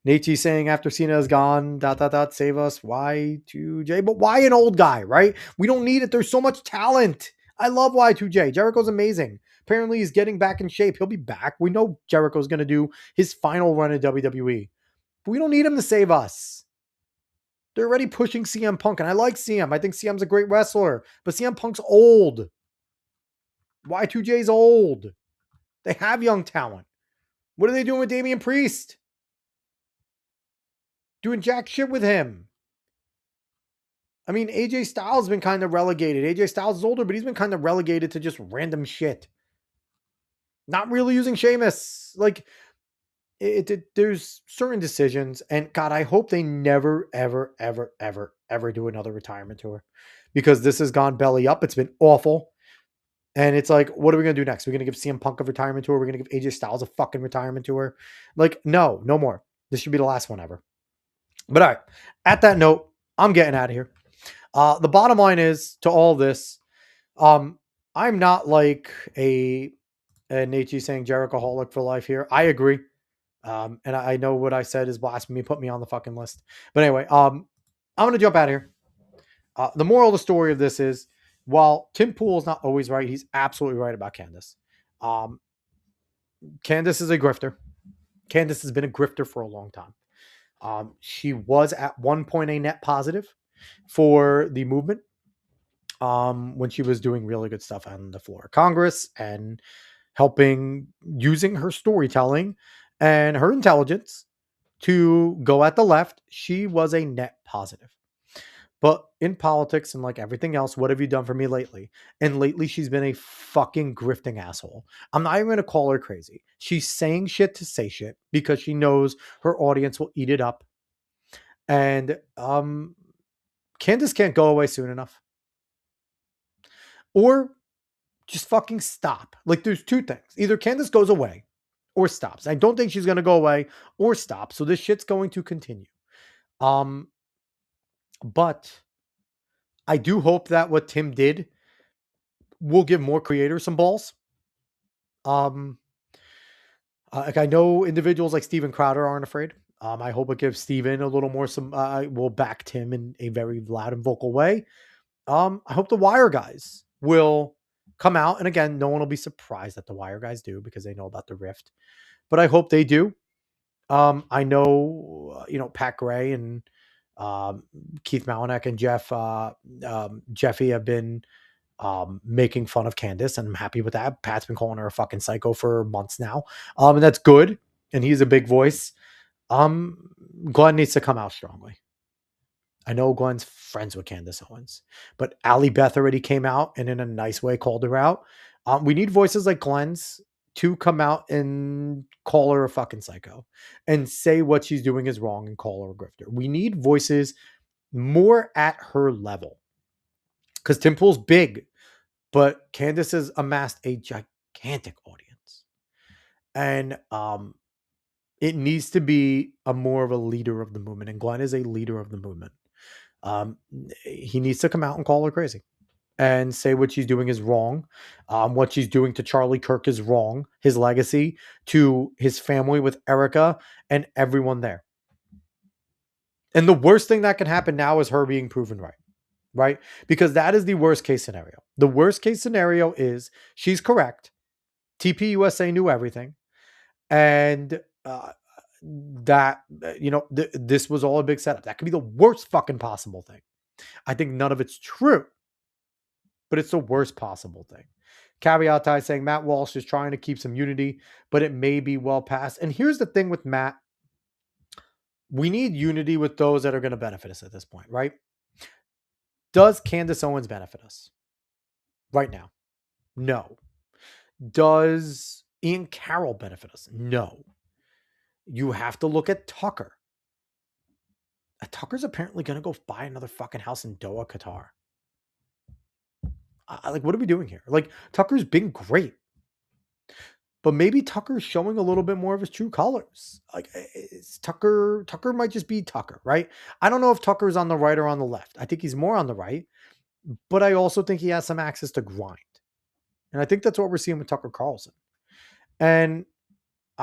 Nachi saying after Cena is gone, ... save us. Y2J. But why an old guy, right? We don't need it. There's so much talent. I love Y2J. Jericho's amazing. Apparently he's getting back in shape. He'll be back. We know Jericho's going to do his final run in WWE. But we don't need him to save us. They're already pushing CM Punk, and I like CM. I think CM's a great wrestler, but CM Punk's old. Y2J's old. They have young talent. What are they doing with Damian Priest? Doing jack shit with him. I mean, AJ Styles has been kind of relegated. AJ Styles is older, but he's been kind of relegated to just random shit. Not really using Sheamus. Like, there's certain decisions, and God, I hope they never, ever, ever, ever, ever do another retirement tour, because this has gone belly up. It's been awful. And it's like, what are we going to do next? We're going to give CM Punk a retirement tour. We're going to give AJ Styles a fucking retirement tour. Like, no more. This should be the last one ever. But all right, at that note, I'm getting out of here. The bottom line is to all this, I'm not like a Nachi saying Jericho-holic for life here. I agree. And I know what I said is blasphemy. Put me on the fucking list. But anyway, I'm going to jump out of here. The moral of the story of this is, while Tim Pool is not always right, he's absolutely right about Candace. Candace is a grifter. Candace has been a grifter for a long time. She was at one point a net positive for the movement when she was doing really good stuff on the floor of Congress and helping, using her storytelling and her intelligence to go at the left. She was a net positive. But in politics and like everything else, what have you done for me lately? And lately, she's been a fucking grifting asshole. I'm not even going to call her crazy. She's saying shit to say shit because she knows her audience will eat it up. And Candace can't go away soon enough. Or just fucking stop. Like, there's two things. Either Candace goes away or stops. I don't think she's going to go away or stop. So this shit's going to continue. But I do hope that what Tim did will give more creators some balls. Like, I know individuals like Steven Crowder aren't afraid. I hope it gives Steven a little more will back Tim in a very loud and vocal way. I hope the Wire guys will come out. And again, no one will be surprised that the Wire guys do, because they know about the rift. But I hope they do. I know, Pat Gray and Keith Malinek and Jeffy have been making fun of Candace, and I'm happy with that. Pat's been calling her a fucking psycho for months now. And that's good. And he's a big voice. Glenn needs to come out strongly. I know Glenn's friends with Candace Owens, but Allie Beth already came out and in a nice way called her out. We need voices like Glenn's to come out and call her a fucking psycho and say what she's doing is wrong and call her a grifter. We need voices more at her level, because Tim Pool's big, but Candace has amassed a gigantic audience. And it needs to be more of a leader of the movement. And Glenn is a leader of the movement. He needs to come out and call her crazy and say what she's doing is wrong. What she's doing to Charlie Kirk is wrong. His legacy, to his family with Erica and everyone there. And the worst thing that can happen now is her being proven right. Right? Because that is the worst case scenario. The worst case scenario is she's correct. TPUSA knew everything. And this was all a big setup. That could be the worst fucking possible thing. I think none of it's true, but it's the worst possible thing. Caveat Ty saying Matt Walsh is trying to keep some unity, but it may be well past. And here's the thing with Matt. We need unity with those that are going to benefit us at this point, right? Does Candace Owens benefit us right now? No. Does Ian Carroll benefit us? No. You have to look at Tucker. Tucker's apparently going to go buy another fucking house in Doha, Qatar. Like, what are we doing here? Like, Tucker's been great. But maybe Tucker's showing a little bit more of his true colors. Like, Tucker might just be Tucker, right? I don't know if Tucker's on the right or on the left. I think he's more on the right. But I also think he has some access to grind. And I think that's what we're seeing with Tucker Carlson. And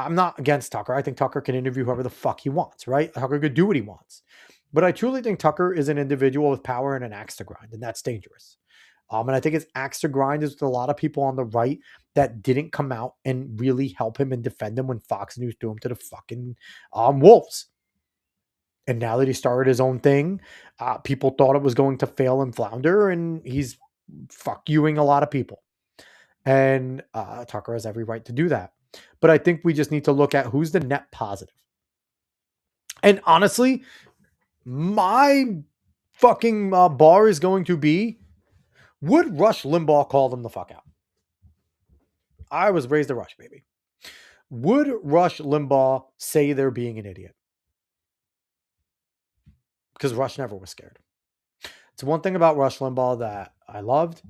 I'm not against Tucker. I think Tucker can interview whoever the fuck he wants, right? Tucker could do what he wants. But I truly think Tucker is an individual with power and an axe to grind, and that's dangerous. And I think his axe to grind is with a lot of people on the right that didn't come out and really help him and defend him when Fox News threw him to the fucking wolves. And now that he started his own thing, people thought it was going to fail and flounder, and he's fuck youing a lot of people. And Tucker has every right to do that. But I think we just need to look at who's the net positive. And honestly, my fucking bar is going to be, would Rush Limbaugh call them the fuck out? I was raised a Rush baby. Would Rush Limbaugh say they're being an idiot? Because Rush never was scared. It's one thing about Rush Limbaugh that I loved.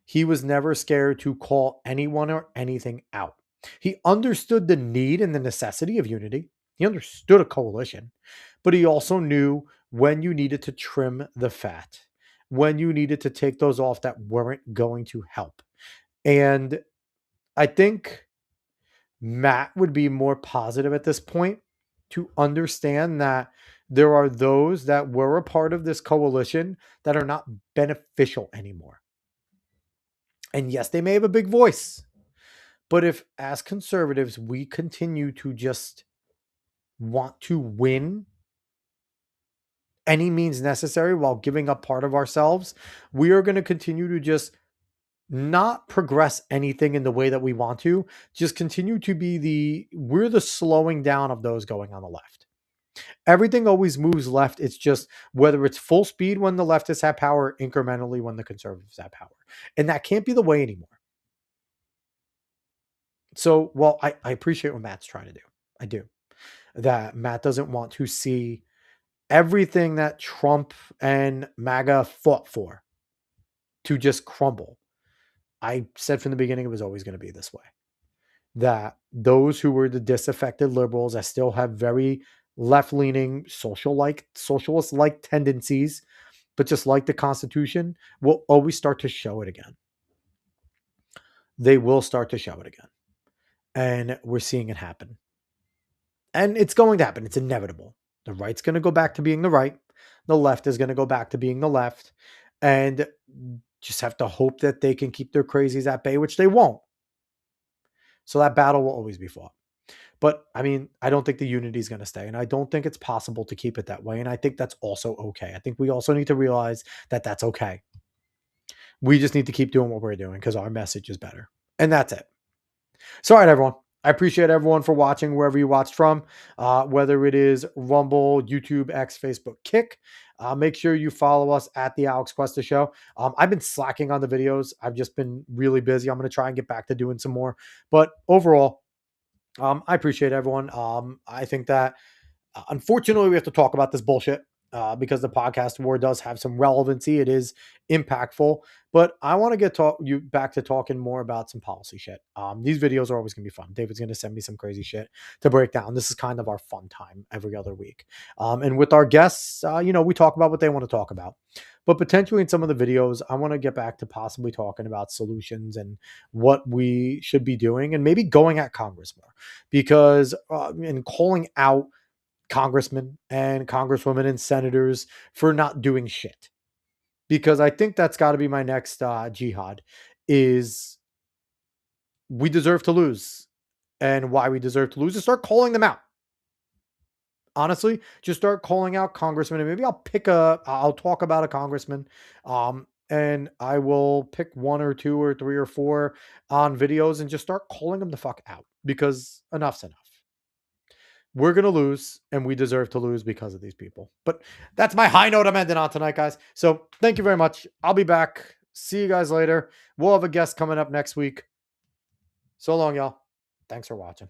He was never scared to call anyone or anything out. He understood the need and the necessity of unity. He understood a coalition, but he also knew when you needed to trim the fat, when you needed to take those off that weren't going to help. And I think Matt would be more positive at this point to understand that there are those that were a part of this coalition that are not beneficial anymore. And yes, they may have a big voice, but if as conservatives, we continue to just want to win any means necessary while giving up part of ourselves, we are going to continue to just not progress anything in the way that we want to, just continue to be we're the slowing down of those going on the left. Everything always moves left. It's just whether it's full speed when the leftists have power, incrementally when the conservatives have power. And that can't be the way anymore. So, well, I appreciate what Matt's trying to do. I do. That Matt doesn't want to see everything that Trump and MAGA fought for to just crumble. I said from the beginning it was always going to be this way. That those who were the disaffected liberals that still have very left-leaning socialist-like tendencies, but just like the Constitution, will always start to show it again. They will start to show it again. And we're seeing it happen. And it's going to happen. It's inevitable. The right's going to go back to being the right. The left is going to go back to being the left. And just have to hope that they can keep their crazies at bay, which they won't. So that battle will always be fought. But I mean, I don't think the unity is going to stay. And I don't think it's possible to keep it that way. And I think that's also okay. I think we also need to realize that that's okay. We just need to keep doing what we're doing because our message is better. And that's it. So, all right, everyone. I appreciate everyone for watching wherever you watched from, whether it is Rumble, YouTube, X, Facebook, Kick. Make sure you follow us at the Alex Cuesta Show. I've been slacking on the videos. I've just been really busy. I'm going to try and get back to doing some more. But overall, I appreciate everyone. I think that unfortunately we have to talk about this bullshit because the podcast war does have some relevancy. It is impactful, but I want to get you back to talking more about some policy shit. These videos are always going to be fun. David's going to send me some crazy shit to break down. This is kind of our fun time every other week. And with our guests, we talk about what they want to talk about. But potentially in some of the videos, I want to get back to possibly talking about solutions and what we should be doing and maybe going at Congress more because and calling out congressmen and congresswomen and senators for not doing shit. Because I think that's got to be my next jihad is we deserve to lose. And why we deserve to lose is start calling them out. Honestly, just start calling out congressmen. And maybe I'll talk about a congressman. And I will pick 1 or 2 or 3 or 4 on videos and just start calling them the fuck out because enough's enough. We're going to lose, and we deserve to lose because of these people. But that's my high note I'm ending on tonight, guys. So thank you very much. I'll be back. See you guys later. We'll have a guest coming up next week. So long, y'all. Thanks for watching.